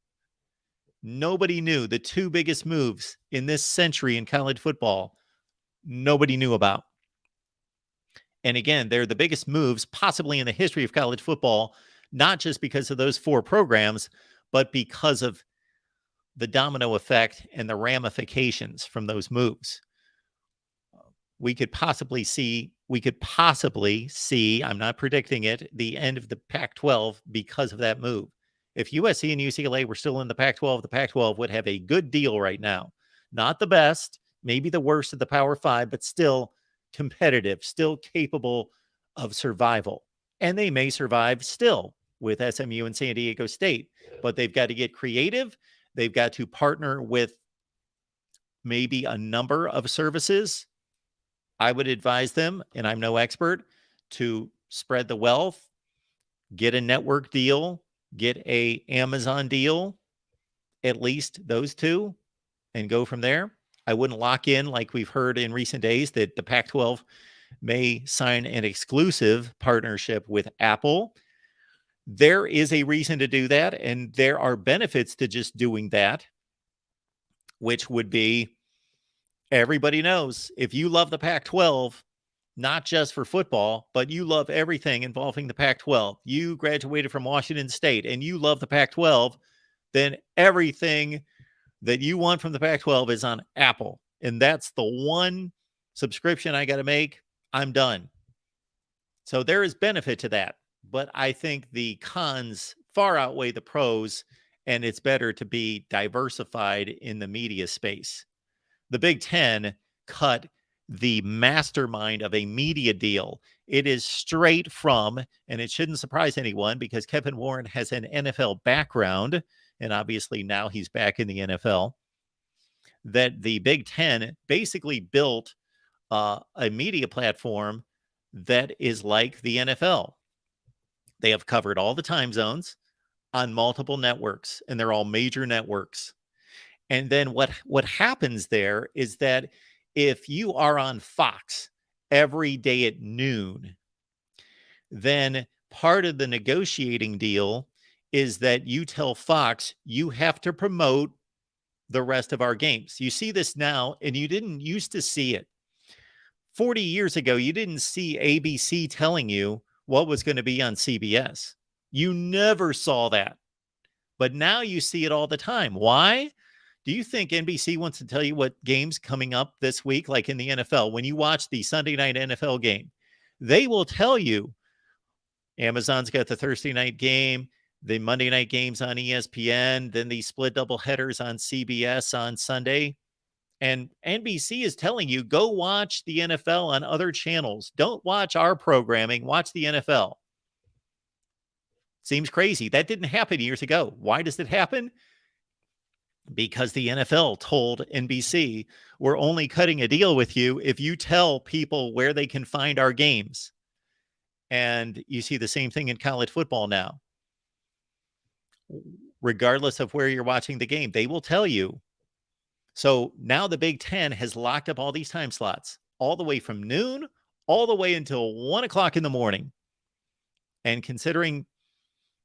Nobody knew the two biggest moves in this century in college football. Nobody knew about. And again, they're the biggest moves possibly in the history of college football, not just because of those four programs, but because of the domino effect and the ramifications from those moves. We could possibly see, I'm not predicting it, the end of the Pac-12 because of that move. If USC and UCLA were still in the Pac-12 would have a good deal right now. Not the best, maybe the worst of the Power Five, but still competitive, still capable of survival. And they may survive still with SMU and San Diego State, but they've got to get creative. They've got to partner with maybe a number of services. I would advise them, and I'm no expert, to spread the wealth, get a network deal, get a Amazon deal, at least those two, and go from there. I wouldn't lock in, like we've heard in recent days, that the Pac-12 may sign an exclusive partnership with Apple. There is a reason to do that, and there are benefits to just doing that, which would be, everybody knows, if you love the Pac-12, not just for football, but you love everything involving the Pac-12, you graduated from Washington State and you love the Pac-12, then everything that you want from the Pac-12 is on Apple. And that's the one subscription I got to make. I'm done. So there is benefit to that. But I think the cons far outweigh the pros, and it's better to be diversified in the media space. The Big Ten cut the mastermind of a media deal. It is straight from, and it shouldn't surprise anyone because Kevin Warren has an NFL background, and obviously now he's back in the NFL, that the Big Ten basically built a media platform that is like the NFL. They have covered all the time zones on multiple networks, and they're all major networks. And then what happens there is that if you are on Fox every day at noon, then part of the negotiating deal is that you tell Fox you have to promote the rest of our games. You see this now, and you didn't used to see it. 40 years ago, you didn't see ABC telling you what was going to be on CBS. You never saw that. But now you see it all the time. Why? Do you think NBC wants to tell you what games coming up this week, like in the NFL? When you watch the Sunday night NFL game, they will tell you Amazon's got the Thursday night game, the Monday night games on ESPN, then the split double headers on CBS on Sunday. And NBC is telling you, go watch the NFL on other channels. Don't watch our programming. Watch the NFL. Seems crazy. That didn't happen years ago. Why does it happen? Because the NFL told NBC, we're only cutting a deal with you if you tell people where they can find our games. And you see the same thing in college football now. Regardless of where you're watching the game, they will tell you. So now the Big Ten has locked up all these time slots, all the way from noon, all the way until 1 o'clock in the morning. And considering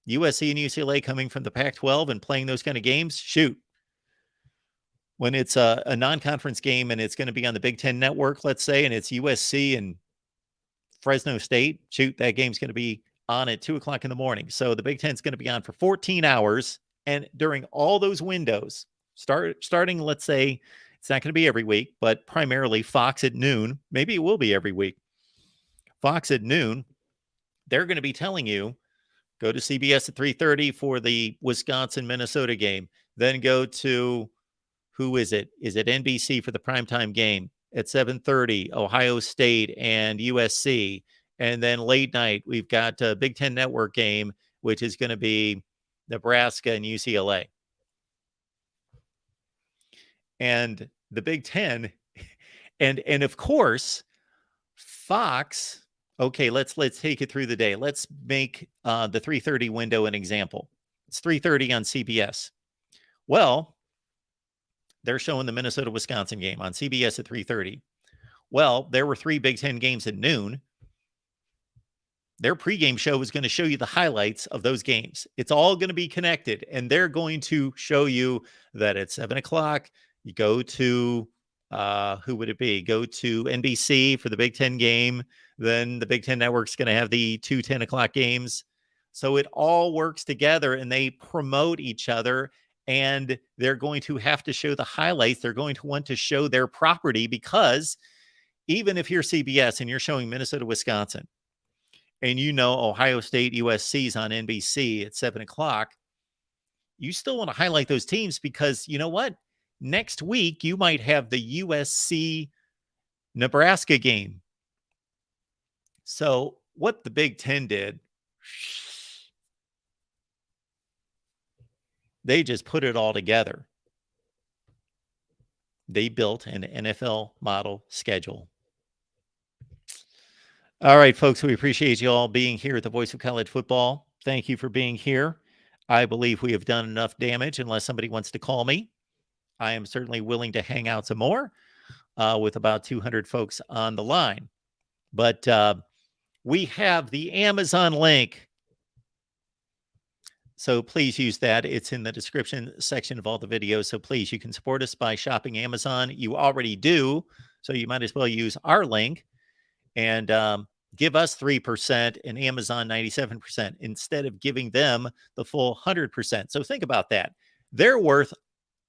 USC and UCLA coming from the Pac-12 and playing those kind of games, shoot. When it's a non-conference game and it's going to be on the Big Ten network, let's say, and it's USC and Fresno State, shoot, that game's going to be on at 2 o'clock in the morning. So the Big Ten's going to be on for 14 hours. And during all those windows, starting, let's say, it's not going to be every week, but primarily Fox at noon. Maybe it will be every week. Fox at noon, they're going to be telling you, go to CBS at 3:30 for the Wisconsin-Minnesota game. Then go to, who is it? Is it NBC for the primetime game at 7:30, Ohio State and USC. And then late night, we've got a Big Ten Network game, which is going to be Nebraska and UCLA. And the Big Ten, and of course, Fox. Okay, let's take it through the day. Let's make the 3:30 window an example. It's 3:30 on CBS. Well, they're showing the Minnesota-Wisconsin game on CBS at 3:30. Well, there were 3 Big Ten games at noon. Their pregame show is going to show you the highlights of those games. It's all going to be connected, and they're going to show you that at 7 o'clock, you go to, who would it be? Go to NBC for the Big Ten game. Then the Big Ten Network's going to have the 2 10 o'clock games. So it all works together, and they promote each other, and they're going to have to show the highlights. They're going to want to show their property, because even if you're CBS and you're showing Minnesota, Wisconsin, and you know Ohio State, USC's on NBC at 7 o'clock, you still want to highlight those teams, because you know what? Next week, you might have the USC Nebraska game. So what the Big Ten did, they just put it all together. They built an NFL model schedule. All right, folks, we appreciate you all being here at the Voice of College Football. Thank you for being here. I believe we have done enough damage. Unless somebody wants to call me, I am certainly willing to hang out some more with about 200 folks on the line. But we have the Amazon link. So please use that. It's in the description section of all the videos. So please, you can support us by shopping Amazon. You already do, so you might as well use our link and give us 3% and Amazon 97% instead of giving them the full 100%. So think about that. They're worth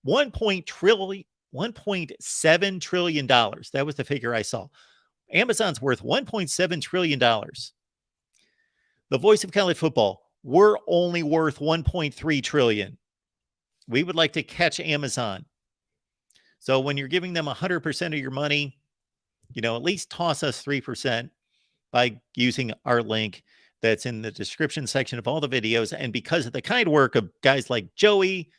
$1.7 trillion. That was the figure I saw. Amazon's worth $1.7 trillion. The Voice of College Football, we're only worth $1.3 trillion. We would like to catch Amazon. So when you're giving them 100% of your money, at least toss us 3% by using our link that's in the description section of all the videos. And because of the kind work of guys like Joey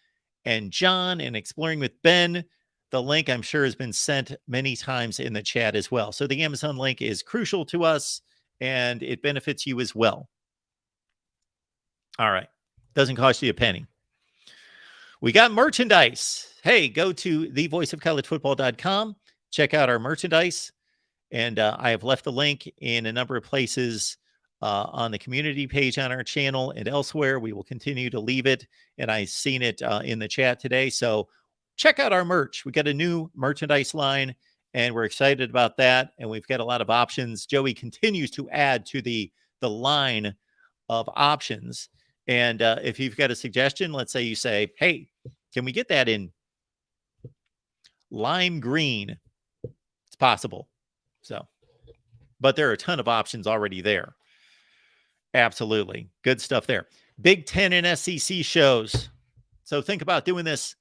and John and Exploring with Ben. The link, I'm sure, has been sent many times in the chat as well. So the Amazon link is crucial to us, and it benefits you as well. All right. Doesn't cost you a penny. We got merchandise. Hey, go to thevoiceofcollegefootball.com. Check out our merchandise. And I have left the link in a number of places on the community page on our channel and elsewhere. We will continue to leave it. And I've seen it in the chat today. So check out our merch. We got a new merchandise line, and we're excited about that. And we've got a lot of options. Joey continues to add to the line of options. And if you've got a suggestion, let's say you say, hey, can we get that in lime green? It's possible. So, but there are a ton of options already there. Absolutely. Good stuff there. Big Ten and SEC shows. So think about doing this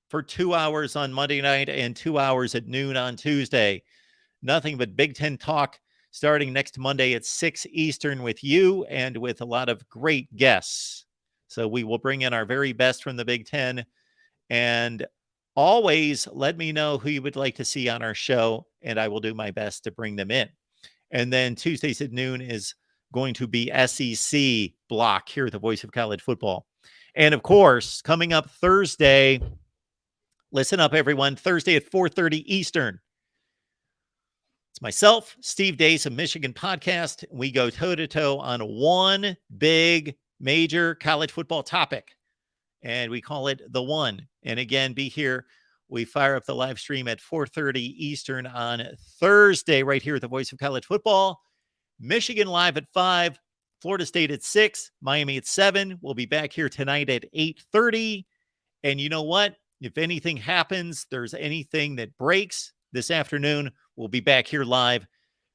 for 2 hours on Monday night and 2 hours at noon on Tuesday. Nothing but Big Ten talk starting next Monday at 6 Eastern with you and with a lot of great guests. So we will bring in our very best from the Big Ten. And always let me know who you would like to see on our show, and I will do my best to bring them in. And then Tuesdays at noon is going to be SEC block here at the Voice of College Football. And of course, coming up Thursday, listen up, everyone, Thursday at 4:30 Eastern. It's myself, Steve Deace of Michigan Podcast. We go toe-to-toe on one big major college football topic, and we call it The One. And again, be here. We fire up the live stream at 4:30 Eastern on Thursday right here at the Voice of College Football. Michigan live at 5, Florida State at 6, Miami at 7. We'll be back here tonight at 8:30. And you know what? If anything happens, there's anything that breaks this afternoon, we'll be back here live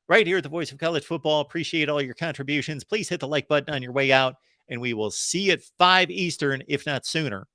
right here at the Voice of College Football. Appreciate all your contributions. Please hit the like button on your way out, and we will see you at 5 Eastern, if not sooner,